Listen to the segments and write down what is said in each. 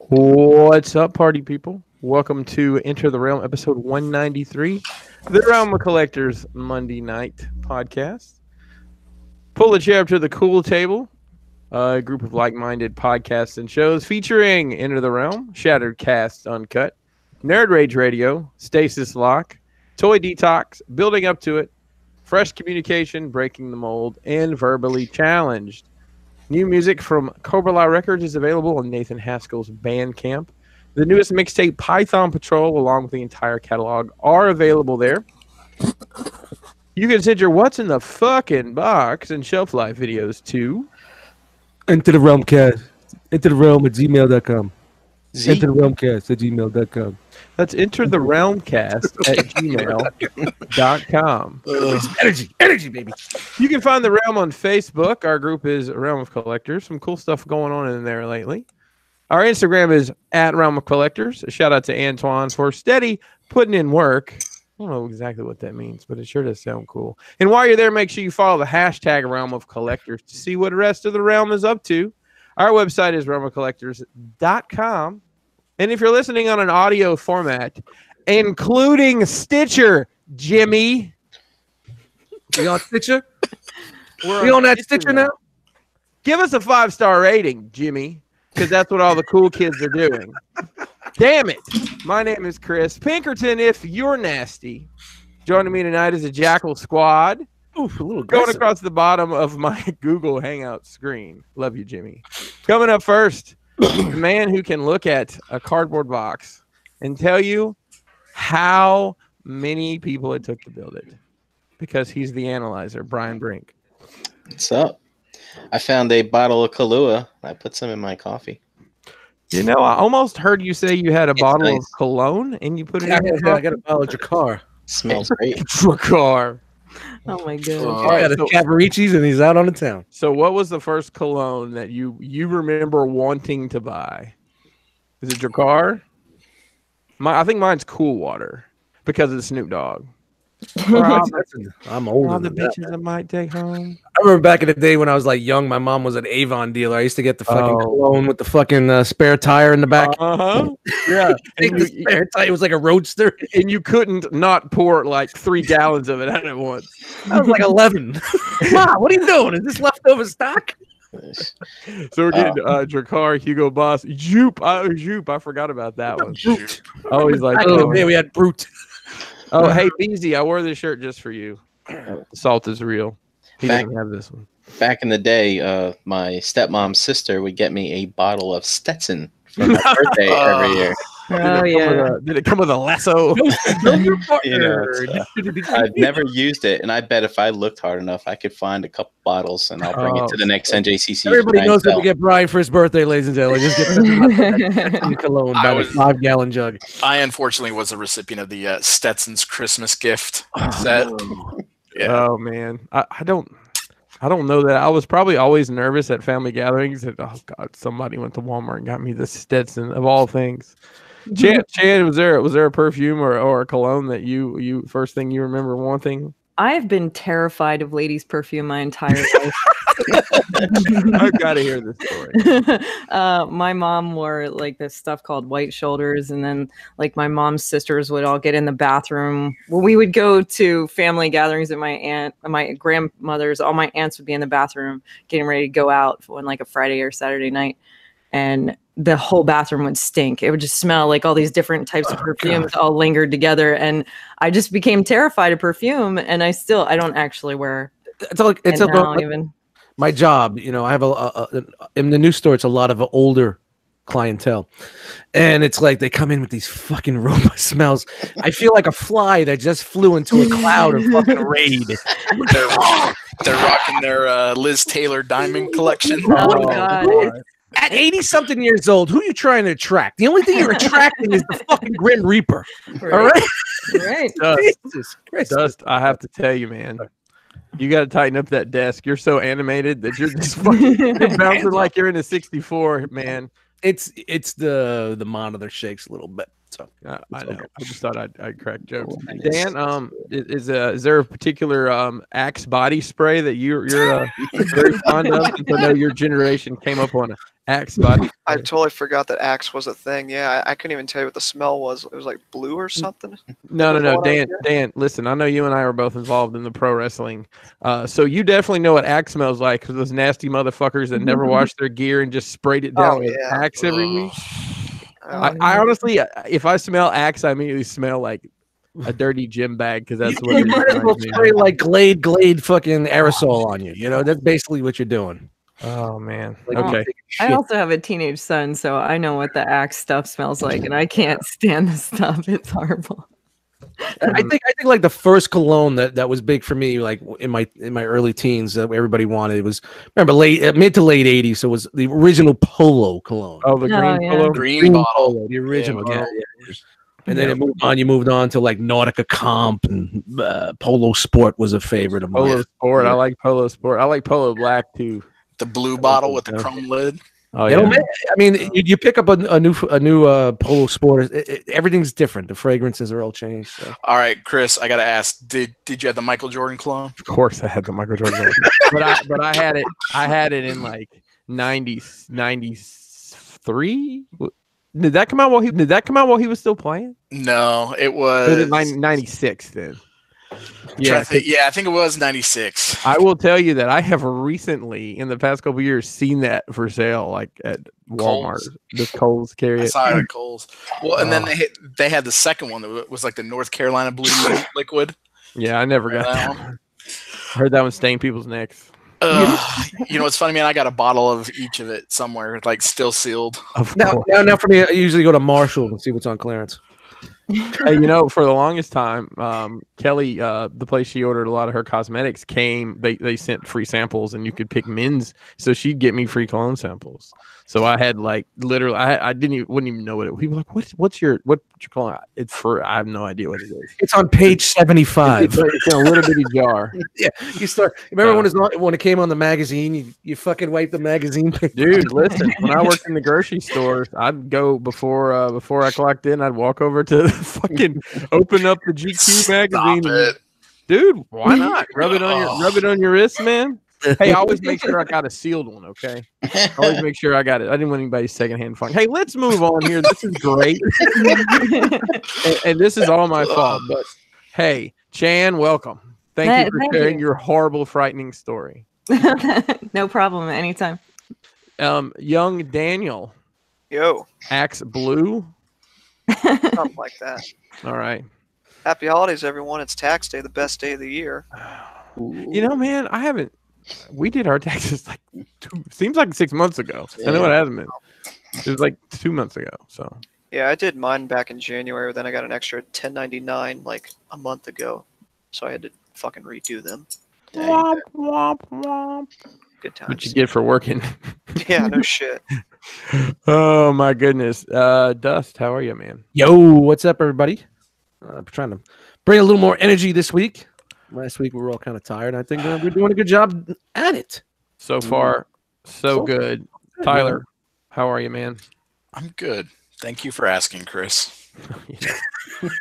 What's up, party people? Welcome to Enter the Realm, episode 193, the Realm of Collectors Monday night podcast. Pull a chair up to the cool table, a group of like-minded podcasts and shows featuring Enter the Realm, Shattered Cast Uncut, Nerd Rage Radio, Stasis Lock, Toy Detox, Building Up to It, Fresh Communication, Breaking the Mold, and Verbally Challenged. New music from Cobra La Records is available on Nathan Haskell's Bandcamp. The newest mixtape, Python Patrol, along with the entire catalog, are available there. You can send your What's in the Fucking Box and Shelf Life videos to Enter the Realmcast. Enter the Realm at gmail.com. Enter the Realmcast at gmail.com. That's Enter the Realmcast at gmail.com. Energy, baby. You can find the Realm on Facebook. Our group is Realm of Collectors. Some cool stuff going on in there lately. Our Instagram is at Realm of Collectors. A shout out to Antoine for steady putting in work. I don't know exactly what that means, but it sure does sound cool. And while you're there, make sure you follow the hashtag Realm of Collectors to see what the rest of the Realm is up to. Our website is realmofcollectors.com. And if you're listening on an audio format, including Stitcher, Jimmy. We on Stitcher? We on that Stitcher now? Give us a 5-star rating, Jimmy, because that's what all the cool kids are doing. Damn it. My name is Chris Pinkerton, if you're nasty. Joining me tonight is a Jackal Squad. Oof, a little going across the bottom of my Google Hangout screen. Love you, Jimmy. Coming up first, the man who can look at a cardboard box and tell you how many people it took to build it, because he's the analyzer, Brian Brink. What's up? I found a bottle of Kahlua. I put some in my coffee. You know, I almost heard you say you had a bottle of cologne and you put it in your coffee. I got a bottle of Drakkar. Smells great. Drakkar. Oh my god! I got a Cavaricci's and he's out on the town. So, what was the first cologne that you remember wanting to buy? Is it Drakkar? I think mine's Cool Water because it's Snoop Dogg. I'm older. All the bitches I might take home. I remember back in the day when I was like young, my mom was an Avon dealer. I used to get the fucking cologne with the fucking spare tire in the back. Yeah. It was like a roadster. And you couldn't not pour like 3 gallons of it out at once. I was like 11. Mom, what are you doing? Is this leftover stock? So we're getting Drakkar, Hugo Boss, Joop. Joop. I forgot about that one. Oh, he's like, we had Brute. Oh, hey, Beezy, I wore this shirt just for you. Salt is real. He doesn't have this one. Back in the day, my stepmom's sister would get me a bottle of Stetson for my birthday every year. Did it come with a lasso? I've never used it, and I bet if I looked hard enough, I could find a couple bottles, and I'll bring it to the next NJCC. Everybody knows what to get Brian for his birthday, ladies and gentlemen. Just get the cologne by the 5-gallon jug. I unfortunately was a recipient of the Stetson's Christmas gift set. Yeah. Oh man, I don't know that. I was probably always nervous at family gatherings that, oh god, somebody went to Walmart and got me the Stetson of all things. Chan, was there a perfume or a cologne that you first thing you remember wanting? I've been terrified of ladies' perfume my entire life. I've got to hear this story. My mom wore like this stuff called white shoulders, and then like my mom's sisters would all get in the bathroom. When we would go to family gatherings at my grandmother's, all my aunts would be in the bathroom getting ready to go out on like a Friday or Saturday night, and the whole bathroom would stink. It would just smell like all these different types of perfumes all lingered together, and I just became terrified of perfume. And I don't actually wear. It's about even my job. You know, I have in the new store. It's a lot of older clientele, and it's like they come in with these fucking robot smells. I feel like a fly that just flew into a cloud of fucking raid. They're rocking their Liz Taylor diamond collection. Oh god. At 80-something years old, who are you trying to attract? The only thing you're attracting is the fucking Grim Reaper. Right. All right? Right. Dust, I have to tell you, man. You got to tighten up that desk. You're so animated that you're just fucking bouncing like you're in a 64, man. It's the monitor shakes a little bit. So I know. okay. I just thought I'd crack jokes. Dan, is there a particular Axe body spray that you're very fond of? Since I know your generation came up on Axe body. I totally forgot that Axe was a thing. Yeah, I couldn't even tell you what the smell was. It was like blue or something. No, Dan. Listen, I know you and I were both involved in the pro wrestling, so you definitely know what Axe smells like. Because those nasty motherfuckers that never washed their gear and just sprayed it down with Axe every week. I honestly, if I smell Axe, I immediately smell like a dirty gym bag because that's what you might as well spray like Glade fucking aerosol on you. You know, that's basically what you're doing. Oh man. Like, okay. I also have a teenage son, so I know what the Axe stuff smells like, and I can't stand the stuff. It's horrible. I think like the first cologne that was big for me, like in my early teens, that everybody wanted. It was mid to late '80s. So it was the original Polo cologne. Oh, the green Polo, green bottle, Polo, the original. Yeah. And then it moved on. You moved on to like Nautica Comp and Polo Sport was a favorite of mine. Polo Sport. I like Polo Sport. I like Polo Black too. The blue bottle with the chrome lid. Oh yeah. Man, I mean, you pick up a new Polo Sport. Everything's different. The fragrances are all changed. So. All right, Chris, I gotta ask: Did you have the Michael Jordan clone? Of course, I had the Michael Jordan, but I had it. I had it in like 93. Did that come out while he was still playing? No, it was 96 then. Yeah, I think it was 96. I will tell you that I have recently, in the past couple of years, seen that for sale, like at Walmart. The Kohl's carry it. I saw it at Kohl's. Well, and then they had the second one that was like the North Carolina Blue liquid. Yeah, I never got that one. I heard that one stain people's necks. You know, it's funny, man. I got a bottle of each of it somewhere, like still sealed. Now for me, I usually go to Marshall and see what's on clearance. Hey, you know, for the longest time, Kelly, the place she ordered a lot of her cosmetics they sent free samples and you could pick men's, so she'd get me free cologne samples. So I had like literally, I wouldn't even know what it. People were like, what's your cologne? It's for, I have no idea what it is. It's on page 75. It's in a little bitty jar. Yeah, you start. Remember when it came on the magazine? You fucking wipe the magazine. Dude, listen. When I worked in the grocery stores, I'd go before I clocked in. I'd walk over to fucking open up the GQ magazine. Dude, why not rub it on your wrist, man? Hey, always make sure I got a sealed one, okay? Always make sure I got it. I didn't want anybody's secondhand fun. Hey, let's move on here. This is great. and this is all my fault. But hey, Chan, welcome. Thank you for sharing your horrible, frightening story. No problem. Anytime. Young Daniel. Yo. Axe Blue. Something like that. All right. Happy holidays, everyone. It's tax day, the best day of the year. You know, man, we did our taxes like seems like 6 months ago. Yeah. I know it hasn't been. It was like 2 months ago. So yeah, I did mine back in January. Then I got an extra 1099 like a month ago, so I had to fucking redo them. Womp, womp, womp. Good times. What you get for working? Yeah, no shit. Oh my goodness, Dust, how are you, man? Yo, what's up, everybody? I'm trying to bring a little more energy this week. Last week we were all kind of tired. I think we're doing a good job at it. So far, so good. Tyler, how are you, man? I'm good. Thank you for asking, Chris.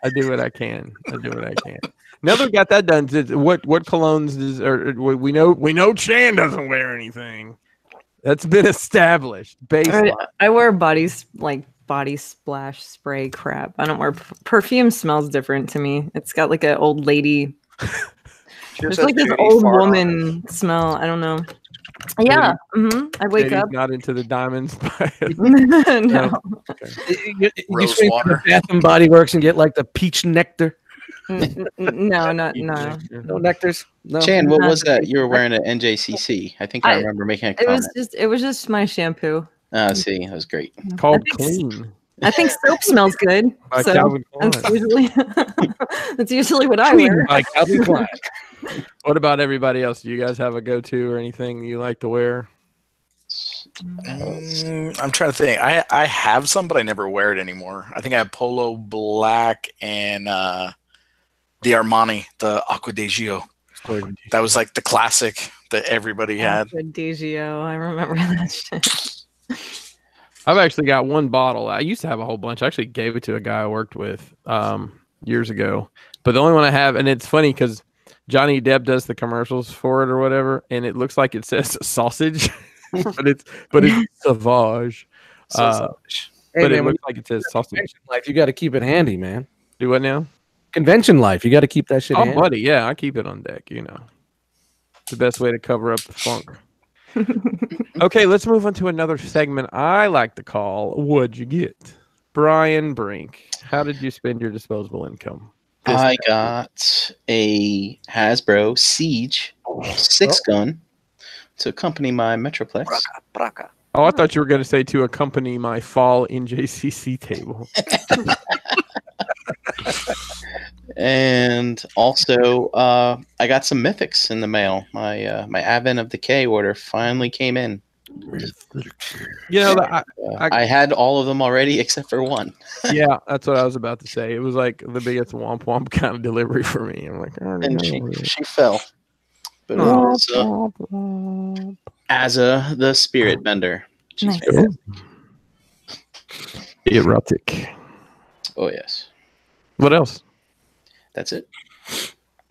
I do what I can. Now that we got that done, what colognes we know Chan doesn't wear anything. That's been established. I wear body splash spray crap. I don't wear perfume. Smells different to me. It's got like an old lady. It's like this old woman smell. I don't know. Yeah. I wake up. Not into the diamonds. No. Okay. You swing to the Bath and Body Works and get like the peach nectar. No. No nectars. No. Chan, what was that? You were wearing an NJCC. I think I remember making a comment. It was just my shampoo. Oh, see, that was great. Called Clean. I think soap smells good. So that's usually what I wear. Like Calvin Klein. What about everybody else? Do you guys have a go-to or anything you like to wear? I'm trying to think. I have some, but I never wear it anymore. I think I have Polo Black and the Armani, the Acqua di Gio. That was like the classic that everybody had. Acqua di Gio. I remember that shit. I've actually got one bottle. I used to have a whole bunch. I actually gave it to a guy I worked with years ago. But the only one I have, and it's funny because Johnny Depp does the commercials for it or whatever, and it looks like it says sausage, but it's sauvage. Sausage. But Hey, it man, looks like it says sausage. Convention life, you got to keep it handy, man. Do what now? Convention life, you got to keep that shit Oh, handy. buddy, yeah, I keep it on deck. You know, it's the best way to cover up the funk. Okay, let's move on to another segment I like to call "What'd You Get?" Brian Brink, how did you spend your disposable income? I got a Hasbro Siege 6-gun to accompany my Metroplex. Braca. Oh, I thought you were going to say to accompany my fall in JCC table. And also, I got some mythics in the mail. My my Advent of Decay order finally came in. You know, I had all of them already except for one. yeah, that's what I was about to say. It was like the biggest womp womp kind of delivery for me. I'm like, I already And know it. she fell. But it was Azza, the Spirit Bender. She's Nice. very- Erotic. Oh, yes. What else? That's it.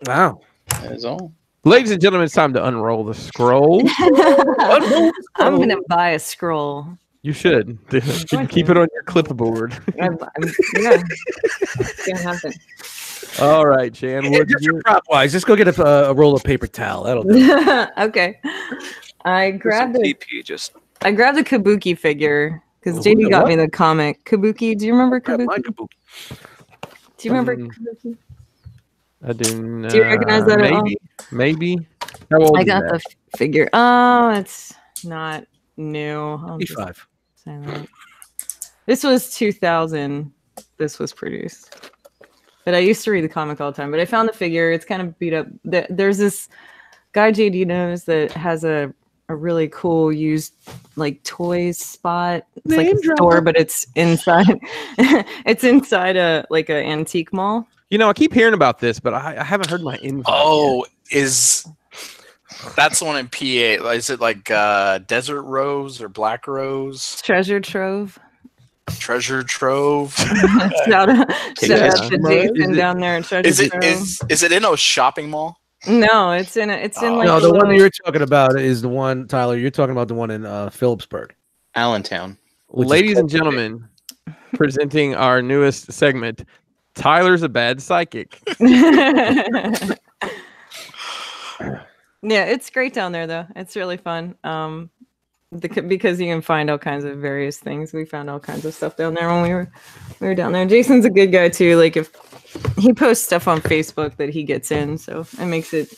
Wow. That is all. Ladies and gentlemen, it's time to unroll the scroll. I'm gonna buy a scroll. You should. Keep it on your clipboard. Yeah, it's gonna happen. All right, Chan. What'd Just you your get? prop wise, just go get a roll of paper towel. That'll do. Okay, I grabbed the TP just the Kabuki figure because Oh, JD got what? me the comic Kabuki. Do you remember Grab my Kabuki? kabuki. Do you remember Mm, Kabuki? I do. Do you recognize that at all? Maybe. How old I is got that? the figure. Oh, it's not new. I'll just 55. say that. This was 2000. This was produced. But I used to read the comic all the time. But I found the figure. It's kind of beat up. There's this guy JD knows that has a really cool used like toys spot. It's like a store, but it's inside. It's inside a like an antique mall. You know, I keep hearing about this, but I haven't heard my invite. Oh, that's the one in PA? Is it like Desert Rose or Black Rose? Treasure trove. Treasure Trove? shout out to Jason Is it- down there at Treasure Is it Trove. is it in a shopping mall? No, it's in like No, a the one little- that you're talking about is the one, Tyler. You're talking about the one in Phillipsburg. Allentown. which is Ladies and close to gentlemen, presenting our newest segment, Tyler's a bad psychic. Yeah, it's great down there though. It's really fun. Because you can find all kinds of various things. We found all kinds of stuff down there when we were down there. Jason's a good guy too. Like if he posts stuff on Facebook that he gets in, so it makes it.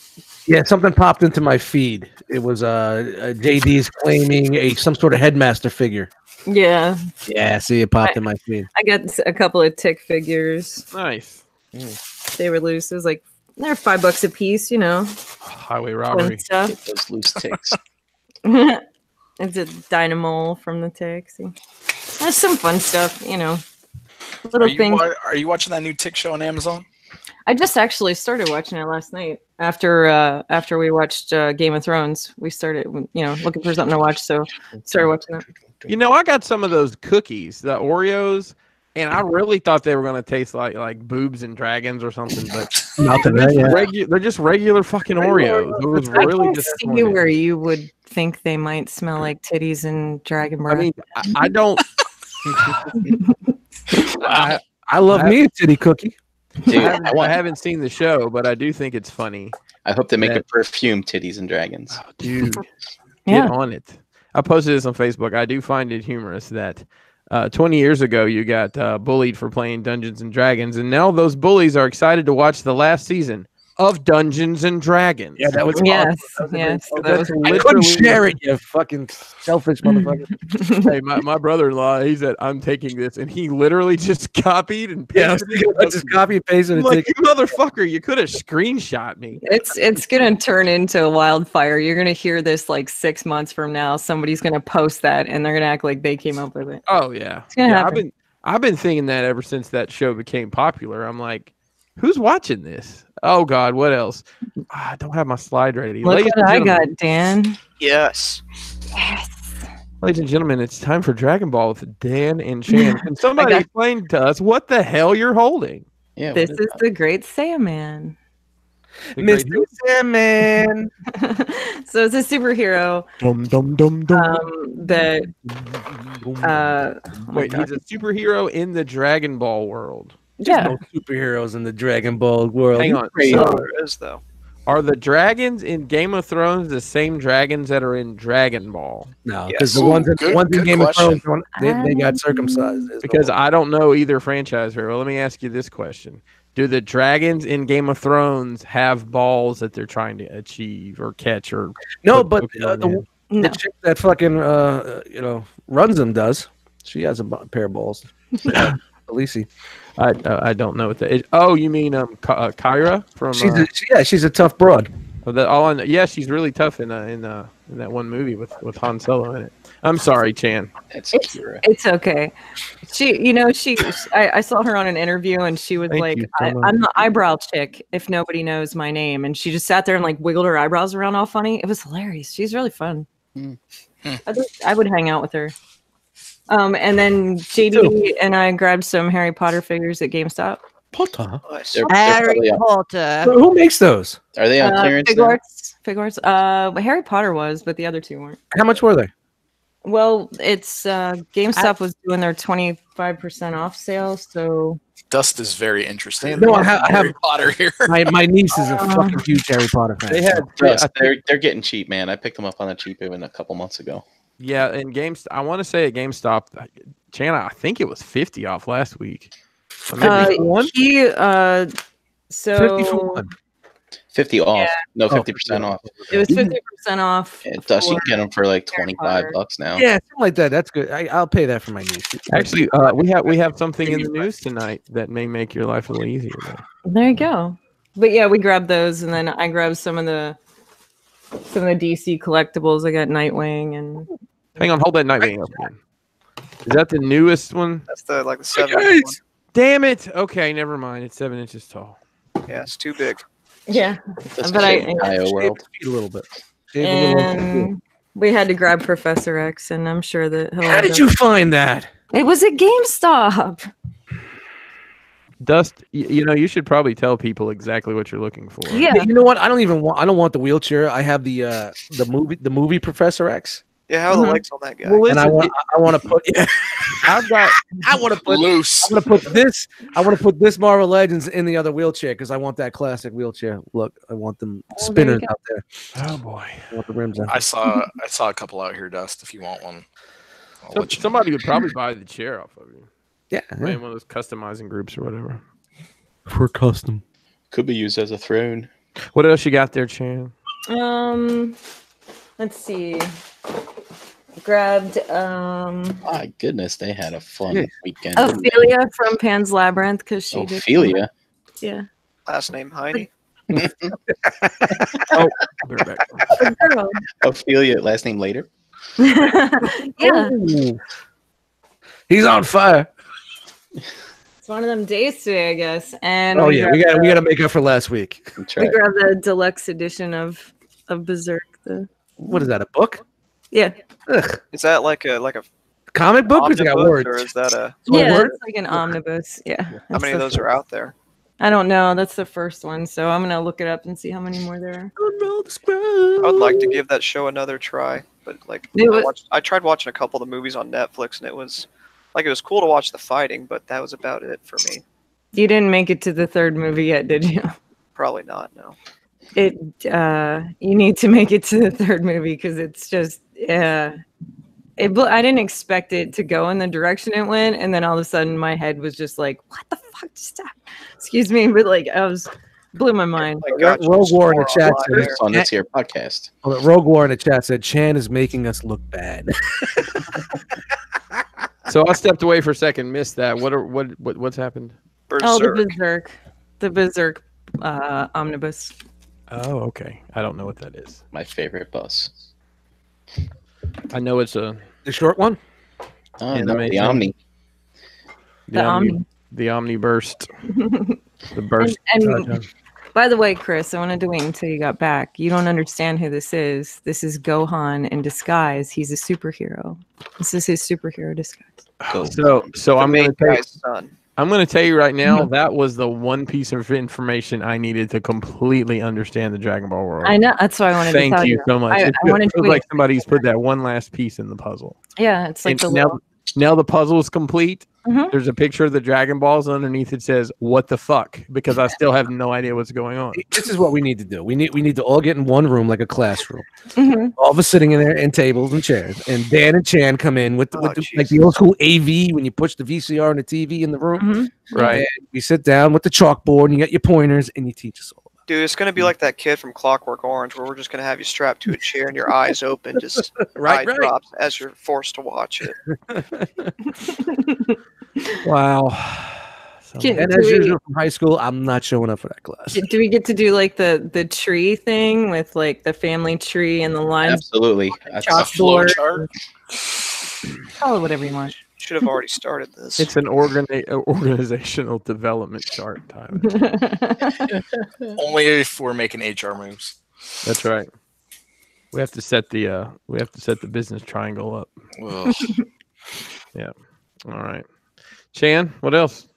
Yeah, something popped into my feed. It was JD's claiming some sort of headmaster figure. Yeah, Yeah, see, it popped in my feed. I got a couple of tick figures. Nice. They were loose. It was like they're $5 a piece, you know. Highway Fun robbery. stuff. Get those loose ticks. It's a dynamo from the ticks. There's some fun stuff, you know. Little things. Are you watching that new Tick show on Amazon? I just actually started watching it last night after we watched Game of Thrones. We started, you know, looking for something to watch, so started watching that. You know, I got some of those cookies, the Oreos, and I really thought they were going to taste like boobs and dragons or something, but Nothing. they're just regular fucking Oreos. It was I really can see disappointing. where you would think they might smell like titties and dragon I breath. mean, I don't. I love me a titty cookie. Dude, I haven't seen the show, but I do think it's funny. I hope they make that- a perfume titties and dragons. Oh, dude, Yeah. get on it. I posted this on Facebook. I do find it humorous that 20 years ago you got bullied for playing Dungeons and Dragons, and now those bullies are excited to watch the last season of Dungeons and Dragons. Yeah, that was Yes, awesome. yes. That's I couldn't literally- share it, you fucking selfish motherfucker. Hey, my brother-in-law, he said, I'm taking this, and he literally just copied and Yeah, pasted it. let's just copy and paste it. I'm And like, take you motherfucker, you could have screenshot me. It's gonna turn into a wildfire. You're gonna hear this like 6 months from now. Somebody's gonna post that, and they're gonna act like they came up with it. Oh yeah, gonna yeah. happen. I've been thinking that ever since that show became popular. I'm like, who's watching this? Oh God, what else? I don't have my slide ready. Look Ladies what and I gentlemen, got, Dan. yes. Yes. Ladies and gentlemen, it's time for Dragon Ball with Dan and Chan. Can somebody explain to us what the hell you're holding? Yeah, This is the Great Saiyaman. Mr. Sandman. So it's a superhero that wait, he's a superhero in the Dragon Ball world. There's no superheroes in the Dragon Ball world. Hang on. So there is, though. Are the dragons in Game of Thrones the same dragons that are in Dragon Ball? No, because the ones in Game of Thrones, they got circumcised. Because I don't know either franchise very well. Let me ask you this question. Do the dragons in Game of Thrones have balls that they're trying to achieve or catch or no? But the chick that fucking runs them does. She has a pair of balls. Khaleesi. I don't know what that is. Oh, you mean Kyra from? She's a tough broad. She's really tough in that one movie with Han Solo in it. I'm sorry, Chan. It's okay. I saw her on an interview and she was I'm the eyebrow chick if nobody knows my name, and she just sat there and like wiggled her eyebrows around all funny. It was hilarious. She's really fun. I would hang out with her. And then JD and I grabbed some Harry Potter figures at GameStop. Potter. Harry Potter. Who makes those? Are they on clearance? Fig Arts. Harry Potter was, but the other two weren't. How much were they? Well, it's GameStop was doing their 25% off sale, so Dust is very interesting. No, I have Harry Potter here. My niece is a fucking huge Harry Potter fan. They had they're getting cheap, man. I picked them up on the cheap even a couple months ago. Yeah, and I want to say at GameStop, Chana, I think it was 50 off last week. So 50 for one. 50 off. No, 50% off. It was 50% off. Yeah, Dust, you can get them for like $25 now. Yeah, something like that. That's good. I'll pay that for my niece. Actually, we have something in the news tonight that may make your life a little easier. There you go. But yeah, we grabbed those, and then I grabbed some of the DC collectibles. I got Nightwing and. Hang on, hold that Nightwing up again. Is that the newest one? That's the 7-inch one. Damn it! Okay, never mind. It's 7 inches tall. Yeah, it's too big. Yeah, but IO world a little bit. And we had to grab Professor X, and I'm sure that. How did you find that? It was at GameStop. Dust, you should probably tell people exactly what you're looking for. Yeah. Hey, you know what? I don't want the wheelchair. I have the movie Professor X. Yeah, how are the legs on that guy? Well, listen, and I want to put. Yeah, I want to put loose. I want to put this. I want to put this Marvel Legends in the other wheelchair because I want that classic wheelchair look. I want them spinners out there. Oh boy! I want the rims out. I saw a couple out here, Dust. If you want one, somebody would probably buy the chair off of you. Yeah, one of those customizing groups or whatever. For custom, could be used as a throne. What else you got there, Chan? Let's see. Grabbed My goodness, they had a fun weekend. Ophelia from Pan's Labyrinth because she did. Ophelia? Yeah. Last name Heine. Oh, we're back. Ophelia, last name later. Yeah. Ooh. He's on fire. It's one of them days today, I guess. And we gotta make up for last week. We grabbed the deluxe edition of Berserk. What is that? A book? Yeah. Ugh. Is that like a comic book? Or is it got words? Or is that a? Yeah, it's like an omnibus. Yeah. How many of those are out there? I don't know. That's the first one, so I'm gonna look it up and see how many more there are. I would like to give that show another try, but I tried watching a couple of the movies on Netflix, and it was cool to watch the fighting, but that was about it for me. You didn't make it to the third movie yet, did you? Probably not. No. You need to make it to the third movie because it's just I didn't expect it to go in the direction it went, and then all of a sudden my head was just like, "What the fuck just happened?" Excuse me, but blew my mind. Rogue War in the chat said on this here podcast. Rogue War in the chat said Chan is making us look bad. So I stepped away for a second, missed that. What's happened? Berserk. Oh, the Berserk omnibus. Oh, okay. I don't know what that is. My favorite bus. I know it's the short one. Oh, no, the Omni. The Omni burst. The burst. By the way, Chris, I wanted to wait until you got back. You don't understand who this is. This is Gohan in disguise. He's a superhero. This is his superhero disguise. So I'm going to tell you, son. I'm going to tell you right now, that was the one piece of information I needed to completely understand the Dragon Ball world. I know. That's why I wanted to tell you. Thank you so much. It feels like somebody's put that one last piece in the puzzle. Yeah, it's like now the puzzle is complete. There's a picture of the Dragon Balls. Underneath it says, "What the fuck?" Because I still have no idea what's going on. This is what we need to do. We need to all get in one room like a classroom. All of us sitting in there in tables and chairs. And Dan and Chan come in with like the old school AV when you push the VCR and the TV in the room. Right. And we sit down with the chalkboard and you got your pointers and you teach us all. Dude, it's going to be like that kid from Clockwork Orange where we're just going to have you strapped to a chair and your eyes open, just eye drops as you're forced to watch it. Wow. And as usual from high school, I'm not showing up for that class. Do we get to do like the tree thing with like the family tree and the lines? Absolutely. A flow chart. Call it whatever you want. Should have already started this. It's an organizational development chart, Tyler. Only if we're making HR moves. That's right. We have to set the business triangle up. Yeah. All right. Chan, what else?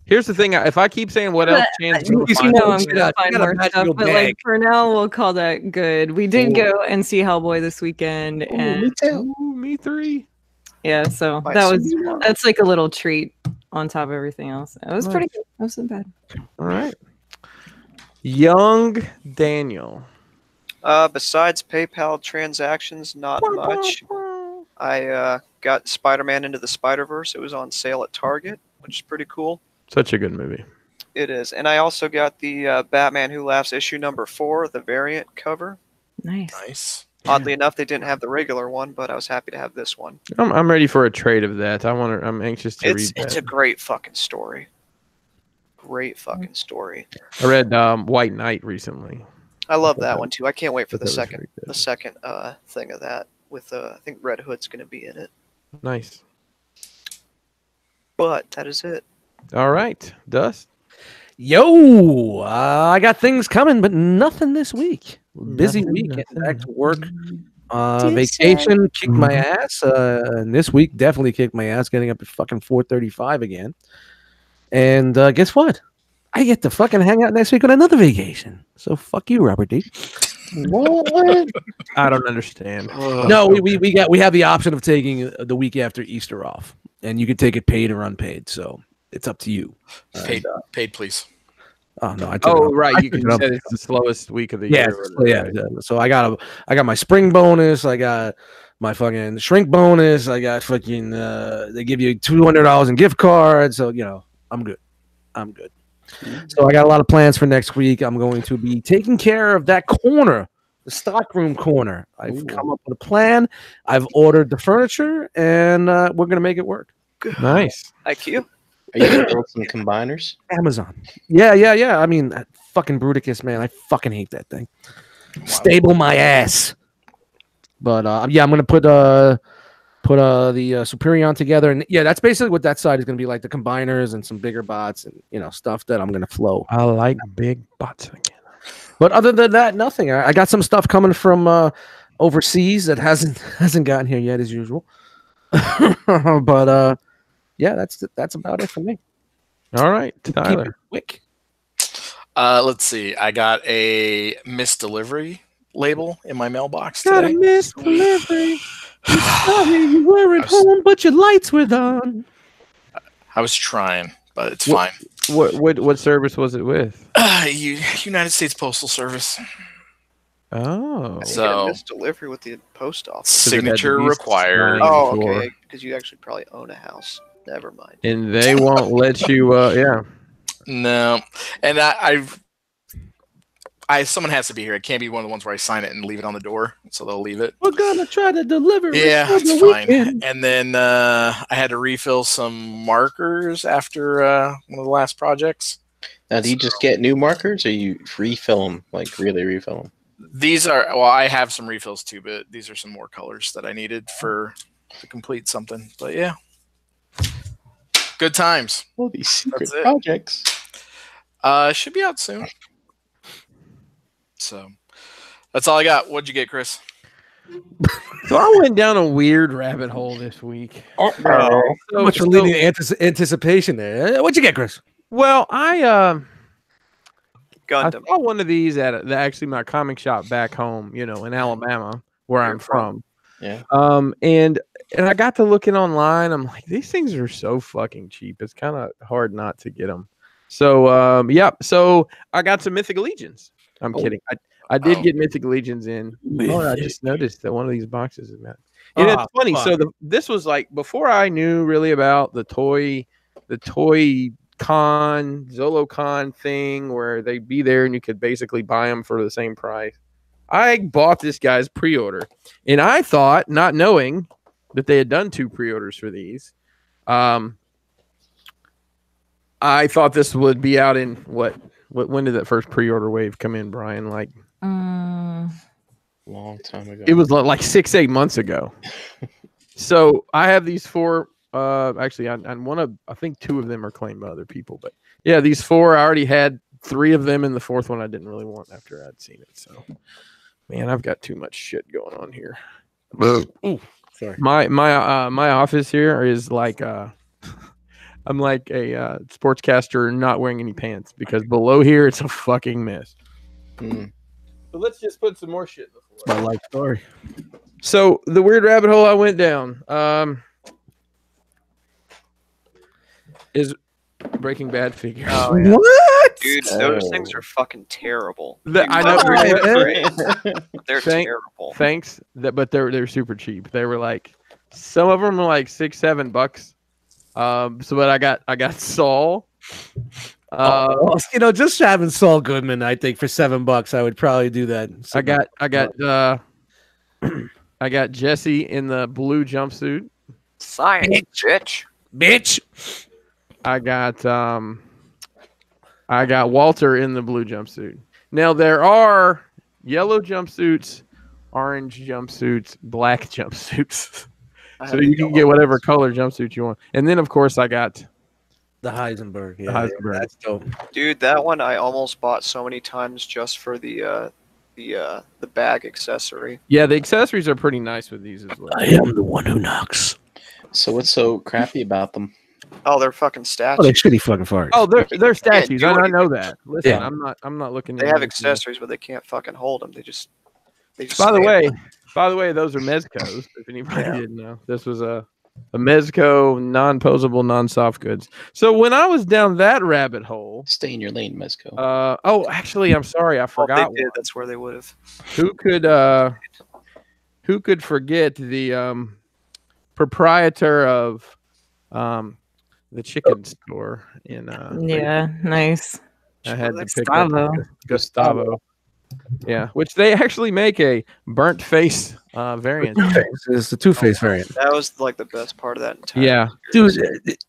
Here's the thing. If I keep saying what else, Chan's I'm gonna find more stuff. But like for now, we'll call that good. We did go and see Hellboy this weekend, and me too. Me three. Yeah, so that's like a little treat on top of everything else. It was pretty good. It wasn't bad. All right. Young Daniel. Besides PayPal transactions, not much. I got Spider-Man Into the Spider-Verse. It was on sale at Target, which is pretty cool. Such a good movie. It is. And I also got the Batman Who Laughs issue number 4, the variant cover. Nice. Oddly enough, they didn't have the regular one, but I was happy to have this one. I'm ready for a trade of that. I'm anxious to read that. It's a great fucking story. Great fucking story. I read White Knight recently. I love that one too. I can't wait for the second thing of that with I think Red Hood's going to be in it. Nice. But that is it. All right, Dust. Yo, I got things coming, but nothing this week. Busy week, getting back to work. Vacation kicked my ass, and this week definitely kicked my ass. Getting up at fucking 4:35 again, and guess what? I get to fucking hang out next week on another vacation. So fuck you, Robert D. What? I don't understand. No, we have the option of taking the week after Easter off, and you can take it paid or unpaid. So it's up to you. Paid, please. Oh no! Right. You can say it's the slowest week of the year. Yeah. So I got my spring bonus. I got my fucking shrink bonus. I got fucking. They give you $200 in gift cards. So I'm good. So I got a lot of plans for next week. I'm going to be taking care of that corner, the stockroom corner. I've come up with a plan. I've ordered the furniture, and we're gonna make it work. Nice. Thank you. Are you gonna build some combiners? Amazon. Yeah. I mean, that fucking Bruticus, man. I fucking hate that thing. Wow. Stable my ass. But I'm gonna put the Superion together, and that's basically what that side is gonna be like. The combiners and some bigger bots, and stuff that I'm gonna flow. I like big bots again. But other than that, nothing. I got some stuff coming from overseas that hasn't gotten here yet, as usual. But yeah, that's about it for me. All right, Tyler. Quick. Let's see. I got a missed delivery label in my mailbox today. Got a missed delivery. Sorry, you weren't home, but your lights were on. I was trying, but it's fine. What service was it with? United States Postal Service. Oh, so missed delivery with the post office. Signature required. Oh, okay. Because you actually probably own a house. Never mind. And they won't let you. No, and someone has to be here. It can't be one of the ones where I sign it and leave it on the door, so they'll leave it. We're gonna try to deliver it. Yeah, it's fine. And then I had to refill some markers after one of the last projects. Now, do you just get new markers, or you refill them, like really refill them? These are I have some refills too, but these are some more colors that I needed to complete something. But yeah, good times. All these secret projects. Should be out soon. So that's all I got. What'd you get, Chris? So I went down a weird rabbit hole this week. So much for leading anticipation there. What'd you get, Chris? Well, I Gundam. saw one of these at actually my comic shop back home, in Alabama, where I'm from. Yeah. And I got to looking online. I'm like, these things are so fucking cheap. It's kind of hard not to get them. So, So I got some Mythic Legions. I'm kidding. I did get Mythic Legions in. I just noticed that one of these boxes is not. And it's funny. Fuck. So this was like before I knew really about the toy con, Zolocon thing where they'd be there and you could basically buy them for the same price. I bought this guy's pre-order, and I thought, not knowing that they had done 2 pre-orders for these, I thought this would be out in when did that first pre-order wave come in, Brian? Like long time ago. It was like 6-8 months ago. So I have these 4. Actually, I think 2 of them are claimed by other people, but yeah, these 4 I already had 3 of them, and the 4th one I didn't really want after I'd seen it. So, man, I've got too much shit going on here. Ooh, sorry. My office here is like I'm like a sportscaster not wearing any pants because below here it's a fucking mess. So let's just put some more shit in the floor. My life story. So the weird rabbit hole I went down is Breaking Bad figures. Oh, yeah. What? Dude, those things are fucking terrible. I know they're terrible. Thanks, but they're super cheap. They were like, some of them were like $6-7. But I got Saul. Just having Saul Goodman, I think for $7, I would probably do that. I got Jesse in the blue jumpsuit. Science, bitch. I got Walter in the blue jumpsuit. Now there are yellow jumpsuits, orange jumpsuits, black jumpsuits. So you can get whatever color jumpsuit you want. And then of course I got the Heisenberg. Yeah, Heisenberg. That's dope. Dude, that one I almost bought so many times just for the bag accessory. Yeah, the accessories are pretty nice with these as well. I am the one who knocks. So what's so crappy about them? Oh, they're fucking statues. Oh, they're shitty fucking farts. Oh, they're statues. I know that. Listen, Yeah. I'm not looking. They have accessories, but they can't fucking hold them. They just. By the way, those are Mezcos. If anybody didn't know, this was a Mezco, non-posable, non-soft goods. So when I was down that rabbit hole, stay in your lane, Mezco. Actually, I'm sorry, I forgot. They did. That's where they would have. Who could forget the proprietor of the chicken store in nice. I had to pick up Gustavo. Yeah, which they actually make a burnt face variant. It's the Two-Face variant. That was like the best part of that entire. Yeah, dude.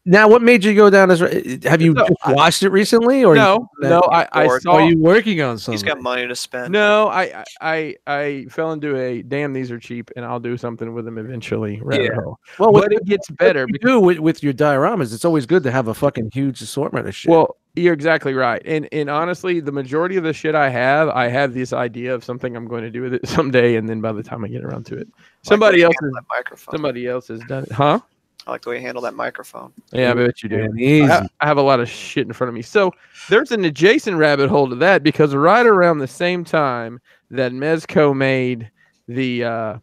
Now, what made you go down this? Have you just watched it recently, or no? I saw. Are you working on something? He's got money to spend. No, I fell into a damn. These are cheap, and I'll do something with them eventually. Well, what it gets better. What you do with your dioramas, it's always good to have a fucking huge assortment of shit. Well, you're exactly right, and honestly, the majority of the shit I have this idea of something I'm going to do with it someday, and then by the time I get around to it, somebody else has done it, huh? I like the way you handle that microphone. Yeah, I bet you do. Easy. I have a lot of shit in front of me. So there's an adjacent rabbit hole to that because right around the same time that Mezco made the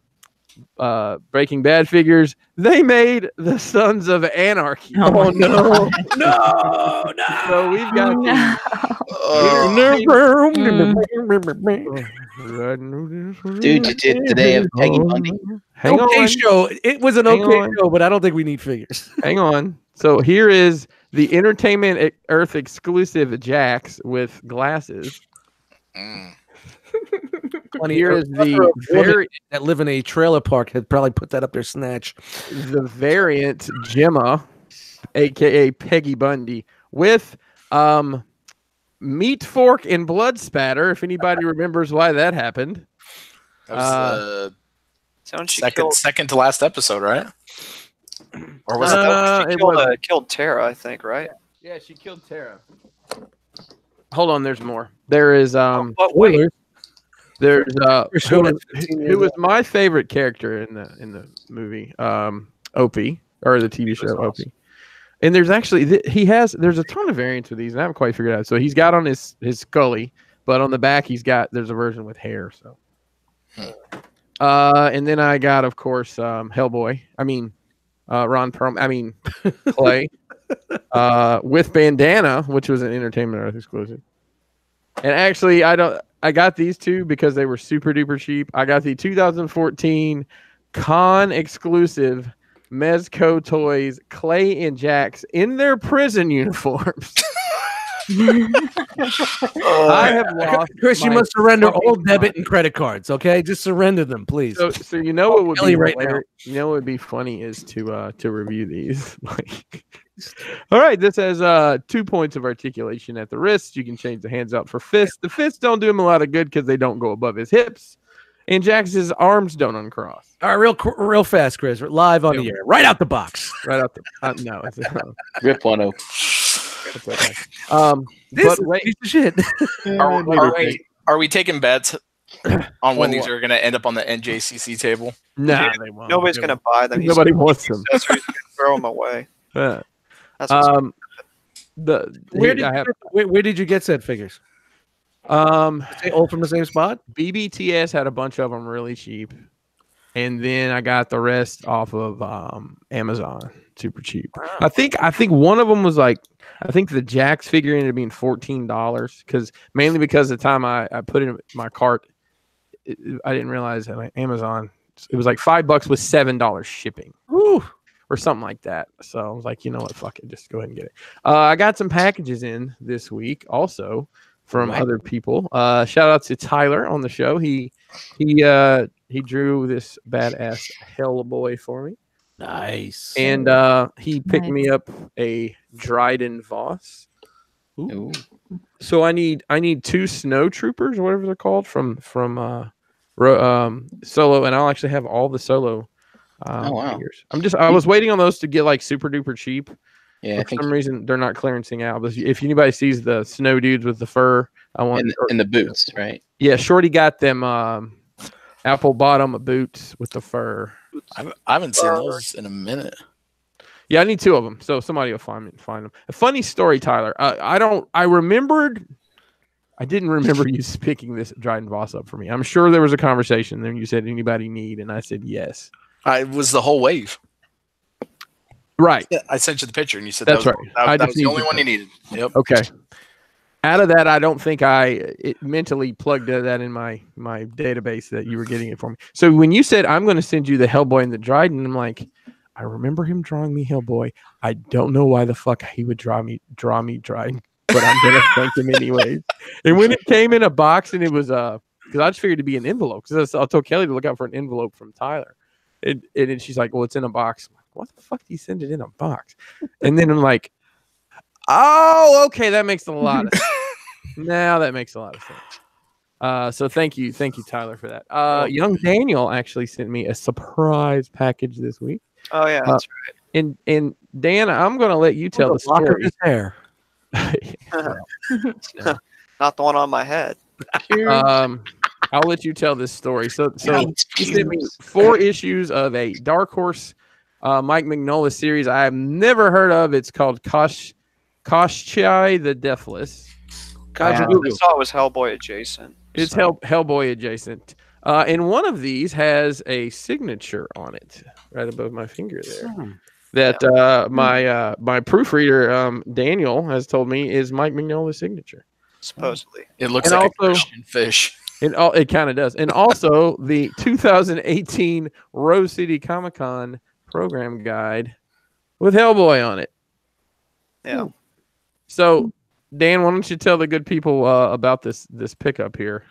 Breaking Bad figures, they made the Sons of Anarchy. Oh no. No. So we've got Dude, did they have Peggy Bundy? Hang on. Show. It was an show, but I don't think we need figures. Hang on. So here is the Entertainment Earth exclusive Jax with glasses. Here is the variant that live in a trailer park had probably put that up their snatch. The variant Gemma, aka Peggy Bundy, with meat fork and blood spatter. If anybody remembers why that happened, that was second to last episode, right? Or was she killed Tara? I think, right? Yeah, she killed Tara. hold on. There's more. There is wait. There's who was my favorite character in the movie, Opie, or the TV show Opie. And there's actually there's a ton of variants with these, and I haven't quite figured out. So he's got on his Scully, but on the back there's a version with hair. So, and then I got, of course, Hellboy. I mean, Ron Perlman. I mean, Clay, with bandana, which was an Entertainment Earth exclusive. And actually, I got these two because they were super duper cheap. I got the 2014 Con exclusive Mezco Toys Clay and Jax in their prison uniforms. I have lost. Chris, you must surrender all debit and credit cards. Okay, just surrender them, please. So you know what would be right now? You know what would be funny is to review these. All right, this has 2 points of articulation at the wrist. You can change the hands out for fists. The fists don't do him a lot of good because they don't go above his hips, and Jax's arms don't uncross. All right, real fast, Chris. We're live on the air, right out the box. Right out the no, it's Rip one open. It's okay. This but wait, piece of shit. Are we taking bets on when these are going to end up on the NJCC table? No, they won't. Nobody's going to buy them. Nobody wants them. Throw them away. Yeah. Where did you get said figures? All from the same spot. BBTS had a bunch of them really cheap, and then I got the rest off of Amazon, super cheap. Wow. I think one of them was like, I think the Jax figure ended up being $14 because the time I put it in my cart, I didn't realize that Amazon it was like $5 with $7 shipping. Woo! Or something like that. So I was like, you know what, fuck it, just go ahead and get it. I got some packages in this week also from other people. Shout out to Tyler on the show. He drew this badass Hellboy for me. Nice. And he picked me up a Dryden Voss. Ooh. So I need 2 snow troopers or whatever they're called from Solo, and I'll actually have all the Solo. Figures. I was waiting on those to get like super duper cheap. Yeah, for some reason they're not clearancing out. But if anybody sees the snow dudes with the fur, I want in the boots, right? Yeah, Shorty got them apple bottom boots with the fur. I haven't seen those in a minute. Yeah, I need 2 of them, so somebody will find them. A funny story, Tyler. I didn't remember you picking this Dryden Voss up for me. I'm sure there was a conversation there. And you said anybody need, and I said yes. It was the whole wave. Right. Yeah, I sent you the picture, and you said that's right. That was the only one you needed. Yep. Okay. Out of that, I don't think it mentally plugged that in my database that you were getting it for me. So when you said I'm going to send you the Hellboy and the Dryden, I'm like, I remember him drawing me Hellboy. I don't know why the fuck he would draw me Dryden, but I'm going to thank him anyways. And when it came in a box, and it was because I just figured it'd be an envelope, because I told Kelly to look out for an envelope from Tyler. And she's like, well, it's in a box. I'm like, what the fuck do you send it in a box? And then I'm like, oh, okay, that makes a lot of sense. Now that makes a lot of sense. So thank you, Tyler, for that. Young Daniel actually sent me a surprise package this week. Oh yeah, that's right. And Dan, I'm going to let you tell the story. Lock of his hair. Not the one on my head. I'll let you tell this story. So he sent me 4 issues of a Dark Horse Mike Mignola series I have never heard of. It's called Koschei the Deathless. I saw it was Hellboy adjacent. It's Hellboy adjacent. And one of these has a signature on it right above my finger there. That my proofreader Daniel has told me is Mike Mignola's signature. Supposedly. It looks like a Christian fish. It kind of does. And also the 2018 Rose City Comic Con program guide with Hellboy on it. Yeah. So, Dan, why don't you tell the good people about this pickup here?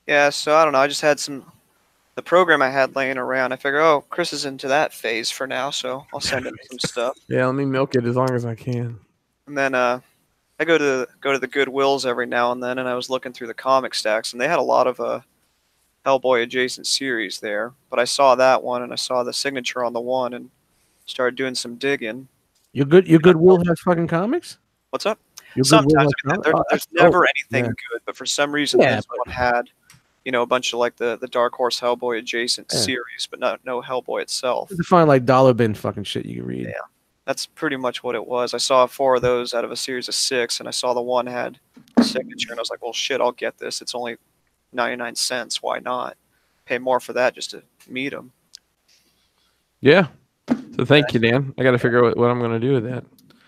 Yeah, so I don't know. I just had the program I had laying around. I figure, Chris is into that phase for now, so I'll send him some stuff. Yeah, let me milk it as long as I can. And then I go to the Goodwills every now and then, and I was looking through the comic stacks, and they had a lot of Hellboy adjacent series there. But I saw that one, and I saw the signature on the one, and started doing some digging. Your Goodwill has fucking comics? What's up? Sometimes there's never anything good, but for some reason this one had, a bunch of like the Dark Horse Hellboy adjacent series, but no Hellboy itself. To find like dollar bin fucking shit you can read. Yeah, that's pretty much what it was. I saw 4 of those out of a series of 6, and I saw the one had a signature, and I was like, well, shit, I'll get this. It's only 99 cents. Why not pay more for that just to meet him? Yeah. So thank you, Dan. I got to figure out what I'm going to do with that.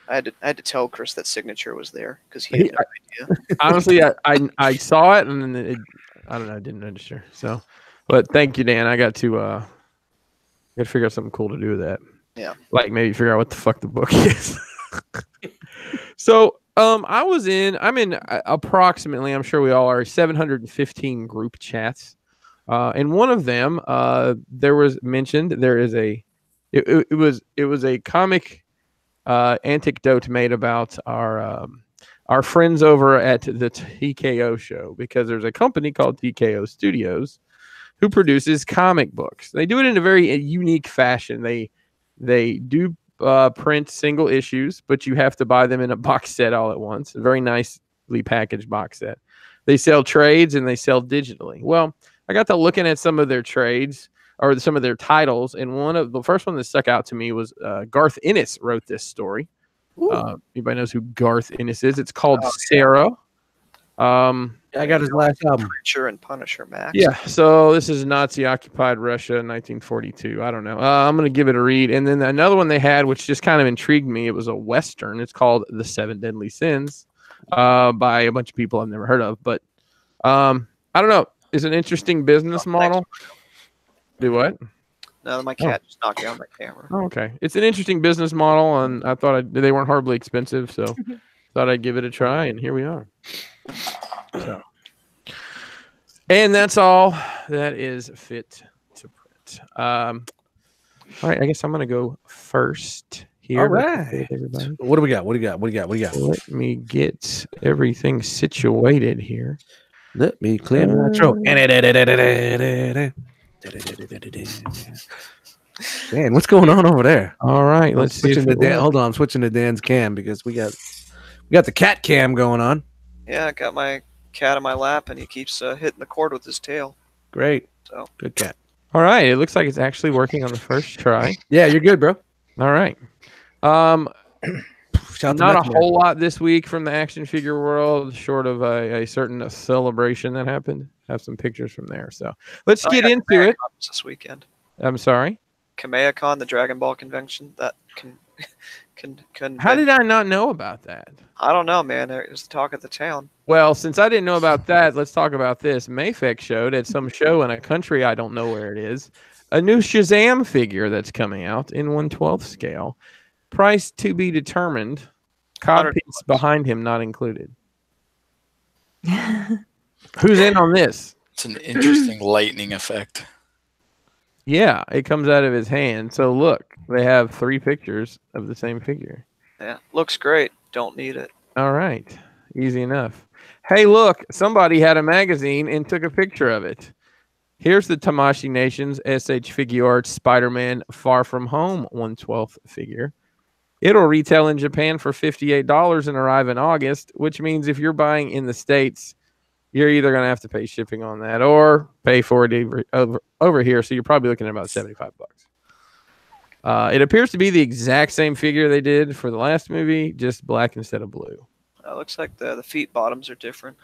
I had to tell Chris that signature was there because he had no idea. Honestly, I saw it and then I don't know, I didn't register. So, but thank you, Dan. I got to figure out something cool to do with that. Yeah. Like maybe figure out what the fuck the book is. So, I'm in approximately, I'm sure we all are, 715 group chats. And one of them, there was mentioned there is it was a comic anecdote made about our friends over at the TKO show, because there's a company called TKO Studios who produces comic books. They do it in a very unique fashion. They do print single issues, but you have to buy them in a box set all at once. A very nicely packaged box set. They sell trades and they sell digitally. Well, I got to looking at some of their trades or some of their titles, and the first one that stuck out to me was Garth Ennis wrote this story. Anybody knows who Garth Ennis is? It's called Sarah. I got his last album. Preacher and Punisher, Max. Yeah, so this is Nazi-occupied Russia, 1942. I don't know. I'm going to give it a read. And then another one they had, which just kind of intrigued me, it was a Western. It's called The Seven Deadly Sins by a bunch of people I've never heard of. But I don't know. It's an interesting business model. Do what? No, my cat just knocked down my camera. Oh, okay. It's an interesting business model, and I thought they weren't horribly expensive, so thought I'd give it a try, and here we are. So, and that's all that is fit to print. All right, I guess I'm gonna go first here. All right, everybody. What do we got? What do you got? Let me get everything situated here. Let me clear my throat. Dan, what's going on over there? All right, let's see. Hold on, I'm switching to Dan's cam because we got the cat cam going on. Yeah, I got my cat on my lap, and he keeps hitting the cord with his tail. Great. So good cat. All right, it looks like it's actually working on the first try. Yeah, you're good, bro. All right. Not a whole lot this week from the action figure world, short of a certain celebration that happened. Have some pictures from there. So let's get into it. This weekend. I'm sorry. Kamea-Con, the Dragon Ball convention. That can. How did I not know about that? I don't know, man. It was the talk of the town. Well, since I didn't know about that, let's talk about this. Mayfek showed at some show in a country I don't know where it is a new Shazam figure that's coming out in 1/12 scale. Price to be determined. Cod piece behind him not included. Who's in on this? It's an interesting lightning effect. Yeah, it comes out of his hand. So look, they have 3 pictures of the same figure. Yeah, looks great. Don't need it. All right, easy enough. Hey, look, somebody had a magazine and took a picture of it. Here's the Tamashii Nations SH Figure Arts Spider-Man Far From Home 1/12 figure. It'll retail in Japan for $58 and arrive in August, which means if you're buying in the States, you're either going to have to pay shipping on that or pay for it over here. So you're probably looking at about $75. It appears to be the exact same figure they did for the last movie, just black instead of blue. Looks like the feet bottoms are different.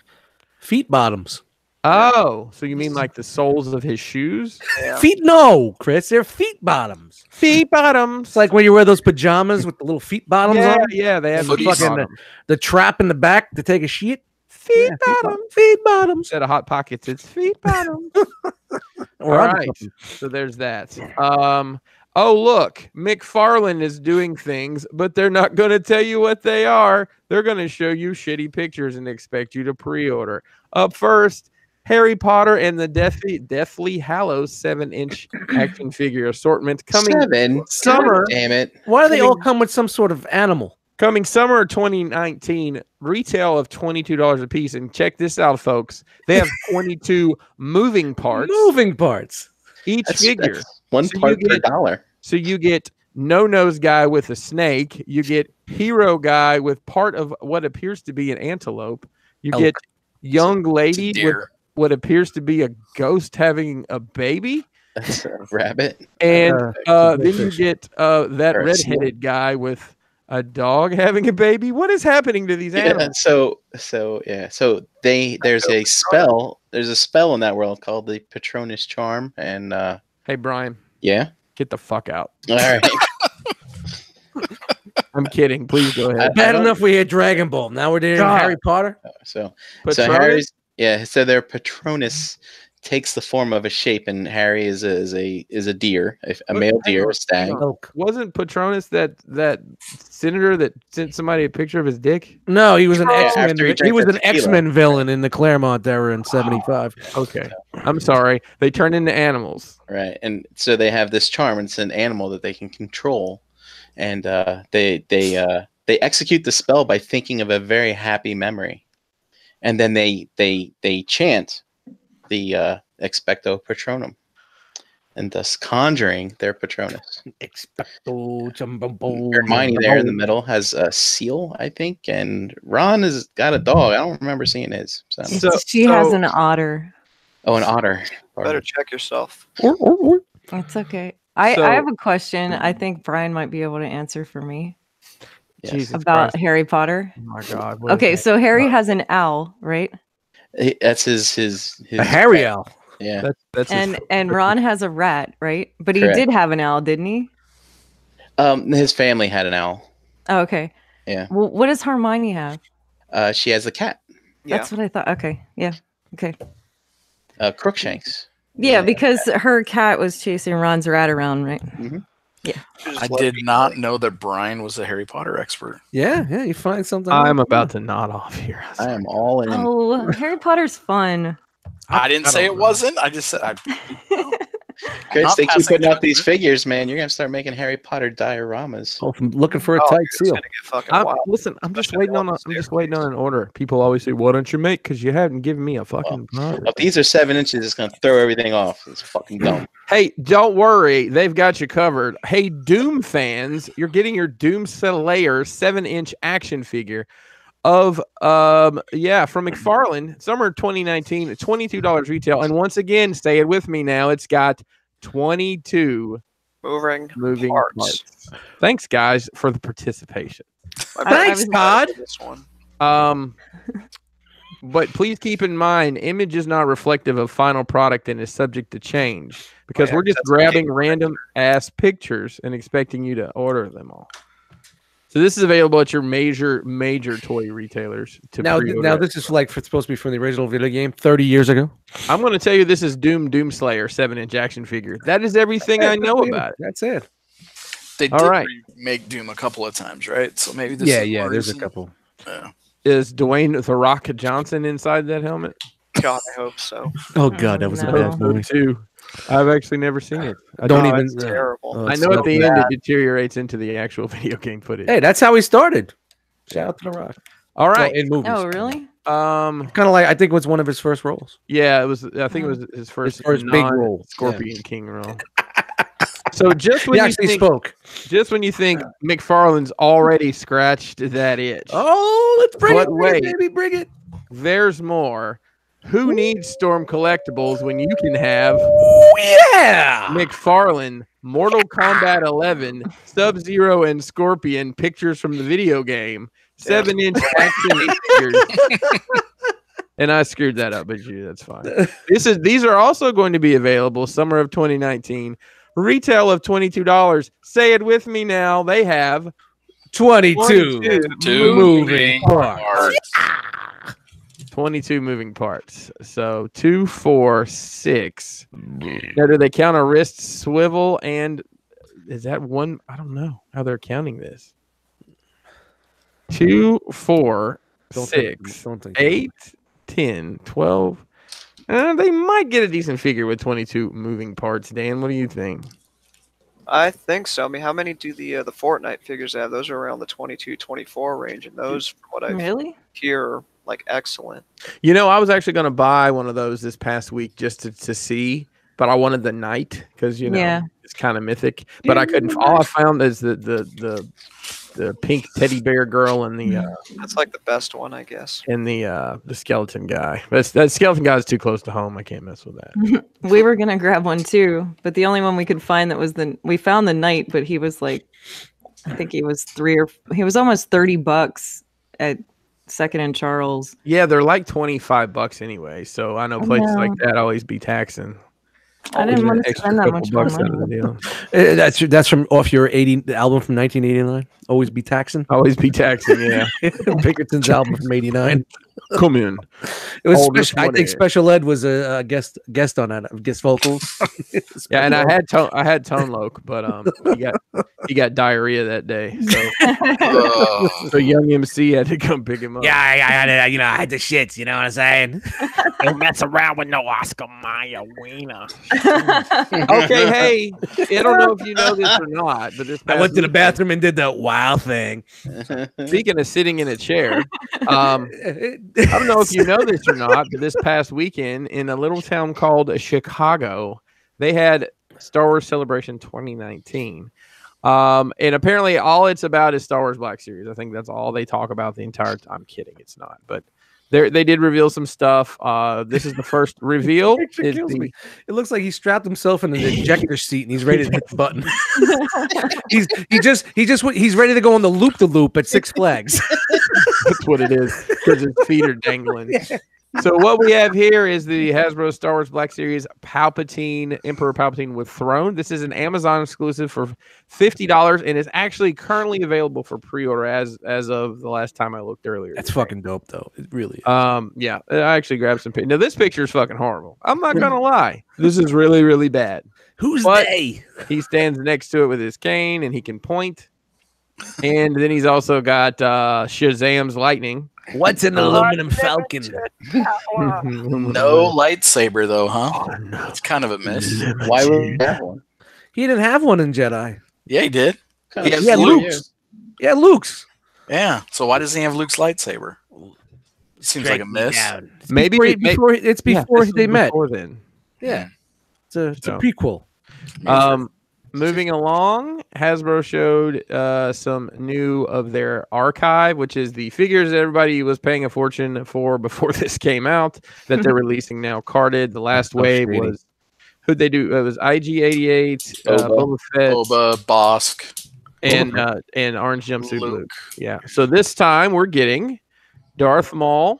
Feet bottoms. Oh, so you mean like the soles of his shoes? Yeah. Feet? No, Chris. They're feet bottoms. Feet bottoms. It's like when you wear those pajamas with the little feet bottoms on. Yeah, they have the trap in the back to take a shit. Feet bottoms. Feet bottoms. Instead of Hot Pockets, it's feet bottoms. All right. So there's that. Oh, look, McFarlane is doing things, but they're not going to tell you what they are. They're going to show you shitty pictures and expect you to pre-order. Up first, Harry Potter and the Deathly Hallows 7-inch action figure assortment coming summer. Damn it. Why do they all come with some sort of animal? Coming summer 2019, retail of $22 a piece. And check this out, folks. They have 22 moving parts. Moving parts. Each figure. That's one part per dollar. So you get no-nose guy with a snake. You get hero guy with part of what appears to be an antelope. You get young lady with what appears to be a ghost having a baby. That's a rabbit. And then you get that redheaded guy with a dog having a baby. What is happening to these animals? So there's a spell. There's a spell in that world called the Patronus Charm. And hey, Brian. Yeah. Get the fuck out. All right. I'm kidding. Please go ahead. Bad enough we had Dragon Ball. Now we're doing Harry Potter. So Harry's so their Patronus takes the form of a shape, and Harry is a deer, a male deer, a stag. Wasn't Patronus that senator that sent somebody a picture of his dick? No, he was an X-Men. He was an X-Men villain in the Claremont era in '75. Okay, I'm sorry. They turn into animals, right? And so they have this charm. And it's an animal that they can control, and they execute the spell by thinking of a very happy memory, and then they chant the Expecto Patronum, and thus conjuring their Patronus. Expecto Hermione there in the middle has a seal, I think, and Ron has got a dog. I don't remember seeing his. She has an otter. Oh, an otter. Better check yourself. It's okay. I have a question. I think Brian might be able to answer for me. Yes. About Harry Potter. Oh my God. Okay, so Harry has an owl, right? That's his a Harry owl. Yeah. That's and Ron has a rat, right? But he did have an owl, didn't he? His family had an owl. Oh, okay. Yeah. Well, what does Hermione have? She has a cat. That's what I thought. Okay. Yeah. Okay. Crookshanks. Yeah, because her cat was chasing Ron's rat around, right? Mm-hmm. Yeah. I did not know that Brian was a Harry Potter expert. Yeah, you find something. I'm about to nod off here. I am all in. Oh, Harry Potter's fun. I didn't say it wasn't. I just said Chris, they keep putting out these figures, man. You're gonna start making Harry Potter dioramas. Oh, I'm looking for a tight seal. Listen, I'm just waiting on an order. People always say, "Why don't you make?" Because you haven't given me a fucking product. If these are 7 inches, it's gonna throw everything off. It's fucking dumb. Hey, don't worry, they've got you covered. Hey, Doom fans, you're getting your Doom Slayer 7-inch action figure of from McFarlane, summer 2019, $22 retail. And once again, say it with me now, it's got 22 moving parts. Thanks, guys, for the participation. Thanks, Todd. This one. But please keep in mind, image is not reflective of final product and is subject to change because we're just grabbing random ass pictures and expecting you to order them all. So this is available at your major toy retailers. Now this is supposed to be from the original video game 30 years ago. I'm going to tell you this is Doom Slayer 7-inch action figure. That is everything I know about it. That's it. They did remake Doom a couple of times, right? So maybe this is there's a couple. Yeah. Is Dwayne The Rock Johnson inside that helmet? God, I hope so. Oh God, that was a bad movie too. I've actually never seen it. It's terrible. I know at the end it deteriorates into the actual video game footage. Hey, that's how he started. Shout out to The Rock. All right, in movies. Oh, really? Kind of like I think it was one of his first roles. Yeah, it was. I think it was his first big role, Scorpion King role. So just when you think McFarlane's already scratched that itch. Oh, let's bring it, baby, bring it. There's more. Who needs Storm Collectibles when you can have McFarlane, Mortal Kombat 11, Sub-Zero, and Scorpion pictures from the video game, 7-inch action figures. And I screwed that up, but that's fine. These are also going to be available summer of 2019. Retail of $22. Say it with me now. They have 22 moving parts. 22 moving parts. So 2, 4, 6. Now, do they count a wrist swivel? And is that one? I don't know how they're counting this. 2, 4, 6, 8, 10, 12. They might get a decent figure with 22 moving parts. Dan, what do you think? I think so. I mean, how many do the Fortnite figures have? Those are around the 22, 24 range, and those, from what I hear, are like excellent. You know, I was actually going to buy one of those this past week just to see, but I wanted the knight because Yeah. it's kind of mythic. But I couldn't. All I found is the pink teddy bear girl and the That's like the best one, I guess. and the skeleton guy. That skeleton guy is too close to home. I can't mess with that. We were gonna grab one too, but the only one we could find that was we found the knight, but he was like, I think he was he was almost $30 at Second and Charles. Yeah, they're like $25 anyway. So I know places like that always be taxing. I didn't want to spend that much money. That's from off your the album from 1989. Always be taxing. Always be taxing. Yeah, Pinkerton's album from '89. Come in. It was. I think Special Ed was a guest on that. Guest vocals. Yeah, and I had Tone Loc, but he got diarrhea that day. So, so Young MC had to come pick him up. Yeah, I had the shits. You know what I'm saying? Don't mess around with no Oscar Mayer wiener. Okay, hey, I don't know if you know this or not, but I went to the bathroom and did the wow thing. Speaking of sitting in a chair, I don't know if you know this or not, but this past weekend in a little town called Chicago, they had Star Wars Celebration 2019. And apparently all it's about is Star Wars Black Series. I think that's all they talk about the entire time. I'm kidding, it's not. But they did reveal some stuff. This is the first reveal. It looks like he strapped himself in the ejector seat and he's ready to hit the button. he's ready to go on the loop at Six Flags. That's what it is, because his feet are dangling. Yeah. So what we have here is the Hasbro Star Wars Black Series Emperor Palpatine with throne. This is an Amazon exclusive for $50 and is actually currently available for pre-order as of the last time I looked earlier. That's fucking dope, though. It really is. Yeah, I actually grabbed some. Now this picture is fucking horrible. I'm not gonna lie. This is really, really bad. Who's they? He stands next to it with his cane and he can point. And then he's also got Shazam's lightning. What's an aluminum falcon? No lightsaber, though, huh? Oh, no. It's kind of a miss. Why would he have one? He didn't have one in Jedi. Yeah, he did. He had Luke's. Yeah, Luke's. Yeah. So why doesn't he have Luke's lightsaber? Seems like a miss. Maybe before they met. Before then. Yeah. It's a prequel. Moving along, Hasbro showed some new of their archive, which is the figures that everybody was paying a fortune for before this came out, that they're releasing now carded. The last wave was, who'd they do? It was IG-88, Boba Fett, Bosk, and Orange Jumpsuit Luke. Yeah. So this time we're getting Darth Maul,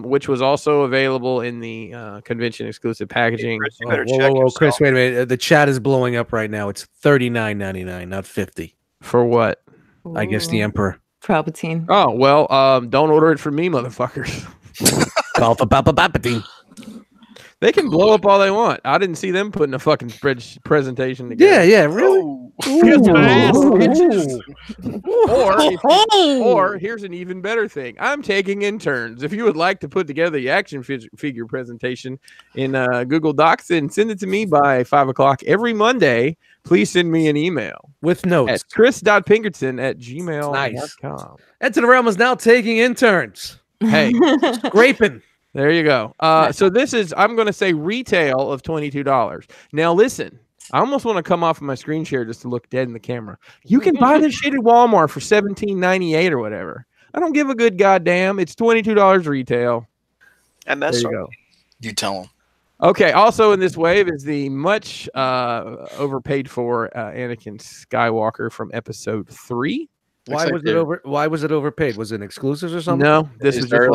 which was also available in the convention exclusive packaging. Whoa, Chris, wait a minute. The chat is blowing up right now. It's $39.99, not $50. For what? I guess the Emperor. Palpatine. Oh, well, don't order it from me, motherfuckers. Call for Palpatine. They can blow up all they want. I didn't see them putting a fucking presentation together. Yeah, really? Or here's an even better thing. I'm taking interns. If you would like to put together the action figure presentation in Google Docs, then send it to me by 5 o'clock every Monday. Please send me an email with notes at chris.pinkerton@gmail.com. Enter the Realm is now taking interns. Hey, scraping. There you go. So this is, I'm going to say, retail of $22. Now, listen, I almost want to come off of my screen share just to look dead in the camera. You can buy this shit at Walmart for $17.98 or whatever. I don't give a good goddamn. It's $22 retail. MSRP. There you go. You tell them. Okay. Also in this wave is the much overpaid for Anakin Skywalker from Episode 3. Why was it overpaid? Was it an exclusive or something? No, this is just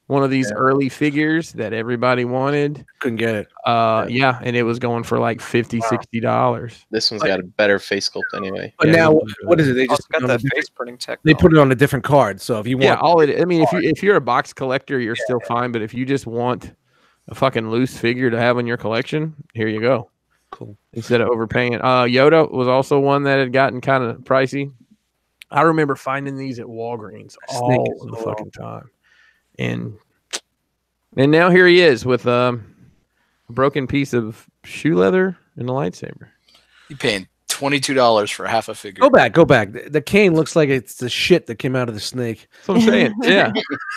one of these early figures that everybody wanted. Couldn't get it. Yeah, and it was going for like $50-$60. This one's got a better face sculpt anyway. But now, what is it? They just got that face printing technology. They put it on a different card. So if you want, if you're a box collector, you're still fine. But if you just want a fucking loose figure to have in your collection, here you go. Cool. Instead of overpaying. Yoda was also one that had gotten kind of pricey. I remember finding these at Walgreens all the fucking time. And now here he is with a broken piece of shoe leather and a lightsaber. You paying $22 for half a figure. Go back. The cane looks like it's the shit that came out of the snake. That's what I'm saying. Yeah,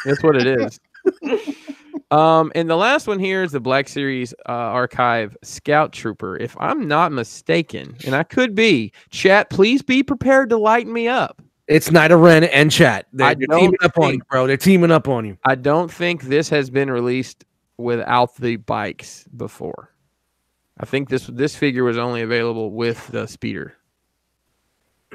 that's what it is. And the last one here is the Black Series Archive Scout Trooper. If I'm not mistaken, and I could be, chat, please be prepared to lighten me up. It's Night of Ren and chat. They're teaming up on you, bro. They're teaming up on you. I don't think this has been released without the bikes before. I think this figure was only available with the speeder.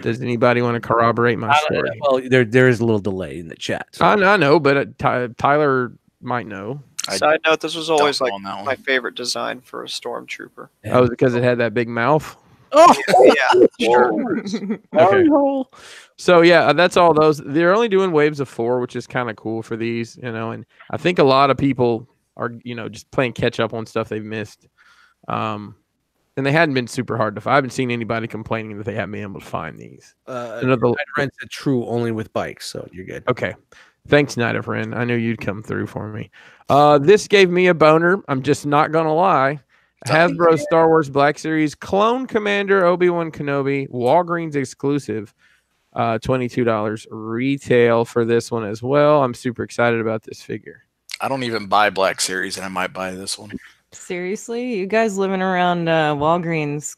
Does anybody want to corroborate my story? Well, there is a little delay in the chat. So. I know, but Tyler might know. Side note: this was always like my favorite design for a stormtrooper. Oh, because it had that big mouth. Oh yeah, sure. Okay. So yeah, that's all those. They're only doing waves of 4, which is kind of cool for these, and I think a lot of people are, just playing catch up on stuff they've missed. And they hadn't been super hard to find. I haven't seen anybody complaining that they haven't been able to find these. Night of Ren's a true only with bikes, so you're good. Okay. Thanks, Night of Ren. I knew you'd come through for me. This gave me a boner. I'm just not going to lie. Hasbro Star Wars Black Series Clone Commander Obi-Wan Kenobi, Walgreens exclusive, $22 retail for this one as well. I'm super excited about this figure. I don't even buy Black Series, and I might buy this one. Seriously? You guys living around Walgreens,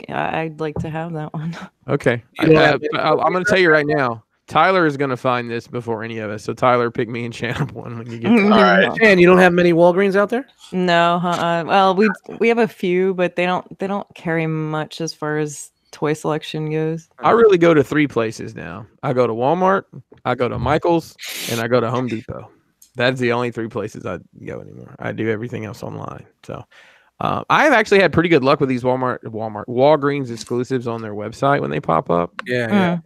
I'd like to have that one. Okay. I'm going to tell you right now, Tyler is going to find this before any of us. So Tyler, pick me and Shan up one when you get there. All right. Shan, you don't have many Walgreens out there? No. Well, we have a few, but they don't carry much as far as toy selection goes. I really go to 3 places now. I go to Walmart, I go to Michael's, and I go to Home Depot. That's the only 3 places I go anymore. I do everything else online. So I've actually had pretty good luck with these Walgreens exclusives on their website when they pop up. Yeah.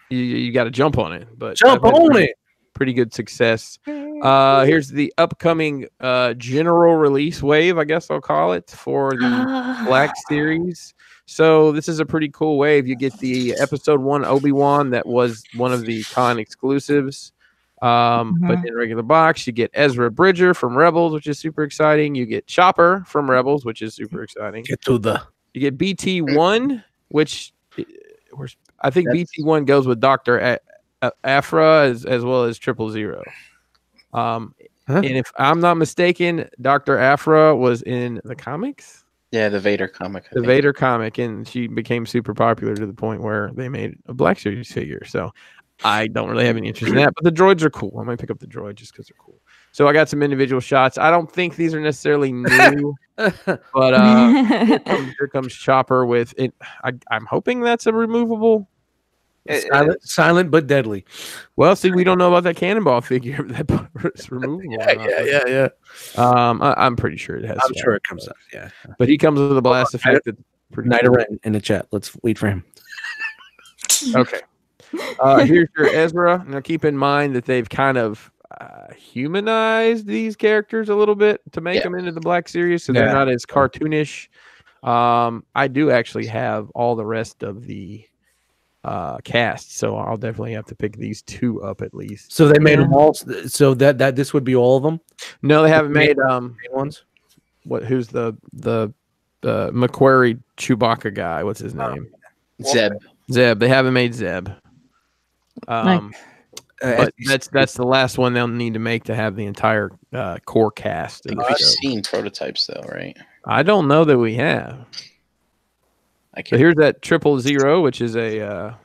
You got to jump on it. But jump on it. Pretty good success. Here's the upcoming general release wave, I guess I'll call it, for the Black Series. So this is a pretty cool wave. You get the Episode 1 Obi-Wan that was one of the con exclusives. But in regular box, you get Ezra Bridger from Rebels, which is super exciting. You get Chopper from Rebels, which is super exciting. You get BT1, which I think BT1 goes with Dr. Afra as well as 000. And if I'm not mistaken, Dr. Afra was in the comics. Yeah, the Vader comic. The Vader comic, and she became super popular to the point where they made a Black Series figure. So I don't really have any interest in that, but the droids are cool. I might pick up the droid just because they're cool. So I got some individual shots. I don't think these are necessarily new, but here comes Chopper with it. I'm hoping that's a removable. Silent but deadly. Well, see, we don't know about that cannonball figure. That's removable. Yeah. I'm pretty sure it has. I'm sure it comes out. Yeah, but he comes with a blast effect. Night of Ren in the chat. Let's wait for him. Okay. Here's your Ezra. Now, keep in mind that they've kind of humanized these characters a little bit to make them into the Black Series, so they're not as cartoonish. I do actually have all the rest of the cast, so I'll definitely have to pick these 2 up at least. So they made them all. So that this would be all of them. No, they haven't made ones. Who's the Macquarie Chewbacca guy? What's his name? Zeb. They haven't made Zeb. But that's the last one they'll need to make to have the entire core cast. I think we've seen prototypes though, right? I don't know that we have. So here's that 000, which is a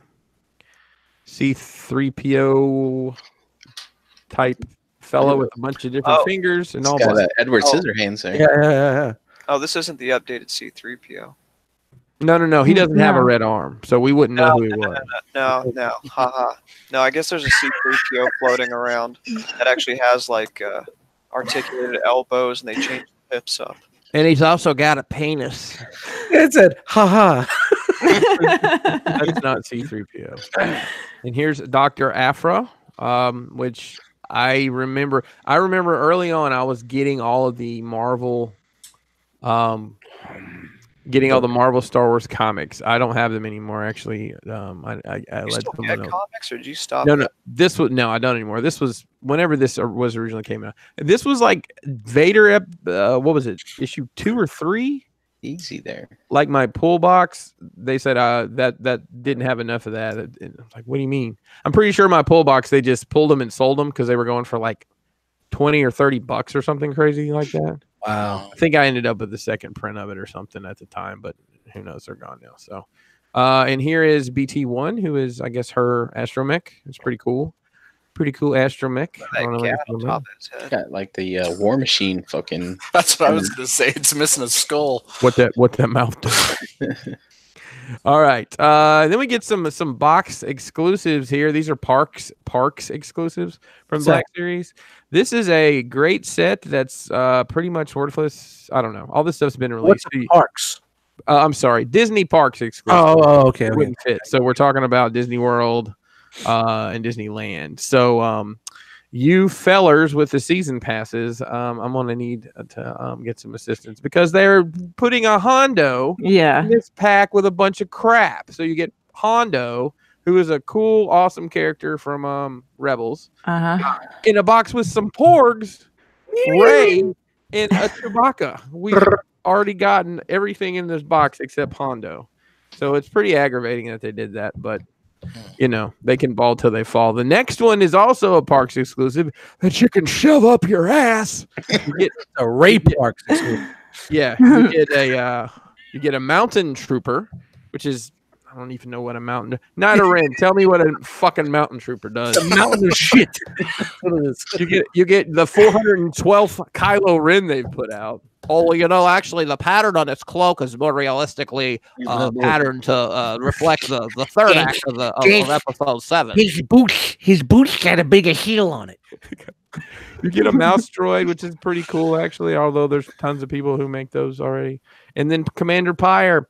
C-3PO type fellow with a bunch of different fingers and all that. Edward Scissorhands there. Yeah. Oh, this isn't the updated C-3PO. No. He doesn't have a red arm, so we wouldn't know who he was. No. Haha. No, I guess there's a C-3PO floating around that actually has like articulated elbows, and they change the hips up. And he's also got a penis. It said, haha. That's not C-3PO. And here's Dr. Afra, which I remember early on I was getting all of the Marvel all the Marvel Star Wars comics. I don't have them anymore, actually. I let them know. Comics, or did you stop? No. I don't anymore. This was whenever this was originally came out. This was like Vader. What was it? Issue 2 or 3? Easy there. Like my pull box, they said that didn't have enough of that. I'm like, what do you mean? I'm pretty sure my pull box they just pulled them and sold them because they were going for like $20 or $30 or something crazy like that. Wow. I think I ended up with the second print of it or something at the time, but who knows? They're gone now. So, and here is BT1, who is, I guess, her astromech. It's pretty cool. Pretty cool astromech. I don't know That if cat you on remember. top of his head. Got like the War Machine fucking. That's what I was gonna say. It's missing a skull. What that mouth does. All right. Then we get some box exclusives here. These are parks exclusives from Black Series. This is a great set that's pretty much worthless. I don't know. All this stuff's been released. What's parks? I'm sorry, Disney parks exclusive. Oh, okay. It wouldn't fit. So we're talking about Disney World and Disneyland. So you fellers with the season passes, I'm gonna need to get some assistance because they're putting a Hondo in this pack with a bunch of crap. So you get Hondo, who is a cool, awesome character from Rebels, in a box with some Porgs, Ray, and a Chewbacca. We've already gotten everything in this box except Hondo. So it's pretty aggravating that they did that, but you know, they can ball till they fall. The next one is also a parks exclusive that you can shove up your ass. You get a Ray Parks exclusive. Yeah, you get a mountain trooper, which is, I don't even know what a mountain. Not a Ren. Tell me what a fucking mountain trooper does. A mountain of shit. You get the 412th Kylo Ren they've put out. Oh, you know, actually, the pattern on its cloak is more realistically patterned to reflect the third act of episode 7. His boots got a bigger heel on it. You get a mouse droid, which is pretty cool, actually, although there's tons of people who make those already. And then Commander Pyre.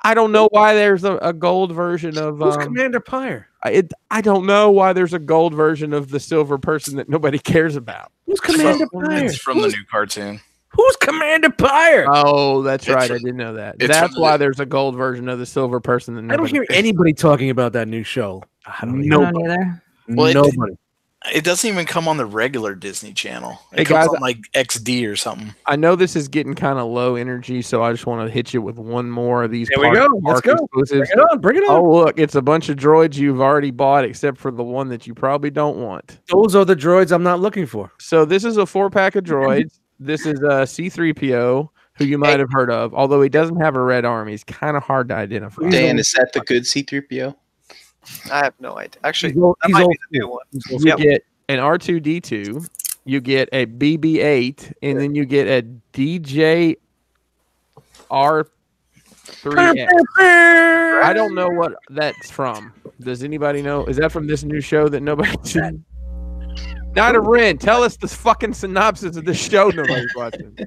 I don't know why there's a gold version of... Who's Commander Pyre? I don't know why there's a gold version of the silver person that nobody cares about. Who's Commander Pyre? It's from the new cartoon. Who's Commander Pyre? Oh, that's right. I didn't know that. That's why there's a gold version of the silver person. That I don't hear anybody talking about that new show. I don't either. Well, Nobody. It doesn't even come on the regular Disney Channel. It Hey, comes guys, on like XD or something. I know this is getting kind of low energy, so I just want to hit you with one more of these. There we go. Let's go. Exclusives. Bring it on. Oh, look, it's a bunch of droids you've already bought, except for the one that you probably don't want. Those are the droids I'm not looking for. So this is a 4-pack of droids. This is a C-3PO, who you might have heard of, although he doesn't have a red arm. He's kind of hard to identify. Dan, is that the good C-3PO? I have no idea. Actually, He's that might old. be the new one. You get an R2-D2, you get a BB-8, and then you get a DJ R3X. I don't know what that's from. Does anybody know? Is that from this new show that nobody's seen? Not a Ren. Tell us the fucking synopsis of the show nobody's watching.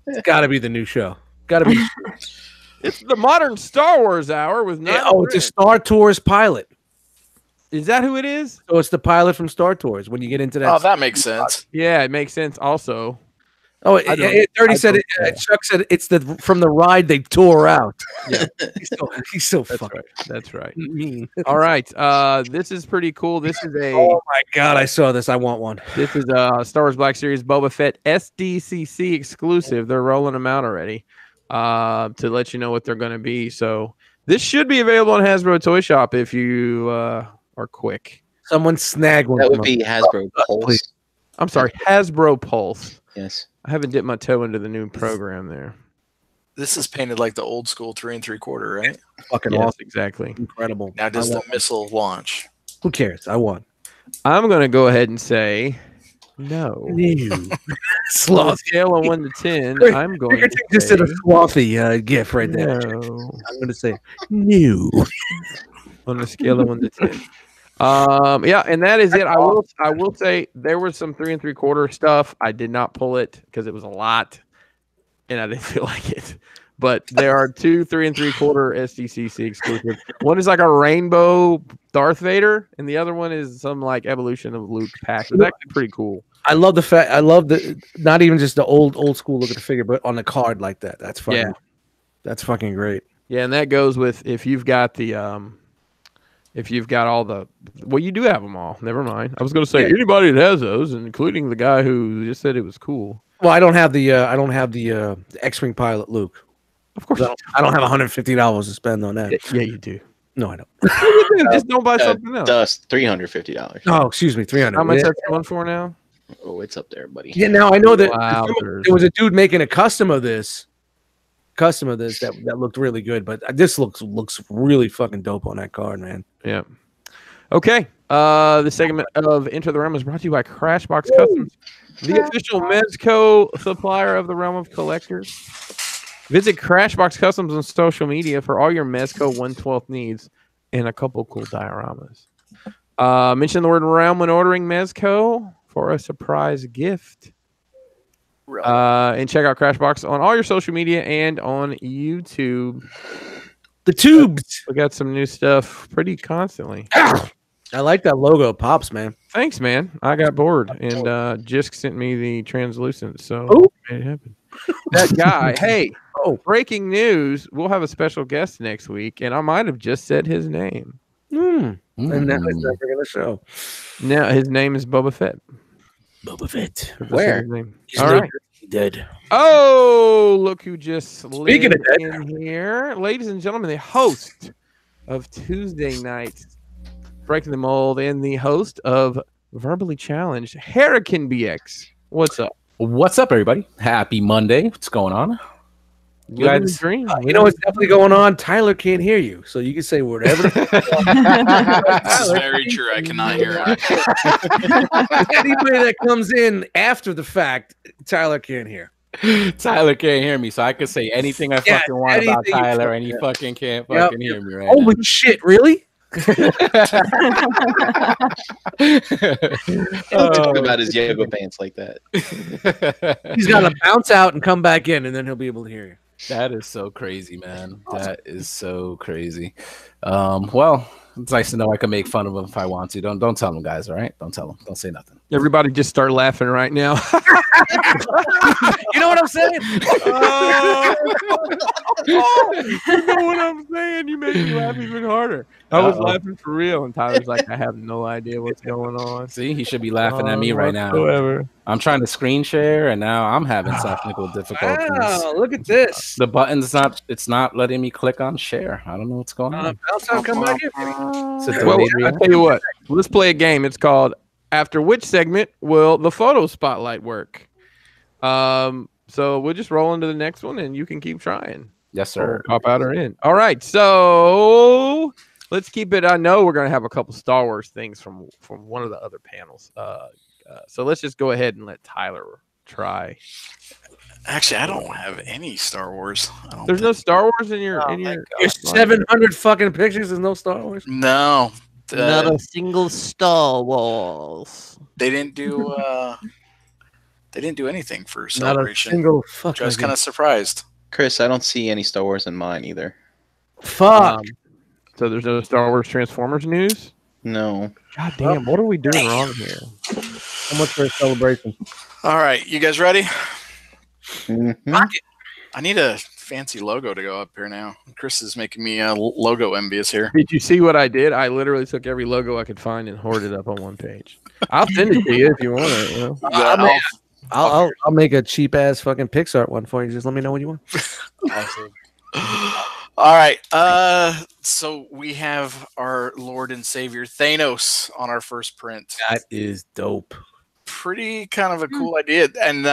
It's got to be the new show. Got to be. It's the modern Star Wars hour with it's a Star Tours pilot. Is that who it is? So it's the pilot from Star Tours. When you get into that, Oh, that makes sense. Yeah, it makes sense. Also, oh, Chuck said it's from the ride they tore out. Yeah, he's so that's fucking right. That's right. mean. All right, this is pretty cool. This is a. Oh my god, I saw this. I want one. This is a Star Wars Black Series Boba Fett SDCC exclusive. They're rolling them out already to let you know what they're going to be. So this should be available on Hasbro Toy Shop if you are quick. Someone snag one. That would be Hasbro Pulse. I'm sorry, Hasbro Pulse. Yes. I haven't dipped my toe into the new program there. This is painted like the old school 3 3/4, right? Fucking Yes, awesome. exactly. Incredible. Now does the missile launch? Who cares? I won. I'm going to go ahead and say no. On a Sloth. scale of 1 to 10, I'm going to just say did a slothy gif right there. no. I'm going to say no. On a scale of 1 to 10. Yeah, and that is it. I will say there was some 3 3/4 stuff. I did not pull it because it was a lot, and I didn't feel like it. But there are 2 3 3/4 SDCC exclusive. One is like a rainbow Darth Vader, and the other one is some like evolution of Luke pack. It's actually pretty cool. I love the fact. I love the not even just the old school look at the figure, but on the card like that. That's fucking. Yeah. That's fucking great. Yeah, and that goes with if you've got the if you've got all the well, you do have them all. Never mind. I was going to say anybody that has those, including the guy who just said it was cool. Well, I don't have the X-wing pilot Luke. Of course, I don't have $150 to spend on that. Yeah, you do. No, I don't. Just don't buy something else. Dust $350. Oh, excuse me, $300. How much that's going for now? Oh, it's up there, buddy. Yeah, now I know that Wowzers. there was a dude making a custom of this that looked really good, but this looks really fucking dope on that card, man. Yeah. Okay. The segment of Enter the Realm is brought to you by Crashbox Customs, the official Mezco supplier of the Realm of Collectors. Visit Crashbox Customs on social media for all your Mezco 1/12 needs and a couple cool dioramas. Mention the word Realm when ordering Mezco for a surprise gift. And check out Crashbox on all your social media and on YouTube. The tubes. We got some new stuff pretty constantly. I like that logo. Pops, man. Thanks, man. I got bored, and Jisk sent me the translucent, so it happened. That guy. Hey, breaking news. We'll have a special guest next week, and I might have just said his name. And now it's never going to show. Now, his name is Boba Fett. Boba Fett. Where? He's all right. Dead. Oh, look who just Speaking of dead. in here. Ladies and gentlemen, the host of Tuesday Night Breaking the Mold and the host of Verbally Challenged, Hurricane BX. What's up? What's up, everybody? Happy Monday. What's going on? You guys, dream. You know what's definitely going on? Tyler can't hear you, so you can say whatever. This is very true. I cannot hear him. Anybody that comes in after the fact, Tyler can't hear. Tyler can't hear me, so I could say anything I fucking want about Tyler, and he fucking can't fucking hear me right now. Holy shit, really? Talk about his yoga pants like that. He's got to bounce out and come back in, and then he'll be able to hear you. That is so crazy, man. That is so crazy. Well, it's nice to know I can make fun of him if I want to. Don't tell him, guys. All right, don't tell him. Don't say nothing. Everybody, just start laughing right now. You know what I'm saying? You know what I'm saying? You make me laugh even harder. I was laughing for real, and Tyler's like, I have no idea what's going on. See, he should be laughing at me right now. Whatsoever. I'm trying to screen share, and now I'm having technical difficulties. Wow, look at this. The button's not letting me click on share. I don't know what's going on. Bounce out, come back in. Well, I'll tell you what. Let's play a game. It's called After Which Segment Will the Photo Spotlight Work? So we'll just roll into the next one, and you can keep trying. Yes, sir. Or pop out or in. All right, so let's keep it. I know we're going to have a couple Star Wars things from one of the other panels. So let's just go ahead and let Tyler try. Actually, I don't have any Star Wars. There's no Star Wars in your 700 fucking pictures. There's no Star Wars. No, not a single Star Wars. They didn't do. They didn't do anything for Celebration. Not a single fucking. I was kind of surprised. Chris, I don't see any Star Wars in mine either. Fuck. So there's no Star Wars Transformers news? No. God damn, what are we doing wrong here? How much for a celebration? All right, you guys ready? Mm-hmm. I need a fancy logo to go up here now. Chris is making me logo envious here. Did you see what I did? I literally took every logo I could find and hoarded it up on one page. I'll send it to you if you want it. You know? I'll make a cheap ass fucking Pixar one for you. Just let me know what you want. Awesome. All right. So we have our Lord and Savior Thanos on our first print. That is dope. Pretty kind of a cool idea, and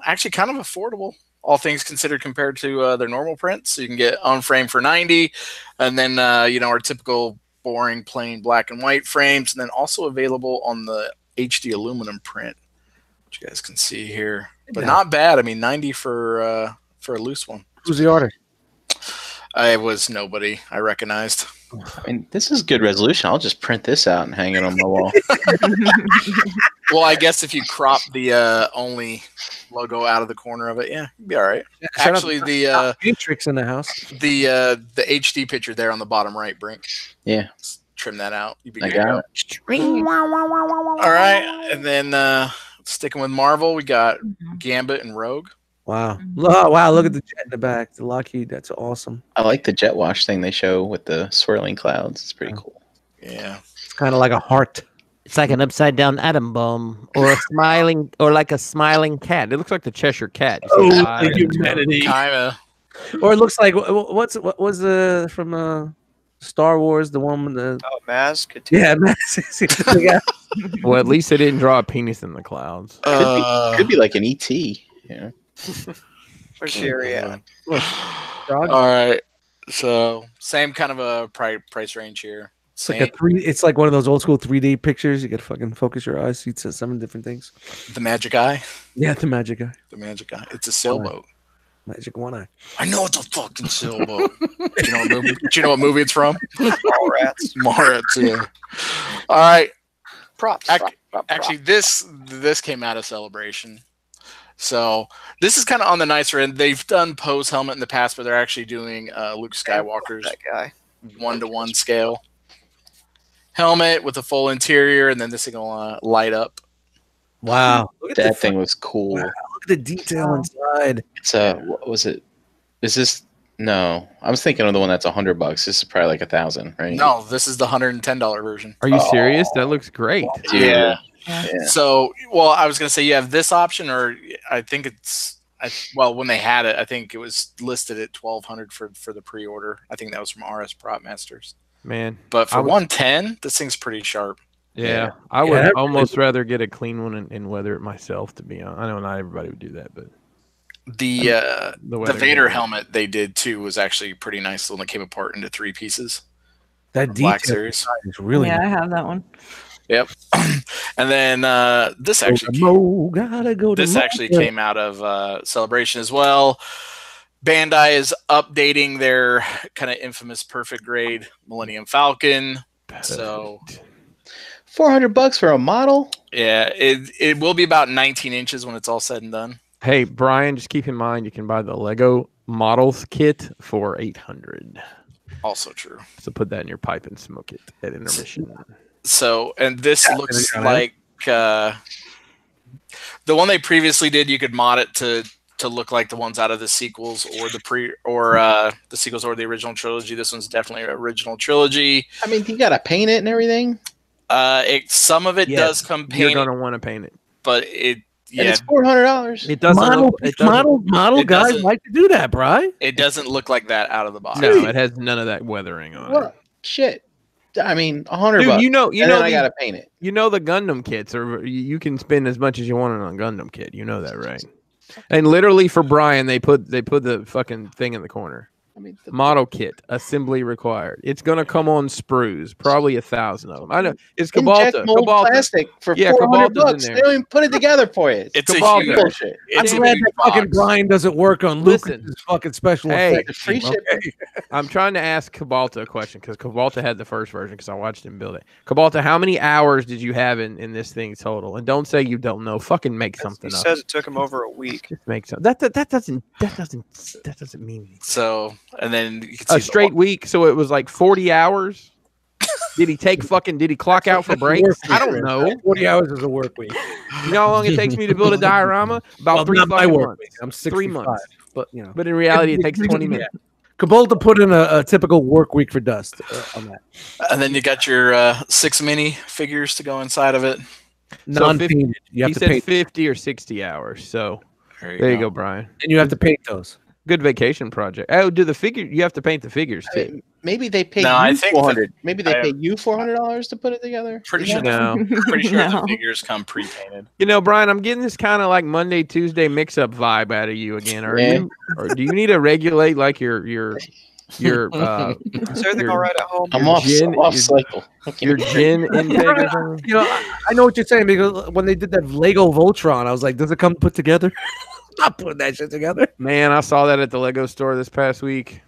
actually kind of affordable, all things considered, compared to their normal prints. So you can get on frame for $90, and then our typical boring plain black and white frames, and then also available on the HD aluminum print, which you guys can see here. But not bad. I mean, $90 for a loose one. Who's the artist? I was nobody I recognized. I mean, this is good resolution. I'll just print this out and hang it on my wall. Well, I guess if you crop the only logo out of the corner of it, yeah, you'd be all right. Actually, the Matrix in the house. The HD picture there on the bottom right, Brink. Yeah. Just trim that out. You'd be I good. got it. All right, and then sticking with Marvel, we got Gambit and Rogue. Wow. Wow, look at the jet in the back. The Lockheed, that's awesome. I like the jet wash thing they show with the swirling clouds. It's pretty cool. Yeah. It's kind of like a heart. It's like an upside down atom bomb, or a smiling cat. It looks like the Cheshire Cat. Humanity. Kinda. Or it looks like what was the from Star Wars, the one with the Maz. yeah, Maz. Yeah. Well, at least they didn't draw a penis in the clouds. Could be like an ET. Yeah. Where's Jerry at? All right. So same kind of a price range here. It's like it's like one of those old school 3D pictures. You got to fucking focus your eyes. See 7 different things. The magic eye. Yeah, the magic eye. The magic eye. It's a sailboat. Magic one eye. I know it's a fucking sailboat. Do you know what movie it's from? Mallrats. Mallrats. Yeah. All right. Props. Actually, this came out of Celebration. So this is kind of on the nicer end. They've done Poe's helmet in the past, but they're actually doing Luke Skywalker's that guy 1-to-1 scale helmet with a full interior, and then this thing will light up. Wow, that thing was cool. Wow, look at the detail inside. It's what was it? Is this? No, I was thinking of the one that's $100. This is probably like 1,000, right? No, this is the $110 version. Are you serious? That looks great. Yeah. So, well, I was gonna say you have this option, or I think it's when they had it, I think it was listed at $1,200 for the pre-order. I think that was from RS Prop Masters. Man, but for 110, this thing's pretty sharp. Yeah, I would almost rather get a clean one and weather it myself. To be honest, I know not everybody would do that, but the Vader helmet they did too was actually pretty nice. The one that came apart into 3 pieces. That Black Series is really I nice. have that one. Yep. And then this actually came out of Celebration as well. Bandai is updating their kind of infamous perfect grade Millennium Falcon. So $400 for a model. Yeah, it will be about 19 inches when it's all said and done. Hey, Brian, just keep in mind you can buy the Lego models kit for $800. Also true. So put that in your pipe and smoke it at intermission. So, and this looks like the one they previously did. You could mod it to look like the ones out of the sequels or the sequels or the original trilogy. This one's definitely original trilogy. I mean, you gotta paint it and everything. Some of it does come painted. You're gonna want to paint it, but and it's $400. It doesn't. Model guys like to do that, Brian. It doesn't look like that out of the box. No, it has none of that weathering on it. Shit. I mean, $100. You know, I gotta paint it. You know the Gundam kits, or you can spend as much as you want on a Gundam kit. You know that, right? And literally for Brian, they put the fucking thing in the corner. I mean, model kit, assembly required. It's gonna come on sprues, probably 1,000 of them. I know it's Cabalta. Plastic for $400. They don't even put it together for you. It's a huge bullshit. I'm glad that fucking Brian doesn't work on Lucas's fucking special effects. I'm trying to ask Cabalta a question because Cabalta had the first version because I watched him build it. Cabalta, how many hours did you have in this thing total? And don't say you don't know. Fucking make something up. He says it took him over a week. Just make something. That doesn't mean anything. So. And then you can see a straight week, so it was like 40 hours. Did he clock out for breaks? I don't know. 40 hours is a work week. You know how long it takes me to build a diorama? About 3 months. I'm 3 months. But you know. But in reality, it takes 20 minutes. Cabalta put in a typical work week for Dust on that. And then you got your 6 mini figures to go inside of it. Non-painted. You have he to said paint 50 or 60 hours. So there you go, Brian. And you have to paint those. Good vacation project. Oh, do the figure? You have to paint the figures too. Maybe they pay you $400. Maybe they pay you $400 to put it together. Pretty sure. No. Pretty sure the figures come pre-painted. You know, Brian, I'm getting this kind of like Monday, Tuesday mix-up vibe out of you again. Or do you need to regulate like your Is everything all right at home? I'm off cycle. Your gin intake or something? You know, I know what you're saying because when they did that Lego Voltron, I was like, does it come put together? Not putting that shit together. Man, I saw that at the Lego store this past week.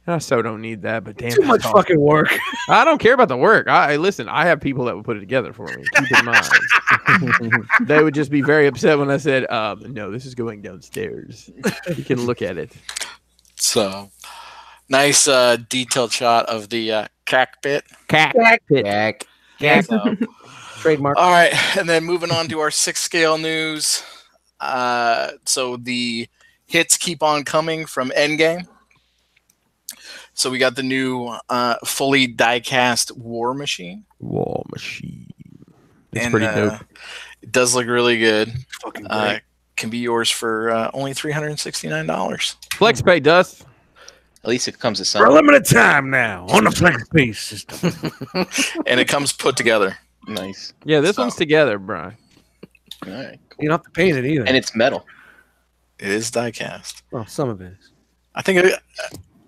And I so don't need that, but damn, too much fucking work. I don't care about the work. Listen, I have people that would put it together for me. Keep in mind. They would just be very upset when I said, no, this is going downstairs. You can look at it. So nice detailed shot of the cockpit. Cockpit. So, trademark. All right, and then moving on to our 6 scale news. So the hits keep on coming from Endgame. So we got the new fully die-cast War Machine. War Machine. It's and, pretty dope. It does look really good. Fucking great. Can be yours for only $369. FlexPay, Dust. At least it comes to For a something. limited time now on the flex piece system. And it comes put together. Nice. Yeah, this one's together, Brian. All right. Cool. You don't have to paint it either. And it's metal. It is die cast. Well, some of it is. I think.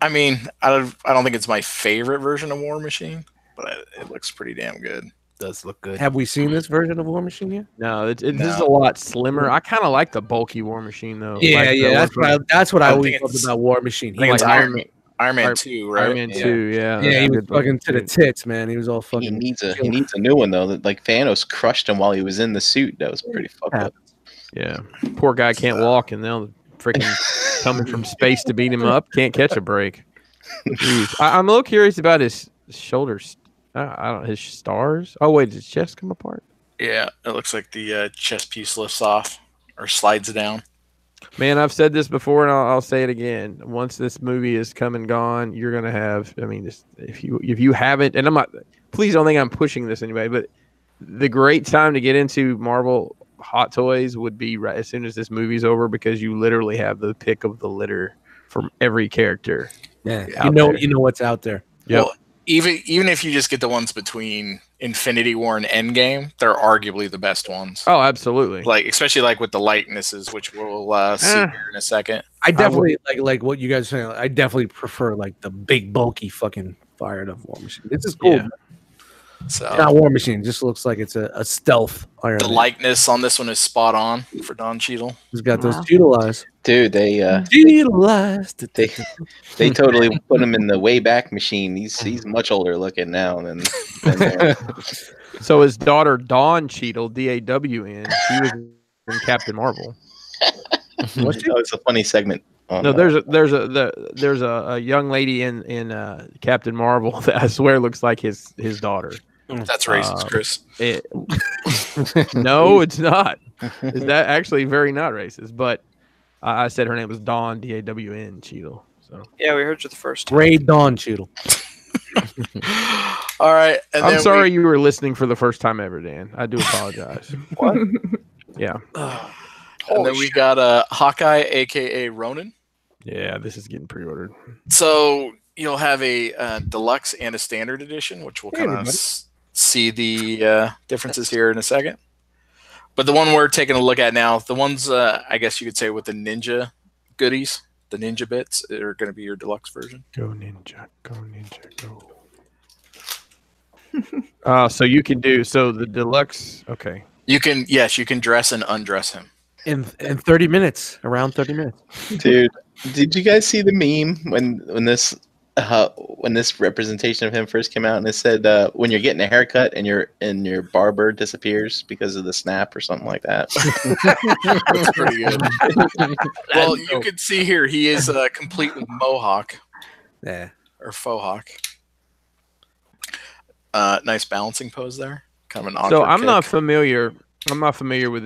I mean, I don't think it's my favorite version of War Machine, but it looks pretty damn good. Does look good. Have we seen this version of War Machine yet? No, this is a lot slimmer. I kind of like the bulky War Machine though. Yeah, Like the that's what I always think loved it's- about War Machine. I think it's like Iron Man 2, right? Iron Man 2, yeah. Yeah, he was Good fucking to the bulky. tits, man. He was all He fucking. needs a new one though. That like Thanos crushed him while he was in the suit. That was pretty fucked up. Yeah, poor guy can't walk, and now freaking coming from space to beat him up, can't catch a break. Jeez. I'm a little curious about his shoulders. I don't. His stars. Oh wait, did his chest come apart? Yeah, it looks like the chest piece lifts off or slides down. Man, I've said this before, and I'll say it again. Once this movie is come and gone, you're gonna have. I mean, if you haven't, and I'm not. Please don't think I'm pushing this anyway, but the great time to get into Marvel Hot Toys would be right as soon as this movie's over, because you literally have the pick of the litter from every character. Yeah, there. you know what's out there. Yep. Well, even if you just get the ones between Infinity War and Endgame, they're arguably the best ones. Oh, absolutely. Like especially like with the likenesses, which we'll see here in a second. I definitely like what you guys are saying. I definitely prefer like the big bulky fucking fired up War Machine. This is cool. Yeah. So Not War Machine. Just looks like it's a stealth Iron the Man. likeness on this one is spot on for Don Cheadle. He's got those Wow. Cheadle eyes. Dude, they Cheadle eyes. they totally put him in the Wayback Machine. He's much older looking now than So his daughter Dawn Cheadle, DAWN, she was in Captain Marvel. Was she? That was a funny segment. No, there's a young lady in Captain Marvel that I swear looks like his daughter. That's racist, Chris. No, it's not. Is that actually very not racist? But I said her name was Dawn, DAWN Cheadle. So Yeah, we heard you the first time. Gray Dawn Cheadle. All right, and I'm then sorry you were listening for the first time ever, Dan. I do apologize. What? Yeah. And then we got Hawkeye, aka Ronin. Yeah, this is getting pre-ordered. So you'll have a deluxe and a standard edition, which we'll kind of see the differences here in a second. But the one we're taking a look at now, the ones I guess you could say with the ninja goodies, the ninja bits, are going to be your deluxe version. Go ninja, go. So you can do the deluxe. Okay. You can dress and undress him. In 30 minutes, around 30 minutes. Dude, did you guys see the meme when this representation of him first came out, and it said when you're getting a haircut and your barber disappears because of the snap or something like that? That's pretty good. Well, you can see here he is complete with mohawk. Yeah. Or faux hawk. Nice balancing pose there. Kind of an So awkward I'm not kick. familiar. I'm not familiar with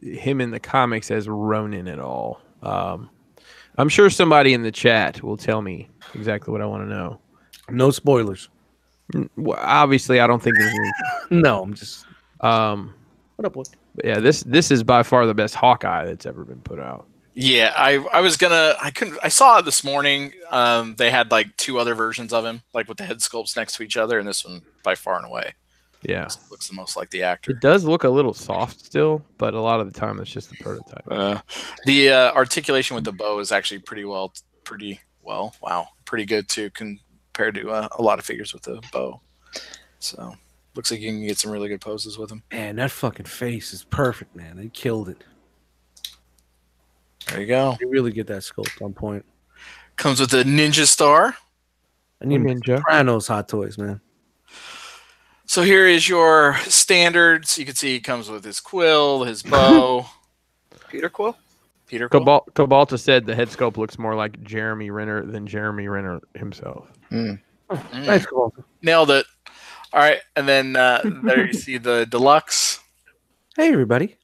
him in the comics as Ronin at all. I'm sure somebody in the chat will tell me exactly what I want to know. No spoilers. Well, obviously, I don't think there's any. No, I'm just. What up, what? But yeah, this is by far the best Hawkeye that's ever been put out. Yeah, I saw it this morning. They had like two other versions of him, like with the head sculpts next to each other, and this one by far and away. Yeah, looks the most like the actor. It does look a little soft still, but a lot of the time it's just the prototype. The articulation with the bow is actually pretty good too, compared to a lot of figures with the bow. So looks like you can get some really good poses with him. Man, that fucking face is perfect, man. They killed it. There you go. They really get that sculpt on point. Comes with a ninja star. I need Ninja. Sopranos Hot Toys, man. So here is your standards. You can see he comes with his quill, his bow. Peter Quill? Peter Quill. Cabalta said the head sculpt looks more like Jeremy Renner than Jeremy Renner himself. Thanks, Cabalta. Nailed it. All right, and then there you see the deluxe. Hey, everybody.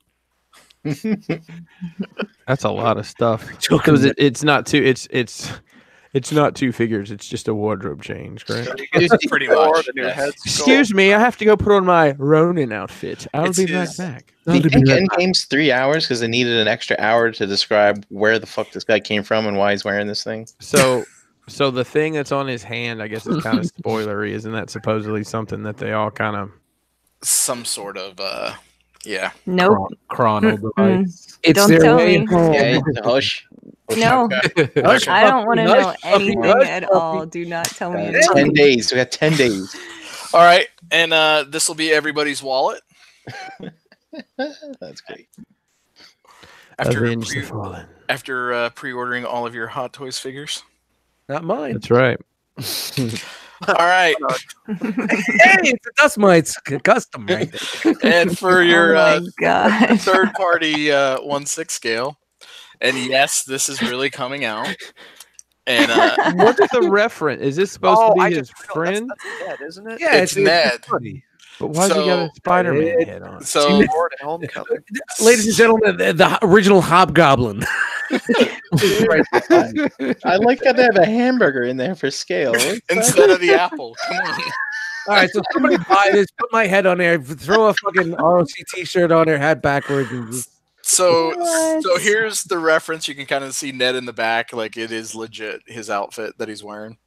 That's a lot of stuff. Because it's not two. It's not two figures. It's just a wardrobe change, right? It's pretty much. Yes. Excuse me, I have to go put on my Ronin outfit. I'll It's be right his- back. Do you think Endgame's 3 hours because they needed an extra hour to describe where the fuck this guy came from and why he's wearing this thing? So So the thing that's on his hand, I guess, is kind of spoilery. Isn't that supposedly something that they all kind of Some sort of yeah. Nope. Chrono device. It's Don't their tell way me. home. Yeah, hush. No, Hush, I don't want to Puppy, know hush, Puppy, anything hush, at Puppy. all. Do not tell me 10 anything. days. We got 10 days. All right, and this will be everybody's wallet That's great. avenge the fallen. after pre-ordering all of your Hot Toys figures. Not mine. That's right. All right, Hey, it's a Dust Mites custom right there. and for your Oh my god. third-party 1/6 scale, and yes, this is really coming out. And What's the reference? Is this supposed to I be his just realized friend? That's Ned, isn't it? Yeah, It's Ned. funny. But why's he got a So- Spider-Man head on? so Lord and Homecoming. Ladies and gentlemen, the original Hobgoblin. I like how they have a hamburger in there for scale. instead of the apple, come on. All right, so somebody buy this, put my head on there, throw a fucking R.O.C t-shirt on there, hat backwards, and just So What? here's the reference. You can kind of see Ned in the back, like it is legit his outfit that he's wearing.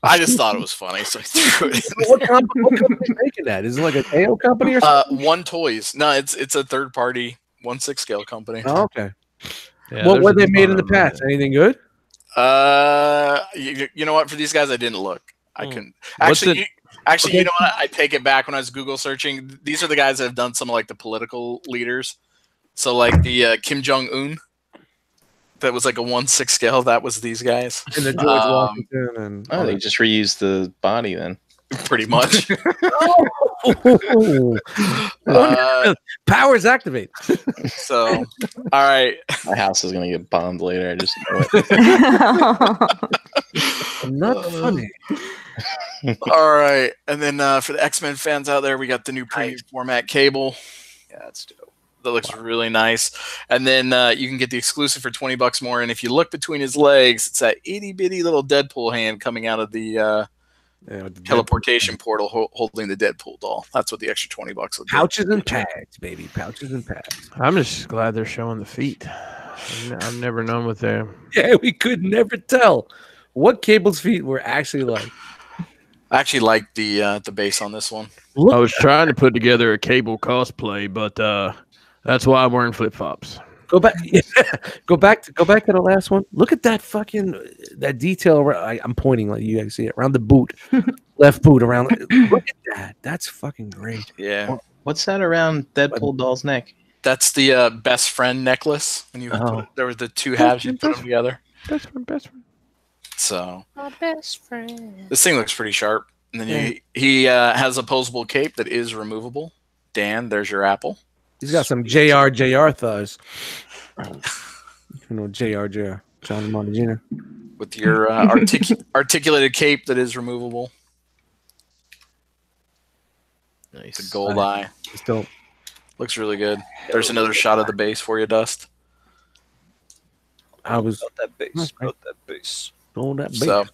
I just thought it was funny, so I threw it in. what company's making that? Is it like a AO company or something? One Toys. No, it's a third party 1/6 scale company. Oh, okay. Yeah, What there's were a they made in ton the of them. past? Anything good? You know what? For these guys, I didn't look. I couldn't What's actually. Actually, Okay. you know what? I take it back. When I was Google searching, these are the guys that have done some of like the political leaders. So like the Kim Jong Un, that was like a 1/6 scale. That was these guys, And the George Washington and Oh, they just reused the body then. pretty much. powers activate. So, all right. My house is gonna get bombed later. I just know it. Not funny. All right, and then for the X-Men fans out there, we got the new premium format cable. Yeah, that's dope. That looks really nice. And then you can get the exclusive for $20 more. And if you look between his legs, it's that itty bitty little Deadpool hand coming out of the teleportation portal, holding the Deadpool doll. That's what the extra $20 will do. Pouches and pads, baby. Pouches and pads. I'm just glad they're showing the feet. I've never known what they're. Yeah, we could never tell what Cable's feet were actually like. I actually like the base on this one. I was trying to put together a Cable cosplay, but that's why I'm wearing flip flops. Go back. Go back to the last one. Look at that fucking that detail. I'm pointing like you guys see it around the boot, left boot around. Look at that. That's fucking great. Yeah, What's that around Deadpool doll's neck? that's the best friend necklace. When you there were the two halves, you put them together. Best friend. So this thing looks pretty sharp. And then he has a posable cape that is removable. Dan, there's your apple. He's got some JR thighs. You know, JR Johnny Montagina. With your articulated cape that is removable. Nice. The gold eye. Still, Looks really good. There's another shot of the base for you, Dust. I was About that base. Nice, About that base. on that base. So,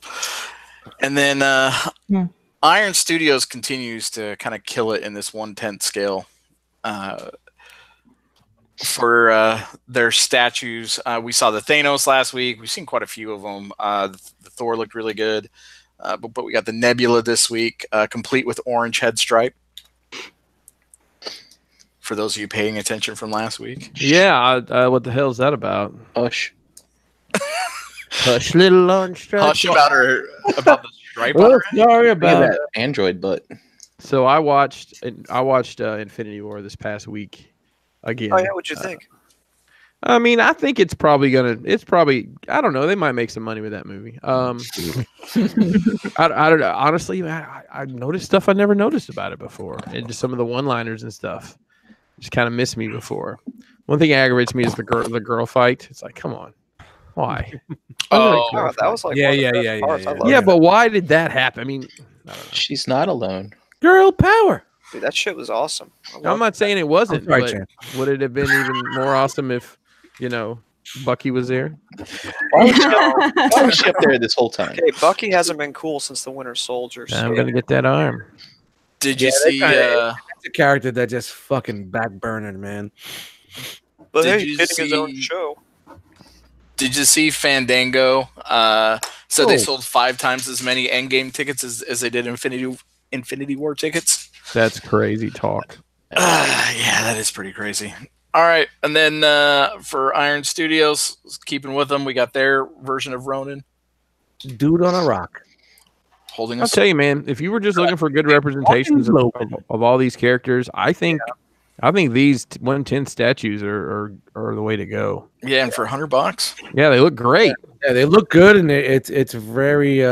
and then Iron Studios continues to kind of kill it in this 1/10 scale. For their statues, we saw the Thanos last week. We've seen quite a few of them. The Thor looked really good, but we got the Nebula this week, complete with orange head stripe. For those of you paying attention from last week, Yeah, what the hell is that about? Hush. Hush, little orange stripe. hush about the stripe on Well, her head. sorry Look at about that Android butt. So I watched Infinity War this past week again. Oh yeah, what'd you think? I mean, I think it's probably I don't know, they might make some money with that movie. I don't know. Honestly, I noticed stuff I never noticed about it before, and just some of the one-liners and stuff just kind of missed me before. One thing that aggravates me is the girl fight. It's like, come on, why? Oh, Oh, that was like Yeah, one of the yeah, best yeah, parts. yeah, I yeah. love Yeah, it. but why did that happen? I mean, I don't know. She's not alone. girl power. Dude, that shit was awesome. I I'm loved not saying it wasn't, I'm sorry, but Chan. would it have been even more awesome if, Bucky was there? Why was she up there this whole time? Okay, Bucky hasn't been cool since the Winter Soldier. So I'm gonna get that arm. did you Yeah, they see? kinda- It's a character that just fucking backburnered, man. but Did hey, you he's getting his own see- show. Did you see Fandango? So they sold 5 times as many Endgame tickets as they did Infinity War tickets. That's crazy talk. Yeah, that is pretty crazy. All right, and then for Iron Studios, keeping with them, we got their version of Ronin. Dude on a rock. Holding I'll us. tell you, man, if you were just looking for good representations of all these characters, I think these 110 statues are the way to go. Yeah, and for $100. Yeah, they look great. Yeah, they look good, and it's very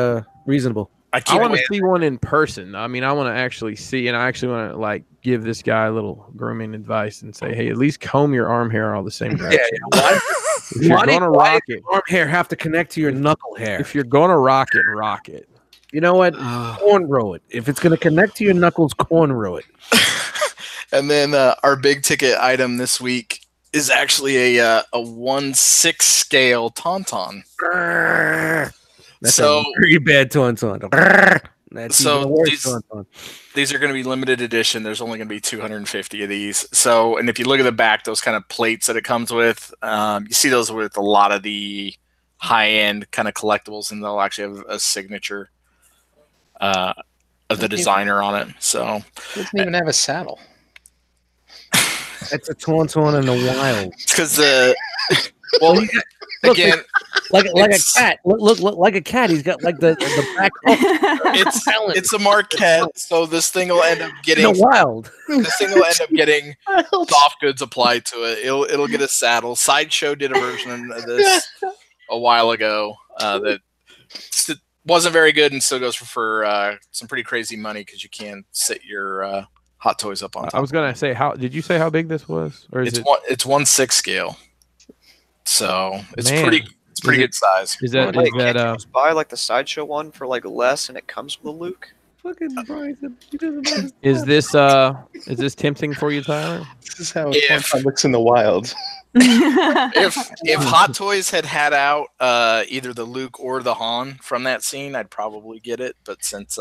reasonable. I want to see one in person. I mean, I want to actually see, and I actually want to like give this guy a little grooming advice and say, hey, at least comb your arm hair all the same direction. Why if you're gonna rock it, arm hair have to connect to your knuckle hair? If you're gonna rock it, rock it. You know what? Cornrow it. If it's gonna connect to your knuckles, cornrow it. And then our big ticket item this week is actually a 1/6 scale Tauntaun. That's a very bad Tauntaun. So these are going to be limited edition. There's only going to be 250 of these. So, and if you look at the back, those kind of plates that it comes with, you see those with a lot of the high-end kind of collectibles, and they'll actually have a signature of the designer on it. So it doesn't even have a saddle. It's a Tauntaun in the wild. Because the well, again, like a cat. Look, like a cat. He's got like the back. It's a Marquette, so this thing will end up getting in the wild. This thing will end up getting soft goods applied to it. It'll get a saddle. Sideshow did a version of this a while ago that wasn't very good, and still goes for some pretty crazy money because you can sit your Hot Toys up on top. I was gonna say, how did you say how big this was? Or is it's 1/6 scale, so it's pretty good size. Is that can't you just buy like the Sideshow one for like less, and it comes with a Luke? Fucking is this tempting for you, Tyler? This is how it looks in the wild. if Hot Toys had out either the Luke or the Han from that scene, I'd probably get it. But since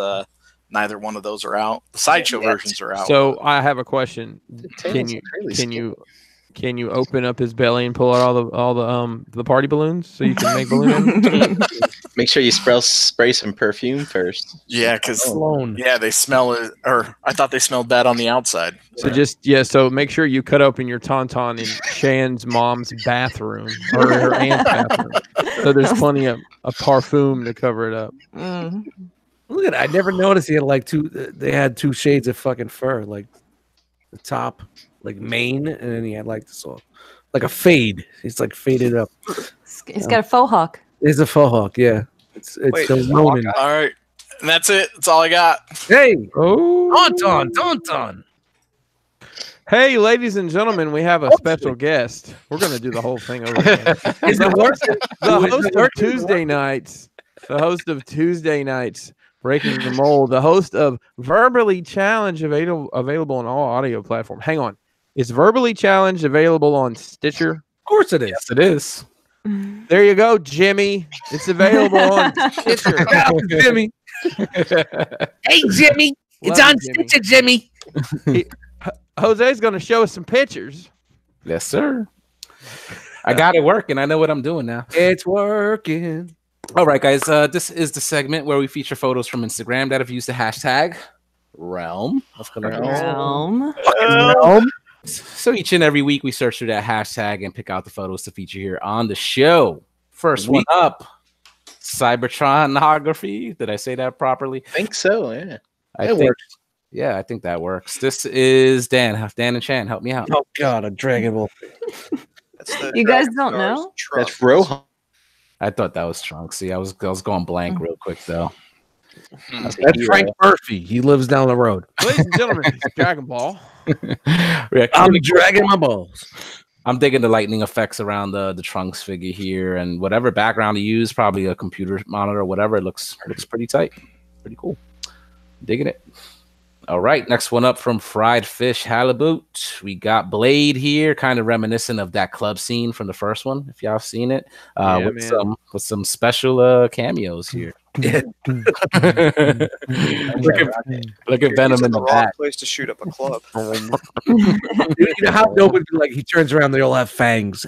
neither one of those are out, the Sideshow versions are out. So I have a question. Can you open up his belly and pull out all the party balloons so you can make balloons? Make sure you spray some perfume first. Yeah, because they smell it. Or I thought they smelled bad on the outside. So so make sure you cut open your Tauntaun in Shan's mom's bathroom or her aunt's bathroom. So there's plenty of parfum to cover it up. Mm-hmm. Look at it. I never noticed he had like they had 2 shades of fucking fur, like the top, like mane, and then he had like this like a fade. He's like faded up. He's got a faux hawk. It's a faux hawk, yeah. It's the Ronin. All right. And that's it. That's all I got. Hey! Tauntaun. Hey, ladies and gentlemen, we have a special guest. We're going to do the whole thing over again. Is it working? The host of Tuesday nights. The host of Tuesday nights. Breaking the Mold. The host of Verbally Challenge, available on all audio platforms. Hang on. Is Verbally Challenge available on Stitcher? Of course it is. Yes, it is. There you go, Jimmy. It's available on Stitcher. Jimmy. Hey, Jimmy. It's on Stitcher, Jimmy. Jose's going to show us some pictures. Yes, sir. I got it working. I know what I'm doing now. It's working. All right, guys. This is the segment where we feature photos from Instagram that have used the hashtag Realm. Realm. So each and every week we search through that hashtag and pick out the photos to feature here on the show. First one up, Cybertronography. Did I say that properly? I think so, yeah. I think Yeah, I think that works. This is Dan. Dan and Chan, help me out. Oh God, a Dragon Ball. You guys don't know? That's Rohan. I thought that was Trunks. See, I was going blank real quick though. That's Frank Murphy. He lives down the road. Ladies and gentlemen, it's Dragon Ball. I'm dragging my balls. I'm digging the lightning effects around the Trunks figure here, and whatever background he used, probably a computer monitor or whatever. It looks pretty tight, pretty cool. Digging it. All right, next one up from Fried Fish Halibut. We got Blade here, kind of reminiscent of that club scene from the first one, if y'all have seen it, with some special cameos here. Look at Venom in the back. Place to shoot up a club. You know how dope would be like he turns around, they all have fangs.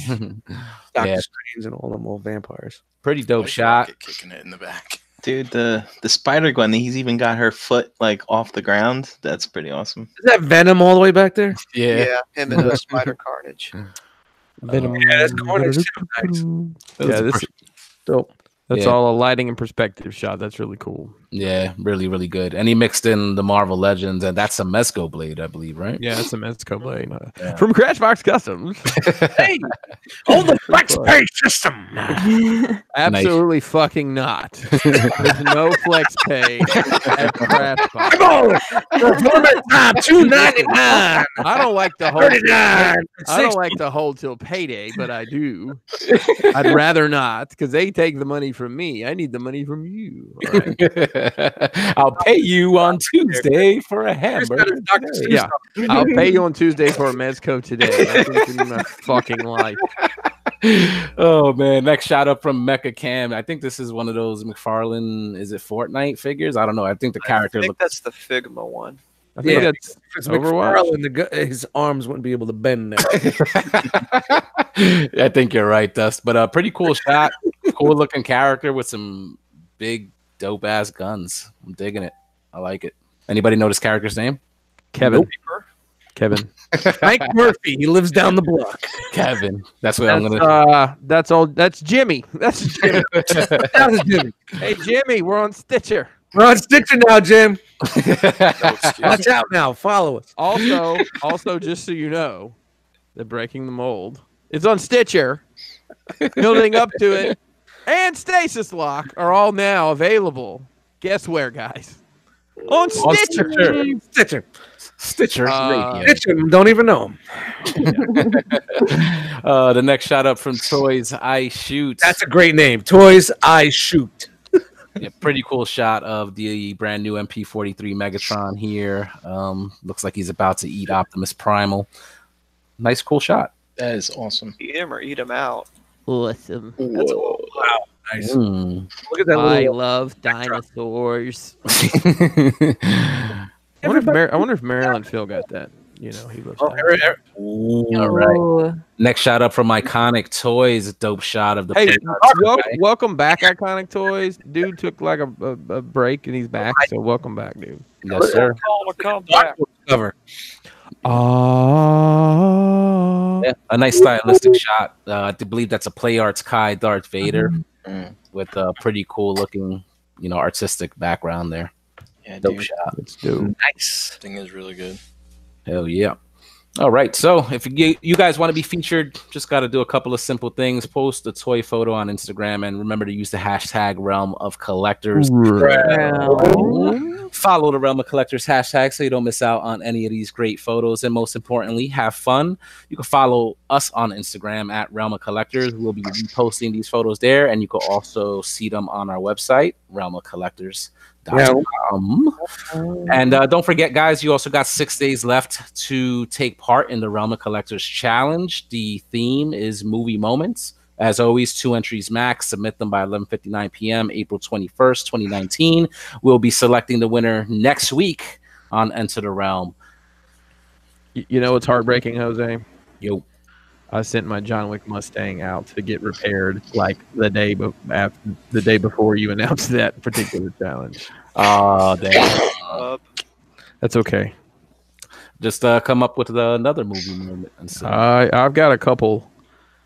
Doctor Strange and all them old vampires. Pretty dope shot. Kicking it in the back. Dude, the Spider Gwen, he's even got her foot like off the ground. That's pretty awesome. Is that Venom all the way back there? Yeah, him and Spider Carnage. Venom. Yeah, that's Carnage too. Nice. Yeah, this dope. That's all a lighting and perspective shot. That's really cool. Yeah, really, really good. And he mixed in the Marvel Legends, and that's a Mezco blade, I believe, right? Yeah, it's a Mezco blade from Crashbox Customs. Hey, hold the flex pay system. Absolutely fucking not. There's no flex pay at Crashbox. Come on, performance time $2.99. I don't like to hold. $39. I don't like to hold till payday, but I do. I'd rather not because they take the money from me. I need the money from you. All right. I'll pay you on Tuesday for a hamburger. Yeah, I'll pay you on Tuesday for a Mezco today. That's what's in my fucking life. Oh man! Next shout out from Mecha Cam. I think this is one of those McFarlane. Is it Fortnite figures? I don't know. I think the character. I think that's the Figma one. I think that's If it's Overwatch. McFarlane, his arms wouldn't be able to bend there. I think you're right, Dust. But a pretty cool shot, cool looking character with some big dope ass guns. I'm digging it. I like it. Anybody know this character's name? Kevin. Nope. Kevin. Mike Murphy. He lives down the block. Kevin. That's what I'm gonna. That's all. That's Jimmy. That's Jimmy. That's Jimmy. Hey Jimmy, we're on Stitcher. We're on Stitcher now, Jim. Watch out now. Follow us. Also, just so you know, the Breaking the Mold. It's on Stitcher. Building up to it, and Stasis Lock are all now available. Guess where, guys? On Stitcher. Stitcher. Radio. Stitcher. Don't even know him. The next shout out from Toys I Shoot. That's a great name. Toys I Shoot. Yeah, pretty cool shot of the brand new MP43 Megatron here. Looks like he's about to eat Optimus Primal. Nice, cool shot. That is awesome. Eat him or eat him out. Awesome. That's Wow. Nice. Look at that I little love dinosaurs. I wonder if Maryland Phil got that. You know, he loves dinosaurs. All right. Next shot up from Iconic Toys. Dope shot of the. Hey, welcome back, Iconic Toys. Dude took like a break and he's back. So welcome back, dude. Yes, sir. cover. Yeah, a nice stylistic shot. I believe that's a Play Arts Kai Darth Vader with a pretty cool looking, artistic background there. Yeah, dope dude. shot. It's dope. Nice. Thing is really good. Hell yeah. All right. So if you guys want to be featured, just got to do a couple of simple things. Post a toy photo on Instagram and remember to use the hashtag Realm of Collectors. Follow the Realm of Collectors hashtag so you don't miss out on any of these great photos. And most importantly, have fun. You can follow us on Instagram at Realm of Collectors. We'll be reposting these photos there. And you can also see them on our website, realmofcollectors.com. And don't forget, guys, you also got 6 days left to take part in the Realm of Collectors Challenge. The theme is movie moments. As always, 2 entries max. Submit them by 11:59 p.m. April 21st, 2019. We'll be selecting the winner next week on Enter the Realm. You know what's heartbreaking, Jose? Yo. I sent my John Wick Mustang out to get repaired like the day before you announced that particular challenge. Oh, damn. That's okay. Just come up with another movie moment. And so. I've got a couple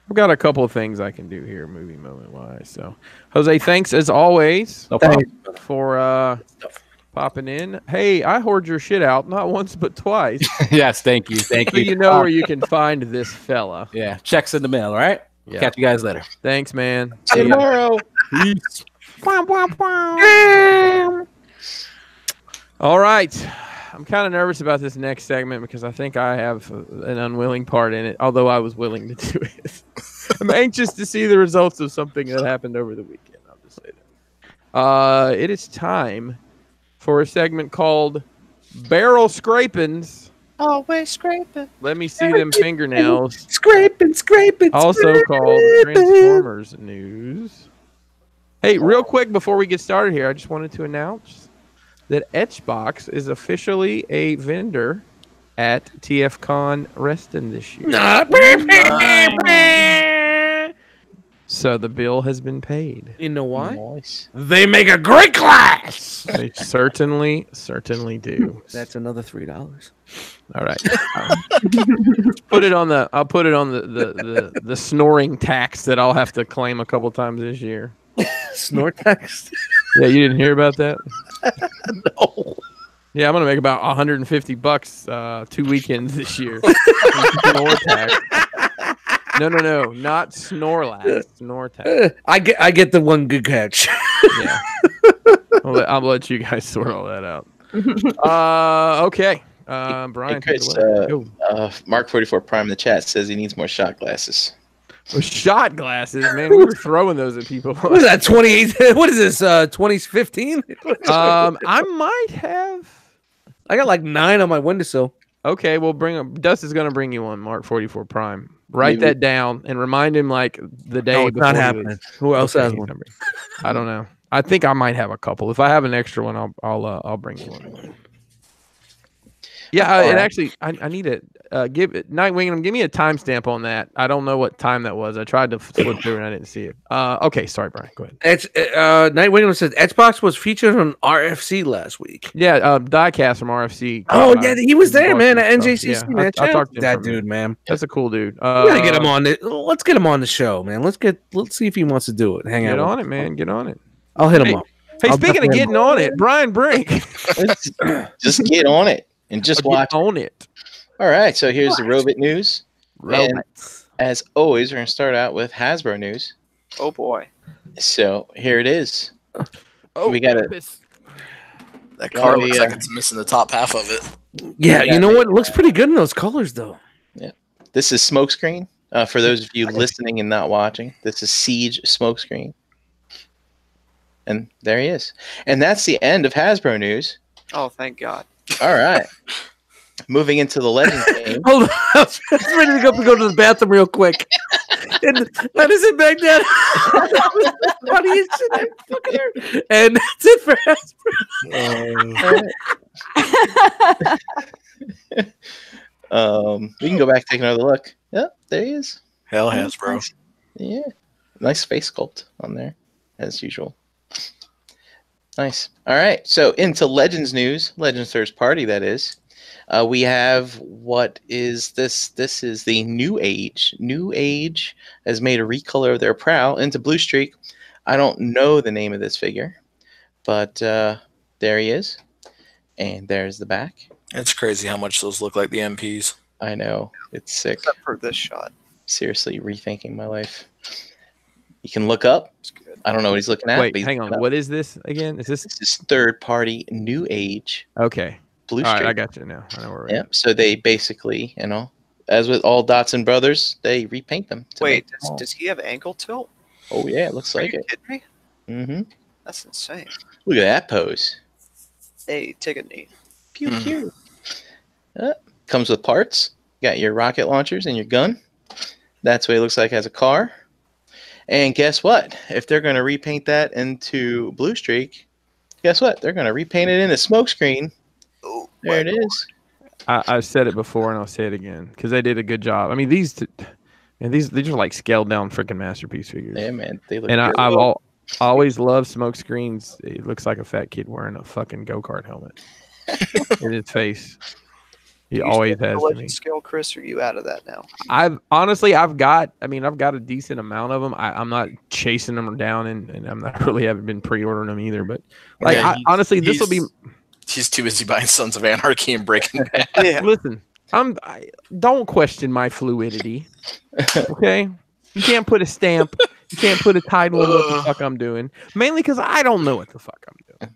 of things I can do here, movie moment wise. So, Jose, thanks as always for popping in. Hey, I hoard your shit out not once but twice. Yes, thank you. So you know where you can find this fella. Yeah, checks in the mail. All right. Yeah. Catch you guys later. Thanks, man. See you tomorrow. Peace. All right. I'm kind of nervous about this next segment because I think I have an unwilling part in it, although I was willing to do it. I'm anxious to see the results of something that happened over the weekend. I'll just say that. It is time for a segment called Barrel Scrapings. Always scraping. Let me see them fingernails. Scraping. Also called Transformers News. Hey, real quick before we get started here, I just wanted to announce that Etchbox is officially a vendor at TFCon Reston this year. So the bill has been paid. You know why? Nice. They make a great class. They certainly do. That's another $3. All right. Put it on the. I'll put it on the snoring tax that I'll have to claim a couple times this year. Snort text. Yeah, you didn't hear about that? No. Yeah, I'm gonna make about $150 2 weekends this year. Snore tax. No, not Snorlax. Snore tax. I get the one good catch. Yeah. I'll let you guys sort all that out. Okay. Brian, Hey, Chris, go. Mark 44 Prime in the chat says he needs more shot glasses. Shot glasses, man. We were throwing those at people. What is that? 28? What is this? 2015? I might have. I got like 9 on my windowsill. Okay, we'll bring him. Dust is going to bring you one, Mark 44 Prime. Write that down and remind him like the day. No, it's not happening. Who else has one? I don't know. I think I might have a couple. If I have an extra one, I'll bring you one. Yeah, and actually, I need to give Nightwing. Give me a timestamp on that. I don't know what time that was. I tried to flip through and I didn't see it. Okay, sorry, Brian. Go ahead. It's Nightwing says Xbox was featured on RFC last week. Yeah, Diecast from RFC. Oh yeah, he was there, man. At NJCC, yeah, man. I talked to him that dude, man. That's a cool dude. We gotta get him on it. Let's get him on the show, man. Let's see if he wants to do it. Hang out. Get on it, man. Get on it. I'll hit him up. Hey, speaking of getting on it, Brian Brink. Just get on it and just watch. On it. All right, so here's the Robot news. And as always, we're going to start out with Hasbro news. Oh, boy. So here it is. We got it. That car looks like it's missing the top half of it. Yeah, you know what? It looks pretty good in those colors, though. Yeah. This is Smokescreen. For those of you listening and not watching, this is Siege Smokescreen. And there he is. And that's the end of Hasbro news. Oh, thank God. All right. Moving into the Legends game. Hold on. I was ready to go to the bathroom real quick. And how does it back down? What are you sitting fucking there? And that's it for Hasbro. We can go back and take another look. Yep, there he is. Hell Hasbro. Yeah. Nice face sculpt on there, as usual. Nice. All right. So into Legends news, Legends Third Party, that is. We have, what is this? This is the New Age. New Age has made a recolor of their Prowl into Blue Streak. I don't know the name of this figure, but there he is. And there's the back. It's crazy how much those look like the MPs. I know. It's sick. Except for this shot. Seriously, rethinking my life. You can look up. I don't know what he's looking at. Wait, hang on. What is this again? This is third party New Age. Okay. Blue All Streak. right, I got you now. I know where we're at. Yep. So they basically, as with all Dotson brothers, they repaint them. Wait, does he have ankle tilt? Oh yeah, it looks like it. Kidding me? Mm-hmm. That's insane. Look at that pose. Hey, take a knee. Pew pew. Comes with parts. Got your rocket launchers and your gun. That's what it looks like as a car. And guess what? If they're going to repaint that into Blue Streak, guess what? They're going to repaint it into Smokescreen. Oh, there it is. I've said it before and I'll say it again because they did a good job. I mean, these are like scaled down freaking masterpiece figures. Yeah, man. They look and good. I've always loved Smokescreens. It looks like a fat kid wearing a fucking go-kart helmet in his face. He always has to me. Scale, Chris, or are you out of that now? I've got a decent amount of them. I'm not chasing them down, and I'm not really haven't been pre-ordering them either. But like, Yeah, honestly, this will be. He's too busy buying Sons of Anarchy and Breaking Bad. Yeah. Listen, don't question my fluidity. Okay, you can't put a stamp. You can't put a title on what the fuck I'm doing. Mainly because I don't know what the fuck I'm doing.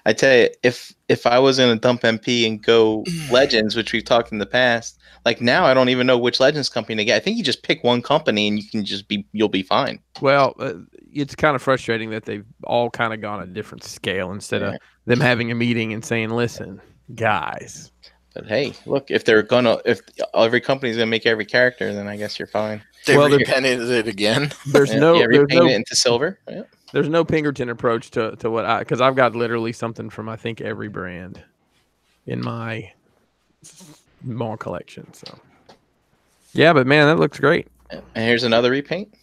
I tell you, if I was going to dump MP and go Legends, which we've talked in the past, like now I don't even know which Legends company to get. I think you just pick one company and you'll be fine. Well, it's kind of frustrating that they've all kind of gone a different scale instead of them having a meeting and saying, "Listen, guys." But hey, look, if every company's gonna make every character, then I guess you're fine. They repainted it again. There's repaint it into silver. Yeah. There's no Pinkerton approach to what because I've got literally something from I think every brand in my mall collection. So yeah, but man, that looks great. And here's another repaint.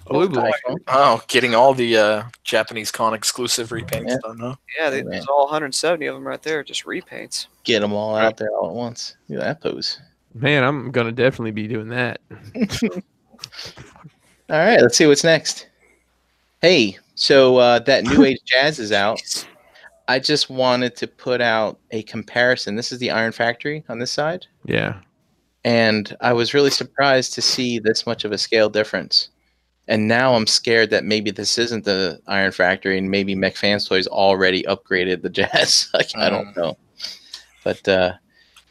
Oh, getting all the Japanese con exclusive repaints done, huh? Yeah, there's all 170 of them right there, just repaints. Get them all out there all at once. Look at that pose. Man, I'm gonna definitely be doing that. All right, let's see what's next. Hey, so that New Age Jazz is out. I just wanted to put out a comparison. This is the Iron Factory on this side. Yeah. And I was really surprised to see this much of a scale difference. And now I'm scared that maybe this isn't the Iron Factory and maybe McFans Toys already upgraded the Jazz. Like, I don't know. But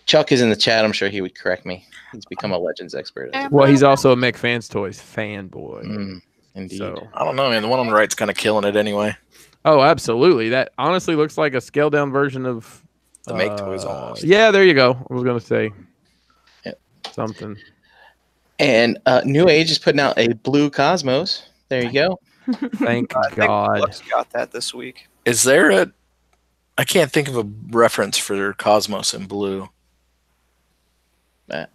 Chuck is in the chat. I'm sure he would correct me. He's become a Legends expert. Well, he's also a McFans Toys fanboy. Indeed. So. I don't know, man. The one on the right's kind of killing it anyway. Oh, absolutely. That honestly looks like a scaled down version of the Make Toys almost. Yeah, there you go. I was going to say something. And New Age is putting out a blue Cosmos. There you go. Thank God. Agabucks got that this week. Is there a... I can't think of a reference for Cosmos in blue. Yep.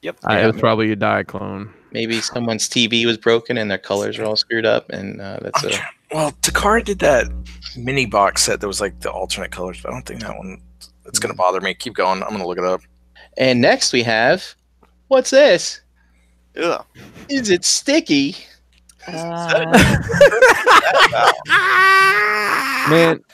It was probably a Diaclone. Maybe someone's TV was broken and their colors are all screwed up, and that's Well, Takara did that mini box set that was like the alternate colors, but I don't think that one... It's going to bother me. Keep going. I'm going to look it up. And next we have... What's this? Ugh. Is it sticky? Man,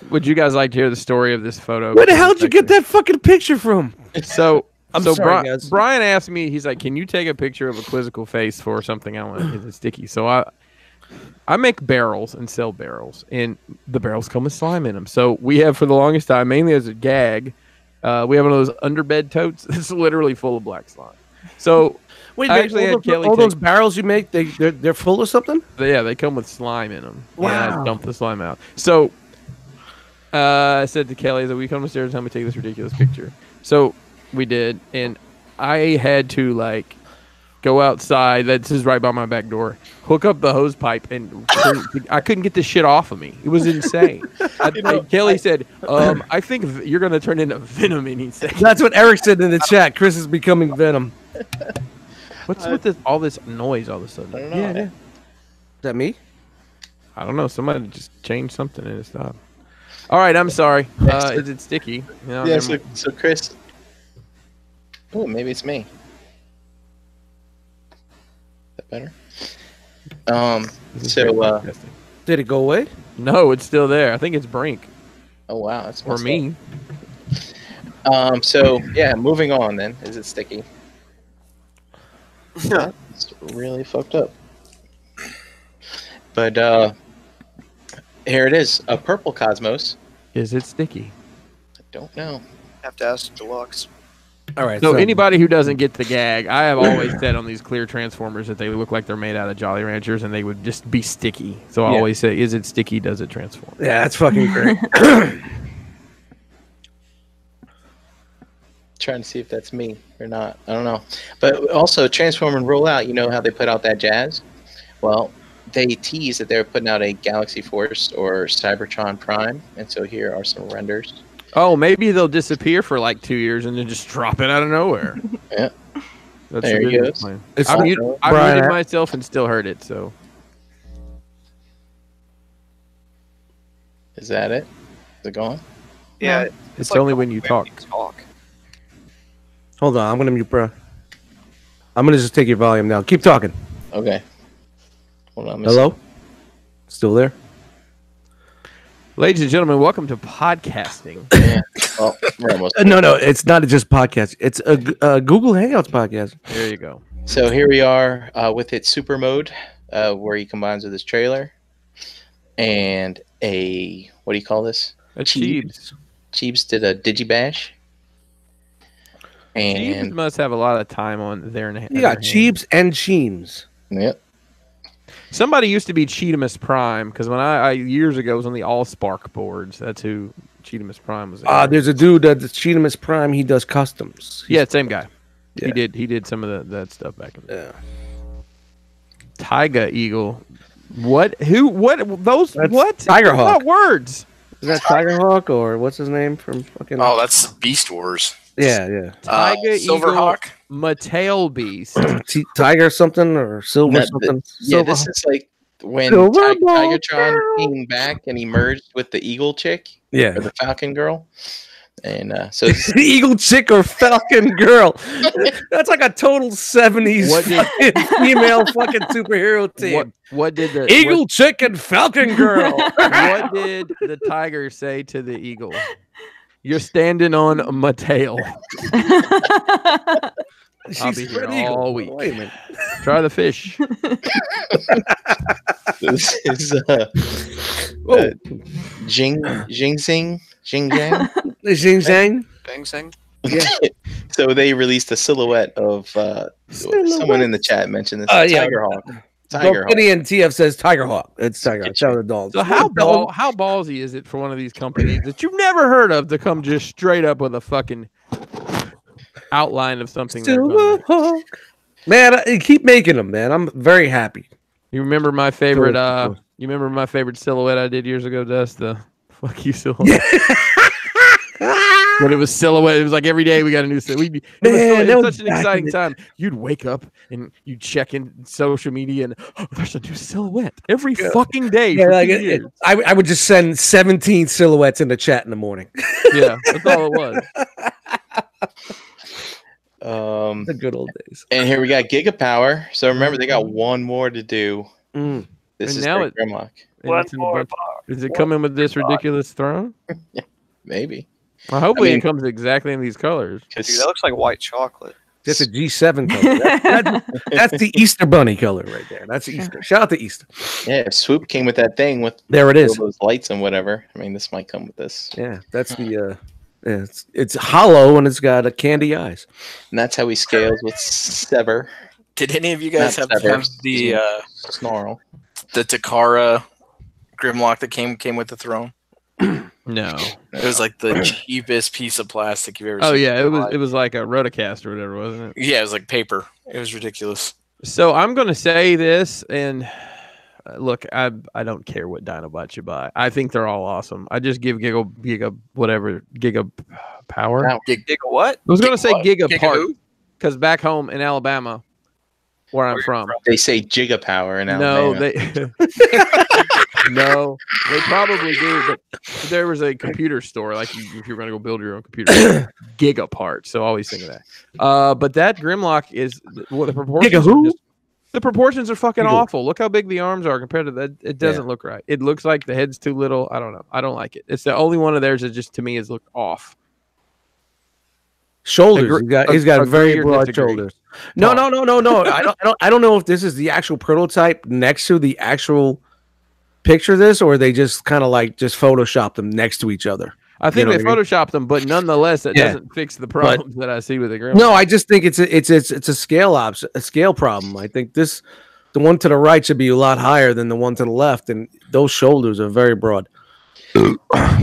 would you guys like to hear the story of this photo? Where the hell did you get that fucking picture from? So, sorry, guys. Brian asked me, he's like, can you take a picture of a quizzical face for something I want? Is it sticky? So I make barrels and sell barrels, and the barrels come with slime in them. So we have, for the longest time, mainly as a gag, we have one of those underbed totes that's literally full of black slime. So wait, I actually had Kelly all those barrels you make, they're full of something? Yeah, they come with slime in them. Wow. And I dump the slime out. So I said to Kelly, that we come upstairs and help me take this ridiculous picture. So we did, and I had to go outside. This is right by my back door. Hook up the hose pipe, and I couldn't get this shit off of me. It was insane. Kelly said, "I think you're gonna turn into Venom any second." That's what Eric said in the chat. Chris is becoming Venom. What's with all this noise all of a sudden? I don't know. Yeah. Is that me? I don't know. Somebody just changed something and it stopped. All right, I'm sorry. Is it sticky? No, yeah. So Chris. Oh, maybe it's me. Is that better? Did it go away? No, it's still there. I think it's Brink. Oh wow, that's or me. So yeah, moving on then. Is it sticky? It's really fucked up. But here it is, a purple Cosmos. Is it sticky? I don't know. Have to ask Deluxe. All right. So anybody who doesn't get the gag, I have always said on these clear Transformers that they look like they're made out of Jolly Ranchers and they would just be sticky. So I always say, is it sticky? Does it transform? Yeah, that's fucking great. Trying to see if that's me or not. I don't know. But also, Transform and Roll Out, you know how they put out that jazz? Well, they teased that they were putting out a Galaxy Force or Cybertron Prime. And so here are some renders. Oh, maybe they'll disappear for 2 years and then just drop it out of nowhere. Yeah. That's there he goes. I muted myself and still heard it, so. Is that it? Is it gone? Yeah. No, it's only when you talk. Hold on, I'm going to mute, bro. I'm going to just take your volume now. Keep talking. Okay. Hold on. Hello? Still there? Ladies and gentlemen, welcome to podcasting. Yeah. Well, we're almost No, it's not just podcast. It's a Google Hangouts podcast. There you go. So here we are with its super mode, where he combines with his trailer and a, what do you call this? A Cheebs. Cheebs did a Digibash. And Cheebs must have a lot of time on there. You got Cheebs and Cheems. Yep. Somebody used to be Cheetamus Prime, because when I years ago was on the Allspark boards. That's who Cheetamus Prime was. There's a dude that's Cheetamus Prime. He does customs. Same guy. Yeah. He did some of that stuff back in the day. Tiger Eagle. What? Who? What? Those? That's what? Tiger Hawk. What words? Is that Tiger Hawk or what's his name from fucking? Oh, that's Beast Wars. Yeah. Tiger Silverhawk, Mattel Beast. Tiger something or silver something. This is like when Silver Tigertron came back and he merged with the Eagle chick, Yeah. or the Falcon girl. And so it's Eagle chick or Falcon girl. That's like a total 70s female fucking superhero team. What did the Eagle chick and Falcon girl? What did the tiger say to the eagle? You're standing on my tail. I'll be here all week. Wait a minute. Try the fish. this is Jing Zhang. Xing Zhang. Bang Sing. Yeah. So they released a silhouette of someone in the chat mentioned this. Tigerhawk. Kitty and TF says Tigerhawk. It's Tigerhawk. Shout out to the dogs. So how ballsy is it for one of these companies that you've never heard of to come just straight up with a fucking outline of something? Man, keep making them, man. I'm very happy. You remember my favorite? You remember my favorite silhouette I did years ago, Dust? The fuck you silhouette. But it was silhouette. It was like every day we got a new silhouette. It was such an exciting time. You'd wake up and you'd check in social media and there's a new silhouette every fucking day. Yeah, like I would just send 17 silhouettes in the chat in the morning. Yeah, that's all it was. The good old days. And here we got Gigapower. So remember, they got one more to do. This is now Grimlock. Is it coming with this ridiculous throne? Maybe. Well, hopefully it comes exactly in these colors. Dude, that looks like white chocolate. That's a G7 color. That's the Easter bunny color right there. That's Easter. Shout out to Easter. Yeah, Swoop came with that thing with there it is. Those lights and whatever. I mean, this might come with this. Yeah, that's the it's hollow and it's got candy eyes. And that's how he scales with Sever. Did any of you guys have the Snarl? The Takara Grimlock that came with the throne? No. It was like the cheapest piece of plastic you've ever seen. Oh yeah, it was like a Rotocast or whatever, wasn't it? Yeah, it was like paper. It was ridiculous. So I'm gonna say this, and look, I don't care what Dinobots you buy. I think they're all awesome. I just give Giga Power. Giga what? I was gonna say Giga Part because back home in Alabama, where I'm from, they say Giga Power in Alabama. No, they probably do, but there was a computer store, like if you're going to go build your own computer, Giga Parts. So always think of that. But that Grimlock is the proportions. The proportions are fucking awful. Look how big the arms are compared to that. It doesn't look right. It looks like the head's too little. I don't know. I don't like it. It's the only one of theirs that just to me has looked off. Shoulders. He's got very broad shoulders. No. I don't know if this is the actual prototype next to the actual picture of this, or they just kind of like just photoshopped them next to each other. I think they photoshopped them, but nonetheless, that doesn't fix the problems that I see with the Grimlock. No, I just think it's a scale problem. I think the one to the right should be a lot higher than the one to the left, and those shoulders are very broad.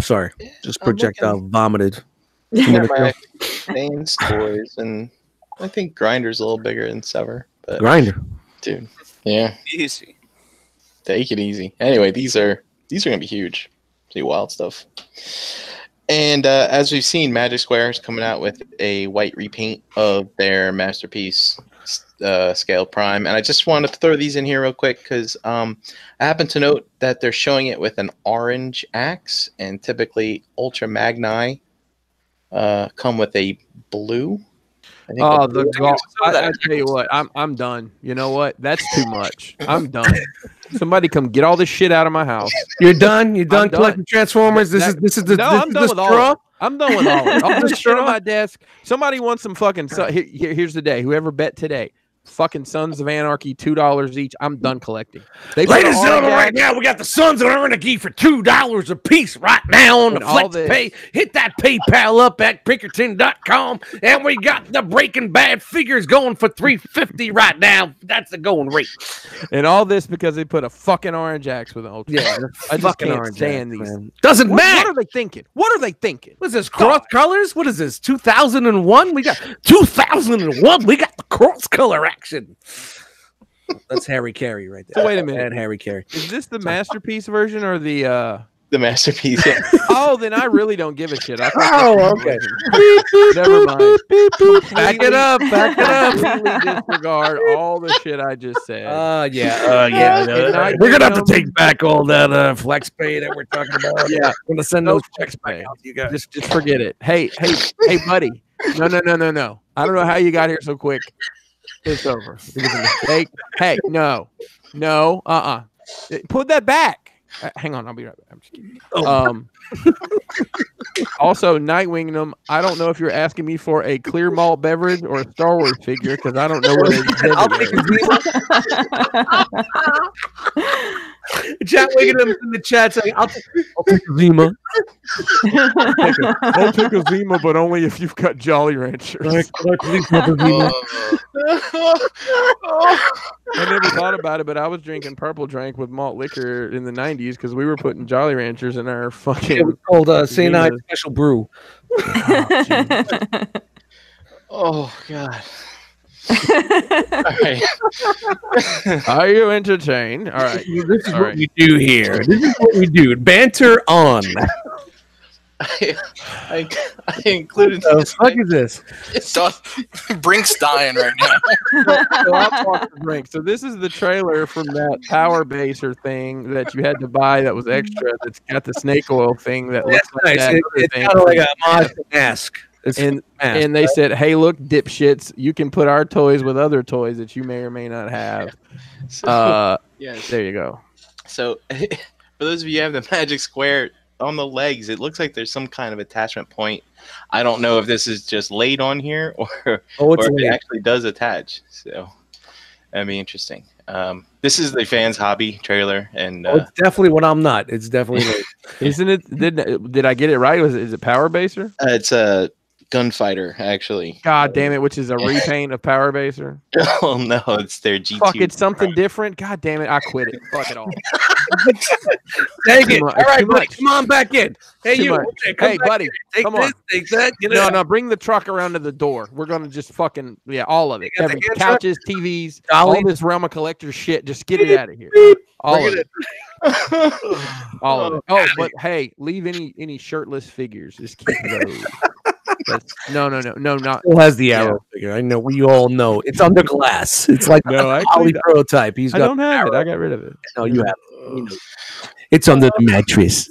Sorry, just projectile vomited. My Bane's toys, and I think Grinder's a little bigger than Sever. But Grinder, dude, yeah, easy. Take it easy. Anyway, these are gonna be huge. See wild stuff. And as we've seen, Magic Square is coming out with a white repaint of their Masterpiece Scale Prime, and I just wanted to throw these in here real quick because I happen to note that they're showing it with an orange axe, and typically Ultra Magni come with a blue. I tell you what, I'm done. You know what? That's too much. I'm done. Somebody come get all this shit out of my house. You're done. You're done collecting Transformers. This is the I'm done with all. I'm done with all. All this shit on straw? my desk. Somebody wants some fucking. Here's the day. Whoever bet today. Fucking Sons of Anarchy, $2 each. I'm done collecting. Ladies and gentlemen, right now we got the Sons of Anarchy for $2 a piece right now on the Flex Pay. Hit that PayPal up at Pinkerton.com, and we got the Breaking Bad figures going for $350 right now. That's the going rate. And all this because they put a fucking orange axe with an ultra. Yeah, I just can't stand these. Man. Doesn't matter. What are they thinking? What are they thinking? What's this? Cross colors? What is this? 2001? We got 2001. We got the cross color action. That's Harry Carey right there. So wait a minute. And Harry Carey. Is this the Masterpiece version or the The masterpiece. Yeah. Oh, then I really don't give a shit. Oh, okay. Never mind. Back it up. Back it up. Completely disregard all the shit I just said. Yeah. We're gonna have to take back all that flex pay that we're talking about. Yeah, we're gonna send those checks back out to you guys. Just forget it. Hey, buddy. No. I don't know how you got here so quick. It's over. It was a mistake. Hey, no. Put that back. Hang on, I'll be right back. I'm just kidding. Also, Nightwing them. I don't know if you're asking me for a clear malt beverage or a Star Wars figure because I don't know what it is. I'll take Chat wigging them in the chat saying, I'll take a Zima. I'll take a Zima, but only if you've got Jolly Ranchers. I never thought about it, but I was drinking purple drink with malt liquor in the 90s because we were putting Jolly Ranchers in our fucking. It was called C9 Special Brew. Oh, God. All right. Are you entertained? All right. This is what we do here. This is what we do. Banter on. I included what the fuck is this? Brink's dying right now. So I'll talk to Brink. So this is the trailer from that Power Baser thing that you had to buy that was extra. That's got the snake oil thing that looks like that. It's kind of like a mask. And they said, "Hey, look, dipshits, you can put our toys with other toys that you may or may not have." So, yes. There you go. So, for those of you who have the Magic Square on the legs, it looks like there's some kind of attachment point. I don't know if this is just laid on here or if it actually does attach. So, that'd be interesting. This is the fans' hobby trailer, and it's definitely what I'm not. It's definitely isn't it? Did I get it right? Is it Power Baser? It's a Gunfighter, actually. God damn it! Which is a repaint of Power Baser. Oh no, it's their G2. Fuck, it's something different. God damn it! I quit it. Fuck it all. Dang it! All right, buddy, come on back in. Hey, you. Okay, hey, buddy, come on. Take that. No, bring the truck around to the door. We're gonna just fucking all of it. Every couches, TVs, all this Realm of Collectors shit. Just get it out of here. All of it. All of it. Oh, but hey, leave any shirtless figures. Just keep those. No, not. Still has the arrow figure. I know. We all know it's under glass. It's like a Holly prototype. I don't have it. I got rid of it. No, you have it. It's under the mattress.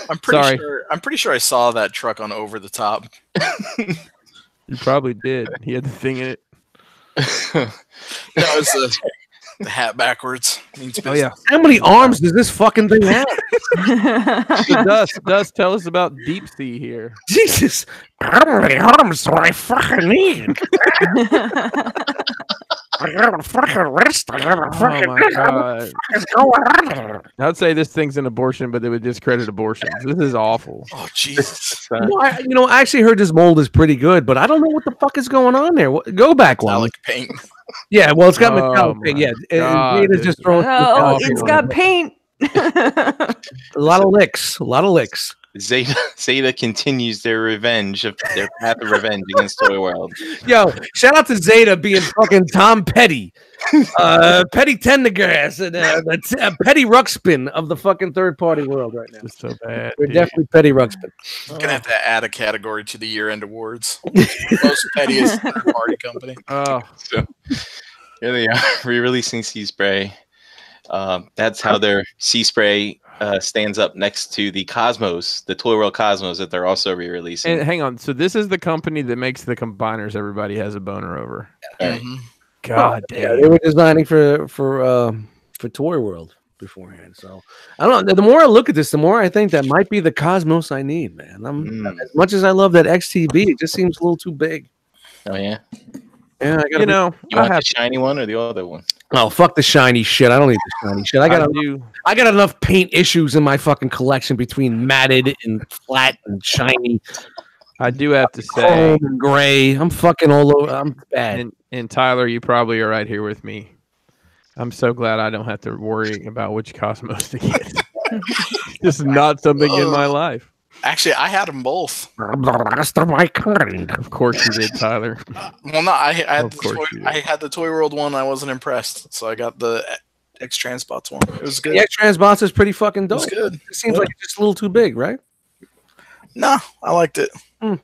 I'm pretty sure I saw that truck on Over the Top. You probably did. He had the thing in it. That was the hat backwards. Oh yeah. How many arms does this fucking thing have? Dust, tell us about Deep Sea here. Jesus. How many arms do I fucking need? I got a fucking wrist. I got a fucking. Oh my God. What is going on here? I'd say this thing's an abortion, but they would discredit abortions. This is awful. Oh Jesus. I actually heard this mold is pretty good, but I don't know what the fuck is going on there. Go back one. Metallic paint. Yeah, well, it's got metallic paint. Yeah, it's just throwing. Oh, it's got paint. A lot of licks. Zeta continues their revenge of their path of revenge against Toy World. Yo, shout out to Zeta being fucking Tom Petty, Petty Tendergrass, and Petty Ruxpin of the fucking third party world right now. It's so bad. We're definitely Petty Ruxpin. Gonna have to add a category to the year-end awards. Most pettiest third party company. Oh, so here they are re-releasing Sea Spray. That's how their Sea Spray stands up next to the Cosmos, the Toy World Cosmos that they're also re-releasing. And hang on, so this is the company that makes the combiners everybody has a boner over. Mm-hmm. God damn. Yeah, they were designing for Toy World beforehand. So I don't know. The more I look at this, the more I think that might be the Cosmos I need, man. As much as I love that XTB, it just seems a little too big. Oh yeah. Yeah, you want the shiny one or the other one? Oh, fuck the shiny shit. I don't need the shiny shit. I got enough paint issues in my fucking collection between matted and flat and shiny. I do have to say, and gray. I'm fucking all over. I'm bad. And Tyler, you probably are right here with me. I'm so glad I don't have to worry about which Cosmos to get. Just not something in my life. Actually, I had them both. I'm the last of my kind. Of course you did, Tyler. Well, no, I had the Toy World one. I wasn't impressed, so I got the X Transbots one. It was good. The X Transbots is pretty fucking dope. It was good. It seems like it's just a little too big, right? No, I liked it. All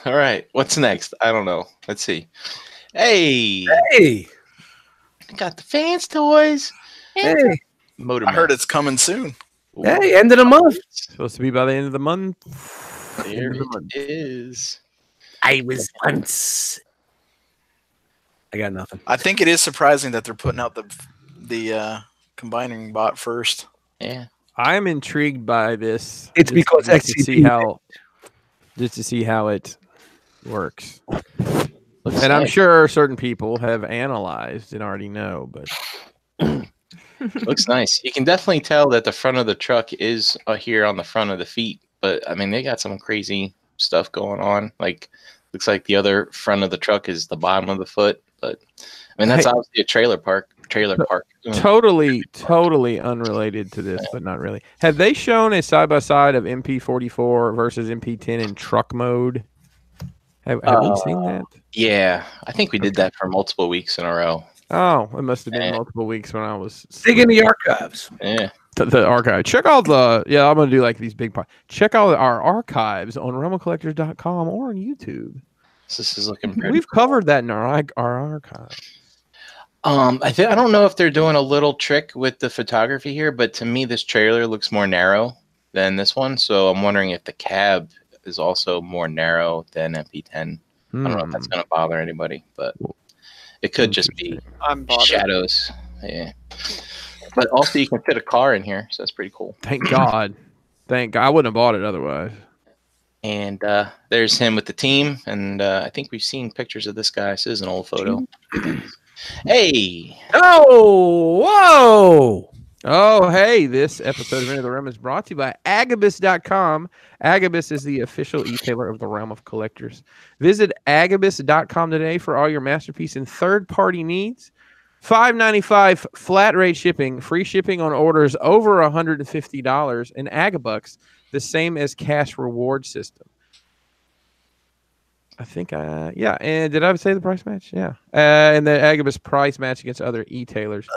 right, what's next? I don't know. Let's see. Hey, got the fans toys. Hey, Motor. I heard it's coming soon. Hey, end of the month. Supposed to be by the end of the month. There it is. I was once. I got nothing. I think it is surprising that they're putting out the combining bot first. Yeah, I'm intrigued by this. It's because just to see how it works. And I'm sure certain people have analyzed and already know, but looks nice. You can definitely tell that the front of the truck is here on the front of the feet, but I mean they got some crazy stuff going on. Like looks like the other front of the truck is the bottom of the foot, but I mean that's obviously a trailer park. Totally unrelated to this, but not really. Have they shown a side by side of MP44 versus MP10 in truck mode? Have we seen that? Yeah, I think we did that for multiple weeks in a row. Oh, it must have been multiple weeks when I was digging the archives. Yeah, the archive. Check out the I'm gonna do like these big parts. Check out our archives on realmofcollectors.com or on YouTube. This is looking pretty. We've covered that in our archive. I don't know if they're doing a little trick with the photography here, but to me this trailer looks more narrow than this one. So I'm wondering if the cab is also more narrow than MP10. I don't know if that's going to bother anybody, but it could just be shadows. Yeah. But also you can fit a car in here, so that's pretty cool. Thank God. Thank God. I wouldn't have bought it otherwise. And there's him with the team, and I think we've seen pictures of this guy. This is an old photo. Hey! Oh! Whoa! Oh, hey, this episode of Into the Realm is brought to you by Agabucks.com. Agabus is the official e-tailer of the Realm of Collectors. Visit Agabucks.com today for all your masterpiece and third-party needs. $5.95 flat rate shipping, free shipping on orders over $150, and Agabucks, the same as cash reward system. I think, yeah. And did I say the price match? Yeah. And the Agabus price match against other e-tailers.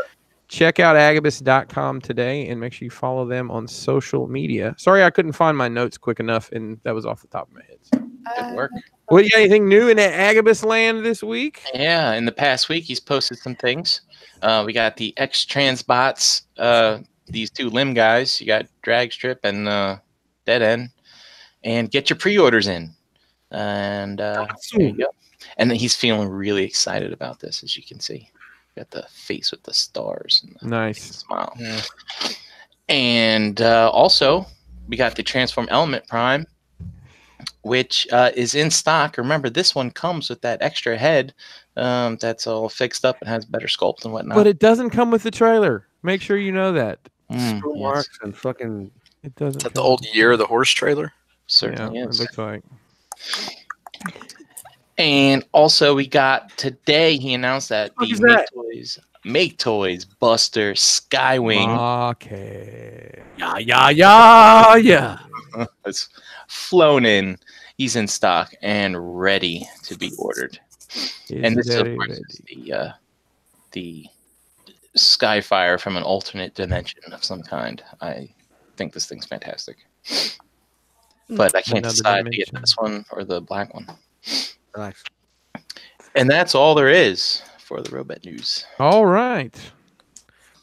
Check out Agabus.com today and make sure you follow them on social media. Sorry, I couldn't find my notes quick enough, and that was off the top of my head. So. Good work. Well, you got anything new in Agabus land this week? Yeah, in the past week, he's posted some things. We got the X Transbots, these two limb guys. You got Drag Strip and Dead End. And get your pre-orders in. And there you go. And then he's feeling really excited about this, as you can see. Got the face with the stars and the nice smile. Yeah. And also, we got the Transform Element Prime, which is in stock. Remember, this one comes with that extra head that's all fixed up and has better sculpt and whatnot. But it doesn't come with the trailer. Make sure you know that. Screw marks and fucking. It doesn't. Is that the old Year of the Horse trailer? Certainly is. It looks like. And also, we got today. He announced that the Make Toys Buster Skywing. Okay. Yeah. It's flown in. He's in stock and ready to be ordered. And this, of course, is the Skyfire from an alternate dimension of some kind. I think this thing's fantastic. But I can't decide to get this one or the black one. Relax. And that's all there is for the Robot News. All right.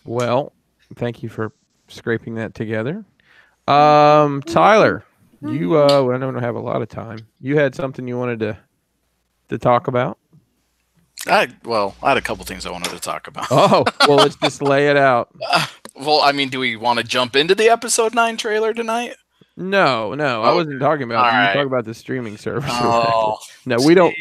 Well, thank you for scraping that together. Tyler, you I don't have a lot of time. You had something you wanted to talk about? I had a couple things I wanted to talk about. Oh, well, let's just lay it out. Well, I mean, do we want to jump into the episode 9 trailer tonight? No, I wasn't talking about it. You were talking about the streaming service. Oh, no, we don't.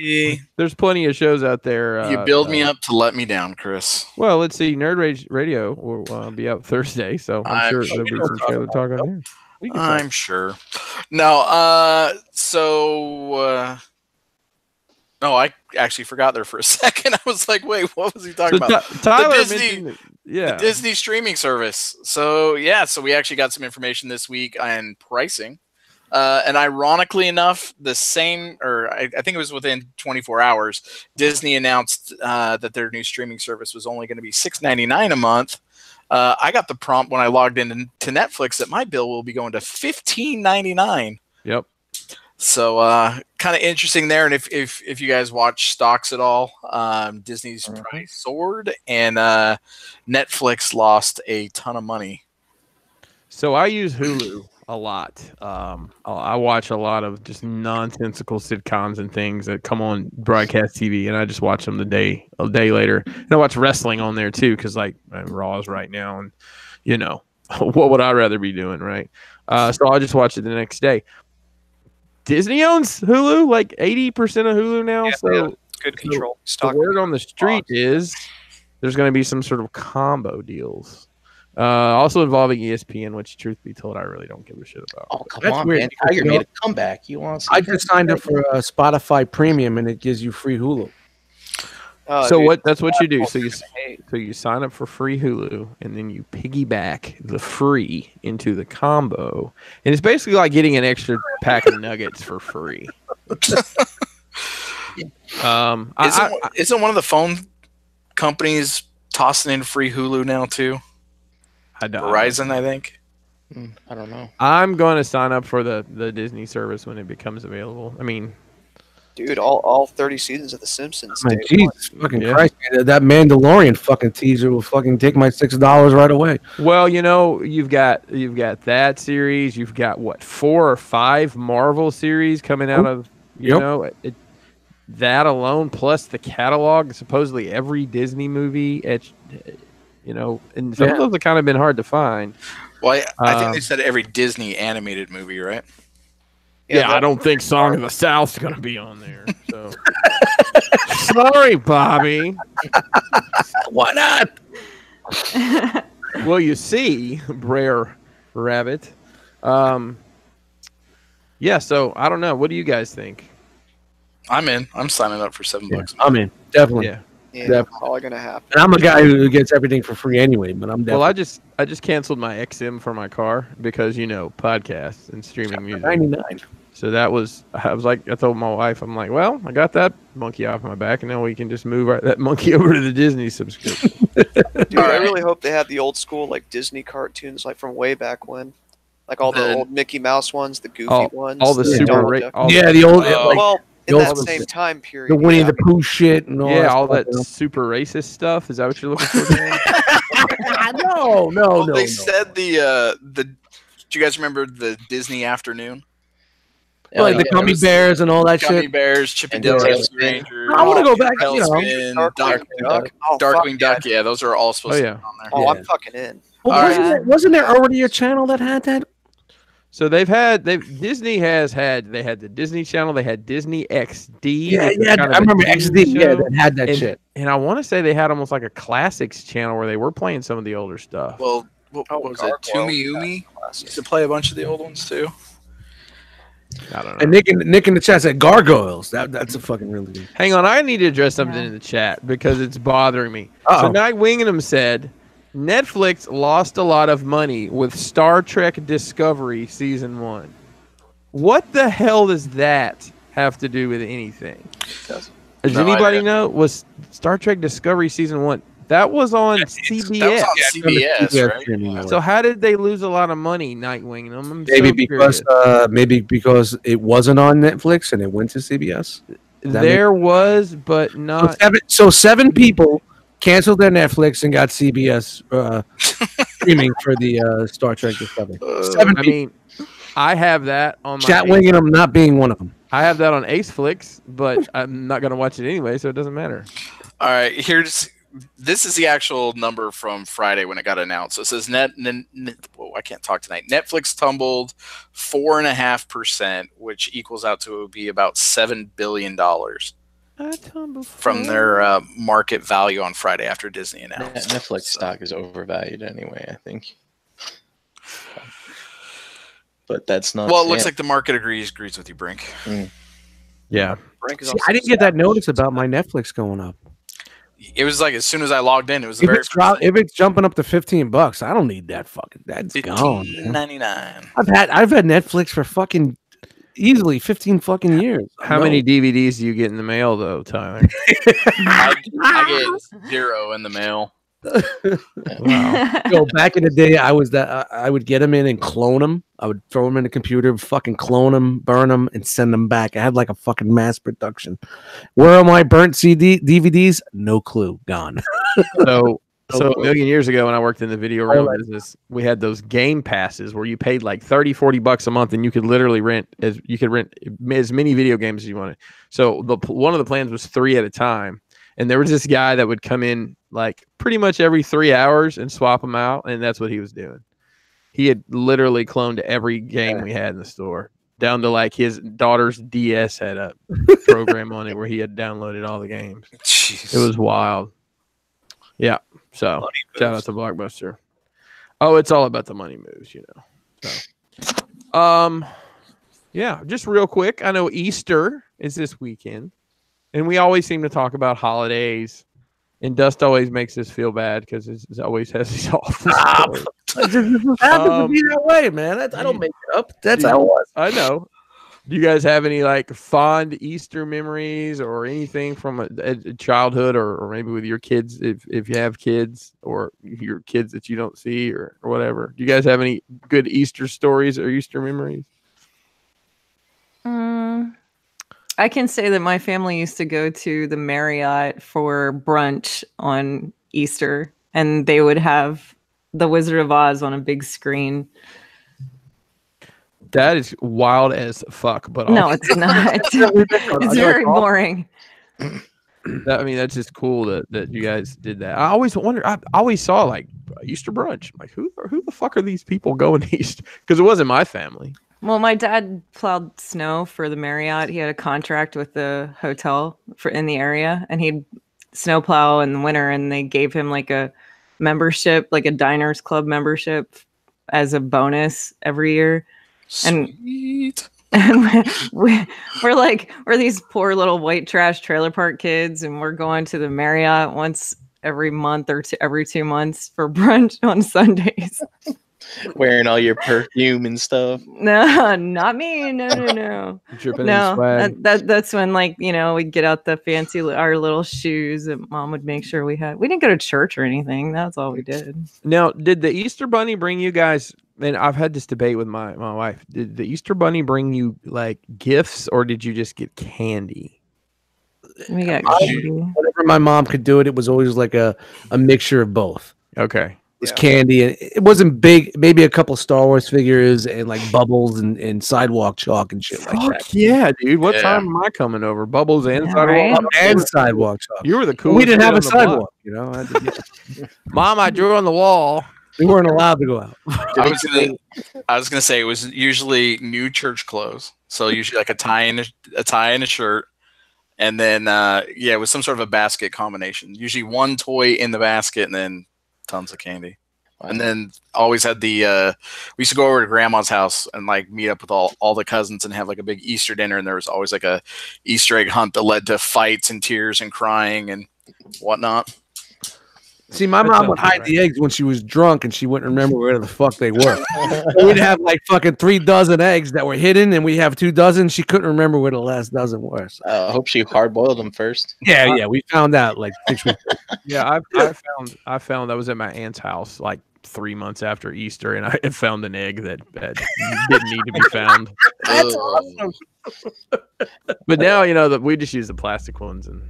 There's plenty of shows out there. You build me up to let me down, Chris. Well, let's see. Nerd Rage Radio will be out Thursday, so I'm sure there'll be some trailer talk on there. I'm sure. No, no, I actually forgot there for a second. I was like, wait, what was he talking about? Tyler the Disney streaming service. So we actually got some information this week on pricing. And ironically enough, I think it was within 24 hours, Disney announced that their new streaming service was only going to be $6.99 a month. I got the prompt when I logged in to Netflix that my bill will be going to $15.99. Yep. So kind of interesting there. And if you guys watch stocks at all, Disney's price soared and Netflix lost a ton of money. So I use Hulu a lot. I watch a lot of just nonsensical sitcoms and things that come on broadcast TV, and I just watch them a day later. And I watch wrestling on there too, because like Raw's right now, and you know what would I rather be doing, right? So I'll just watch it the next day. Disney owns Hulu, like 80% of Hulu now. Yeah, so good control. The word on the street is there's going to be some sort of combo deals. Also involving ESPN, which, truth be told, I really don't give a shit about. Oh, come on, man. Tiger made a comeback. You want to I just signed up for a Spotify Premium, and it gives you free Hulu. So that's what you do. So you sign up for free Hulu, and then you piggyback the free into the combo. And it's basically like getting an extra pack of nuggets for free. Isn't one of the phone companies tossing in free Hulu now, too? Verizon, I think. I don't know. I'm going to sign up for the Disney service when it becomes available. I mean, dude, all 30 seasons of The Simpsons. Man, Jesus fucking Christ, man, that Mandalorian fucking teaser will fucking take my $6 right away. Well, you know, you've got that series. You've got what, 4 or 5 Marvel series coming out of that alone, plus the catalog. Supposedly every Disney movie. You know, and some of those have kind of been hard to find. Well, I think they said every Disney animated movie, right? Yeah, I don't think Song of the South's going to be on there. So. Sorry, Bobby. Why not? Well, you see, Brer Rabbit. Yeah, so I don't know. What do you guys think? I'm in. I'm signing up for $7. I'm in. Definitely. Yeah, that's all going to happen. And I'm a guy who gets everything for free anyway, but I'm definitely. Well, I just canceled my XM for my car because, you know, podcasts and streaming music. 99. So I told my wife, I'm like, well, I got that monkey off my back, and now we can just move that monkey over to the Disney subscription. Dude, I really hope they have the old school like Disney cartoons, like from way back when, like all the old Mickey Mouse ones, the Goofy ones, all the super, the old, well, in that same time period, the Winnie the Pooh shit, and all that super racist stuff. Is that what you're looking for? No. They said the. Do you guys remember the Disney afternoon? Like the Gummy Bears and all that shit. Gummy Bears, Chip and Dale Rescue Rangers. I want to go back. Darkwing Duck. Yeah, those are all supposed to be on there. Oh, I'm fucking in. Well, wasn't there already a channel that had that? So Disney had the Disney Channel, they had Disney XD. Yeah, I remember XD. Yeah, that had that shit. And I want to say they had almost like a classics channel where they were playing some of the older stuff. Well, what was it? Toomey Umi used to play a bunch of the old ones too. I don't know. And Nick in the chat said gargoyles. That's a fucking really good. Hang on, I need to address something in the chat because it's bothering me. Uh-oh. So Night Wingham said Netflix lost a lot of money with Star Trek Discovery Season 1. What the hell does that have to do with anything? Does anybody know? Was Star Trek Discovery Season 1? That was on CBS. That was on CBS, right? So how did they lose a lot of money, Nightwing? Maybe because it wasn't on Netflix and it went to CBS. There was, but not. So 7 people canceled their Netflix and got CBS streaming for the Star Trek Discovery. I mean, I have that on my Chatwing and I'm not being one of them. I have that on Aceflix, but I'm not going to watch it anyway, so it doesn't matter. All right, this is the actual number from Friday when it got announced. So it says I can't talk tonight. Netflix tumbled 4.5%, which equals out to be about $7 billion from their market value on Friday after Disney announced. Netflix stock is overvalued anyway, I think. But that's not. Well, it looks like the market agrees with you, Brink. Yeah. I didn't get that notice about my Netflix going up. It was like as soon as I logged in, it was the If very it's, if it's jumping up to $15, I don't need that fucking. That's gone. $15.99. I've had Netflix for fucking easily 15 fucking years. How many DVDs do you get in the mail though, Tyler? I get 0 in the mail. Wow. Yo, back in the day, I would get them in and clone them. I would throw them in the computer, fucking clone them, burn them, and send them back. I had like a fucking mass production. Where are my burnt DVDs? No clue. Gone. So a million years ago when I worked in the video rental business, we had those game passes where you paid like $30-$40 a month and you could literally rent as many video games as you wanted. So one of the plans was 3 at a time. And there was this guy that would come in like pretty much every 3 hours and swap them out. And that's what he was doing. He had literally cloned every game we had in the store, down to like his daughter's DS had a program on it where he had downloaded all the games. Jeez. It was wild. Yeah. So shout out to Blockbuster. Oh, it's all about the money moves, you know. So, yeah, just real quick. I know Easter is this weekend. And we always seem to talk about holidays, and Dust always makes us feel bad because it always has these awful stories. It happens to be that way, man. I don't make it up. That's how it was. I know. Do you guys have any like fond Easter memories or anything from a childhood or maybe with your kids if you have kids or your kids that you don't see or whatever? Do you guys have any good Easter stories or Easter memories? I can say that my family used to go to the Marriott for brunch on Easter, and they would have The Wizard of Oz on a big screen. That is wild as fuck, but no, it's not. It's very boring. That's just cool that you guys did that. I always wonder. I always saw like Easter brunch. I'm like, who the fuck are these people going east? Because it wasn't my family. Well, my dad plowed snow for the Marriott. He had a contract with the hotel in the area, and he'd snow plow in the winter. And they gave him like a membership, like a Diners Club membership, as a bonus every year. Sweet. And we're these poor little white trash trailer park kids, and we're going to the Marriott once every month or every 2 months for brunch on Sundays. Wearing all your perfume and stuff. No, not me. No. Dripping in swag. That's when, like, you know, we'd get out the fancy our little shoes that Mom would make sure we had. We didn't go to church or anything. That's all we did. Now, did the Easter Bunny bring you guys? And I've had this debate with my wife. Did the Easter Bunny bring you like gifts, or did you just get candy? We got candy. Whenever my mom could do it, it was always like a mixture of both. Okay. It was candy, and it wasn't big. Maybe a couple Star Wars figures and like bubbles and sidewalk chalk and shit like that. Yeah, dude. What time am I coming over? Bubbles and sidewalk and sidewalk chalk. You were the coolest. We didn't have a sidewalk, you know. Mom, I drew on the wall. We weren't allowed to go out. I was gonna say it was usually new church clothes, so usually like a tie and a shirt, and then it was some sort of a basket combination. Usually one toy in the basket, and then tons of candy. Wow. And then always had we used to go over to grandma's house and like meet up with all the cousins and have like a big Easter dinner, and there was always like a Easter egg hunt that led to fights and tears and crying and whatnot. See, my mom would hide the eggs when she was drunk and she wouldn't remember where the fuck they were. We'd have like fucking 3 dozen eggs that were hidden, and we have 2 dozen. She couldn't remember where the last dozen were. So. I hope she hard boiled them first. Yeah, we found out like 6 weeks. Yeah, I found I was at my aunt's house like 3 months after Easter, and I had found an egg that didn't need to be found. That's awesome. But now you know that we just use the plastic ones, and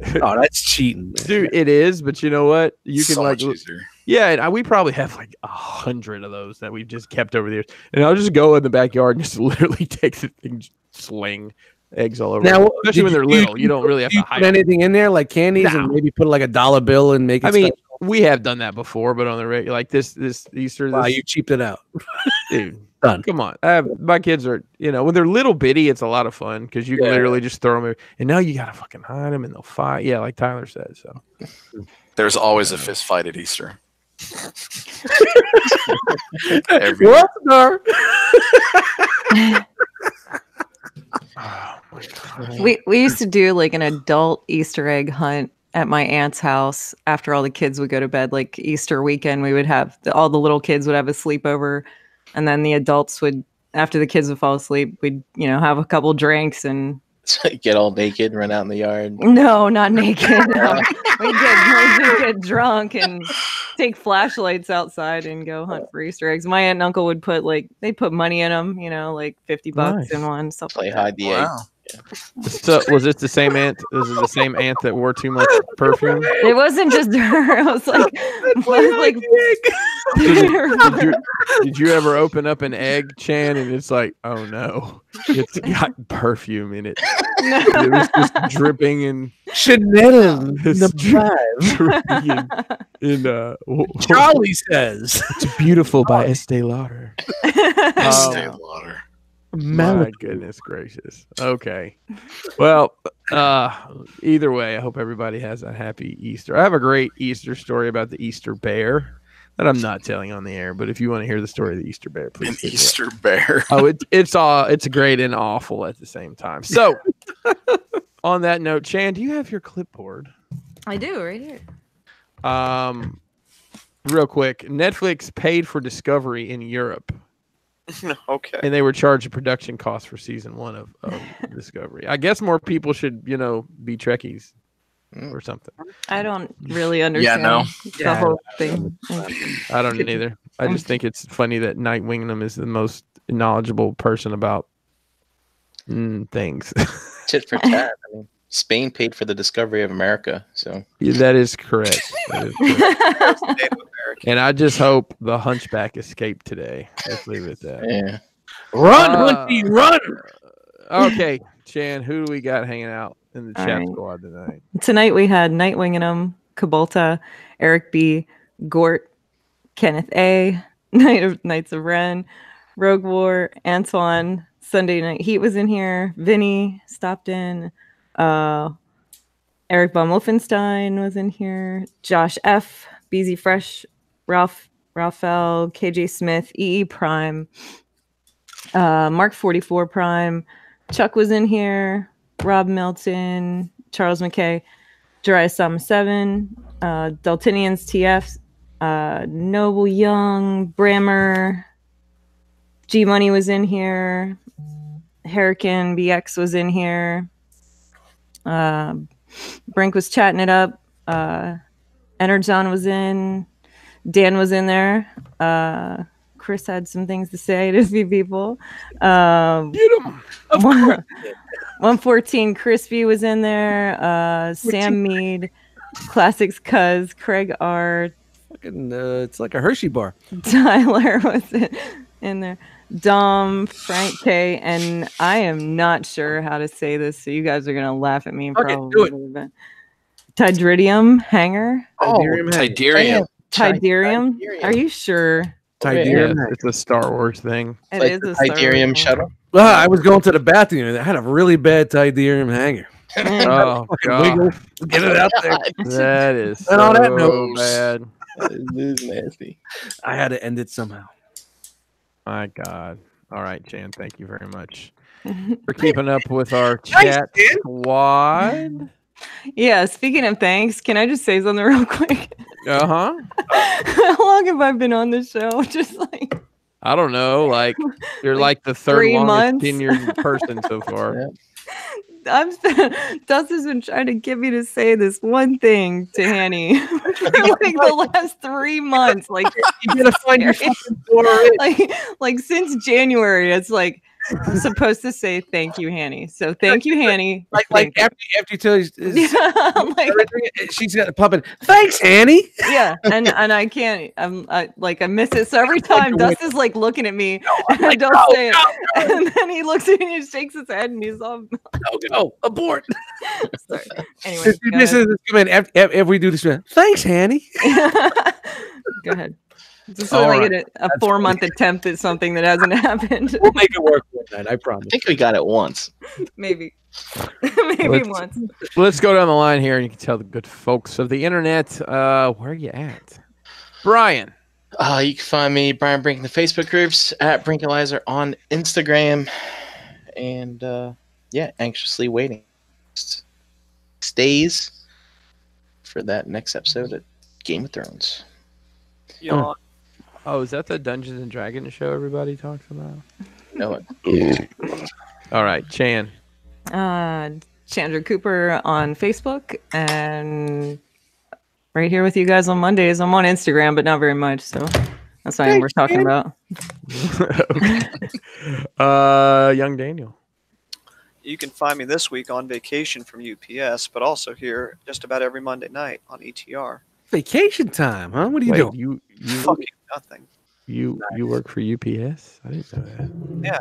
that's cheating, man. Dude. It is, but you know what? You can much easier. Yeah, and we probably have like 100 of those that we've just kept over the years. And I'll just go in the backyard and just literally take the thing, sling eggs all over. Now, especially when they're little, you don't really have to hide anything in there like candies and maybe put like a dollar bill and make it. I mean, we have done that before, but on the regular, like this Easter. Wow, you cheaped it out, dude. Done. Come on, my kids are, when they're little bitty, it's a lot of fun because you can literally just throw them. And now you gotta fucking hide them, and they'll fight. Yeah, like Tyler said. So there's always a fist fight at Easter. What? No. We used to do like an adult Easter egg hunt at my aunt's house after all the kids would go to bed. Like Easter weekend, we would have all the little kids would have a sleepover, and then the adults would, after the kids would fall asleep, we'd have a couple drinks and get all naked and run out in the yard. No, not naked. No. We'd just get drunk and take flashlights outside and go hunt for Easter eggs. My aunt and uncle would they'd put money in them, like $50 in one, stuff Play like that. hide the egg. So was this the same aunt? Was it the same aunt that wore too much perfume? It wasn't just her. I was like, did you ever open up an egg, Chan, and it's like, oh no, it's got perfume in it. No. It was just dripping and Chanel Charlie says it's beautiful by Estee Lauder. Estee Lauder. My goodness gracious. Okay. Well, either way, I hope everybody has a happy Easter. I have a great Easter story about the Easter bear that I'm not telling on the air, but if you want to hear the story of the Easter bear, please. An Easter bear. Oh, it's great and awful at the same time. So, on that note, Chan, do you have your clipboard? I do, right here. Real quick, Netflix paid for Discovery in Europe. Okay. And they were charged a production cost for season 1 of Discovery. I guess more people should, be Trekkies or something. I don't really understand the whole thing. I don't either. I just think it's funny that Night Wingham is the most knowledgeable person about things. Tit for tat. I mean, Spain paid for the discovery of America, so Yeah, that is correct. And I just hope the Hunchback escaped today. Let's leave it at that. yeah. run, Hunty, run. Okay, Chan, who do we got hanging out in the All chat right. squad tonight? Tonight we had Night Wingham, Kabolta, Eric B, Gort, Kenneth A, Knights of Ren, Rogue War, Antoine, Sunday Night Heat was in here, Vinny stopped in, Eric Von Wolfenstein was in here, Josh F, BZ Fresh, Raphael, KJ Smith, EE Prime, Mark 44 Prime, Chuck was in here, Rob Melton, Charles McKay, Jariah Sama 7, Daltinians TF, Noble Young, Brammer, G Money was in here, Hurricane BX was in here, Brink was chatting it up, Energon was in, Dan was in there, Chris had some things to say to a few people. Get him. 114 Crispy was in there. Sam Mead, Classics Cuz, Craig R. Fucking, it's like a Hershey bar. Tyler was in there. Dom, Frank K, and I am not sure how to say this, so you guys are gonna laugh at me probably. Do But Tidridium Hanger. Tidirium. Tidirium. Are you sure? Tidirium. Yeah, it's a Star Wars thing. It Like is the a Star Tidirium Wars shuttle. I was going to the bathroom and I had a really bad Tidirium hanger. Oh Wiggle, god, get it out there. that is And on that so note- bad. This is nasty. I had to end it somehow. My God. All right, Chan. Thank you very much for keeping up with our chat squad. Yeah, speaking of thanks, can I just say something real quick? How long have I been on this show? Just like I don't know. Like you're like the third 3 longest months. tenured person so far. Yeah. Dustin's been trying to get me to say this one thing to Hanny for like the last 3 months. Like You gotta find your fucking door. like since January, it's like I'm supposed to say thank you, Hanny. So thank you, Hanny. Like after you tell you, I'm like, she's got a puppet. Thanks, Annie. yeah, and I can't. I miss it. So every time Dustin's like looking at me, and I don't say it, and then he looks at me and shakes his head, and he's all. No, abort. Sorry. Anyway, This is come in after we do this. Thanks, Annie. go ahead. Just so like a 4-month attempt at something that hasn't happened. We'll make it work one night. I promise. I think we got it once. Maybe Let's- once. Let's go down the line here, and you can tell the good folks of the internet where are you at, Brian. You can find me, Brian Brink, in the Facebook groups, at Brinkalizer on Instagram, and anxiously waiting. Stays. for that next episode of Game of Thrones. Yawn. Oh, is that the Dungeons and Dragons show everybody talks about? Know it. All right, Chan. Chandra Cooper on Facebook, and right here with you guys on Mondays. I'm on Instagram, but not very much, so that's what we're talking about. Young Daniel. You can find me this week on vacation from UPS, but also here just about every Monday night on ETR. Vacation time, huh? What are you doing? You Fucking nothing. you work for UPS? I didn't know that. Yeah.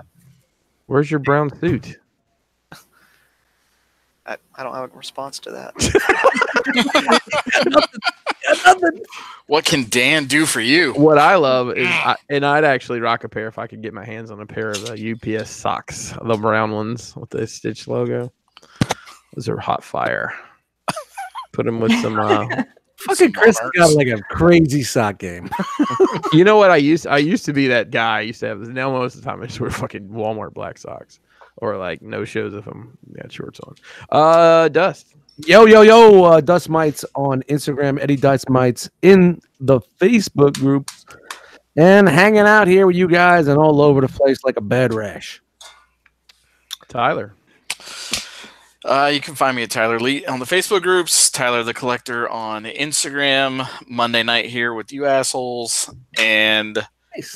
Where's your brown suit? I don't have a response to that. What can Dan do for you? What I love is, I'd actually rock a pair if I could get my hands on a pair of UPS socks, the brown ones with the Stitch logo. Those are hot fire. Put them with some. Fucking Chris has got like a crazy sock game. You know what I used to be that guy. I used to have this. Now most of the time I just wear fucking Walmart black socks or like no shows if I'm got shorts on. Dust. Yo, Dust Mites on Instagram, Eddie Dust Mites in the Facebook groups, and hanging out here with you guys and all over the place like a bad rash. Tyler. You can find me at Tyler Lee on the Facebook groups, Tyler the Collector on Instagram, Monday night here with you assholes, and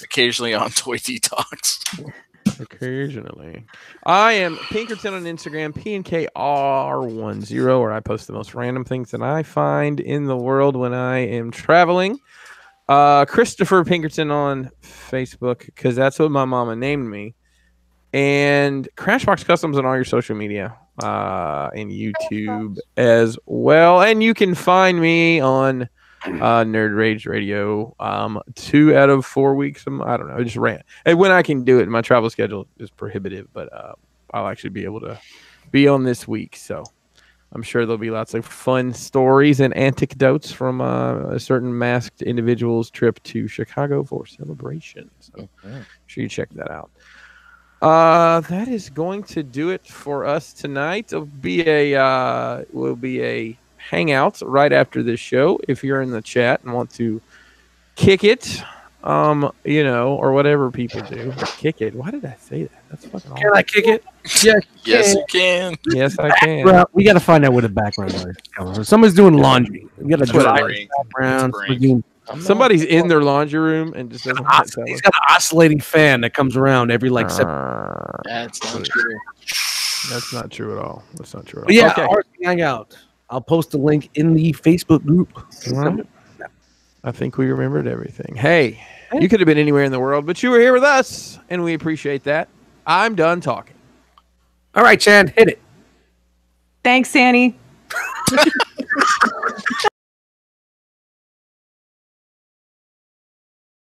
occasionally on Toy Detox. Occasionally. I am Pinkerton on Instagram, PNKR10, where I post the most random things that I find in the world when I am traveling. Christopher Pinkerton on Facebook, because that's what my mama named me. And Crashbox Customs on all your social media. And YouTube as well. And you can find me on Nerd Rage Radio 2 out of 4 weeks. I don't know. I just ran. And when I can do it, my travel schedule is prohibitive, but I'll actually be able to be on this week. So I'm sure there'll be lots of fun stories and anecdotes from a certain masked individual's trip to Chicago for celebration. So make sure you check that out. That is going to do it for us tonight. Will be a hangout right after this show. If you're in the chat and want to kick it, or whatever people do, kick it. Why did I say that? That's fucking awesome. Can I kick it? Yes, yes, you can. Yes, I can. Well, we got to find out where the background is. Somebody's doing laundry. We got to do background. Somebody's in their laundry room and just doesn't. He's got an oscillating fan that comes around every like 7. That's not true. That's not true at all. That's not true at all. But yeah, okay. R.O.C. Hangout. I'll post a link in the Facebook group. I think we remembered everything. Hey, you could have been anywhere in the world, but you were here with us, and we appreciate that. I'm done talking. All right, Chan, hit it. Thanks, Annie.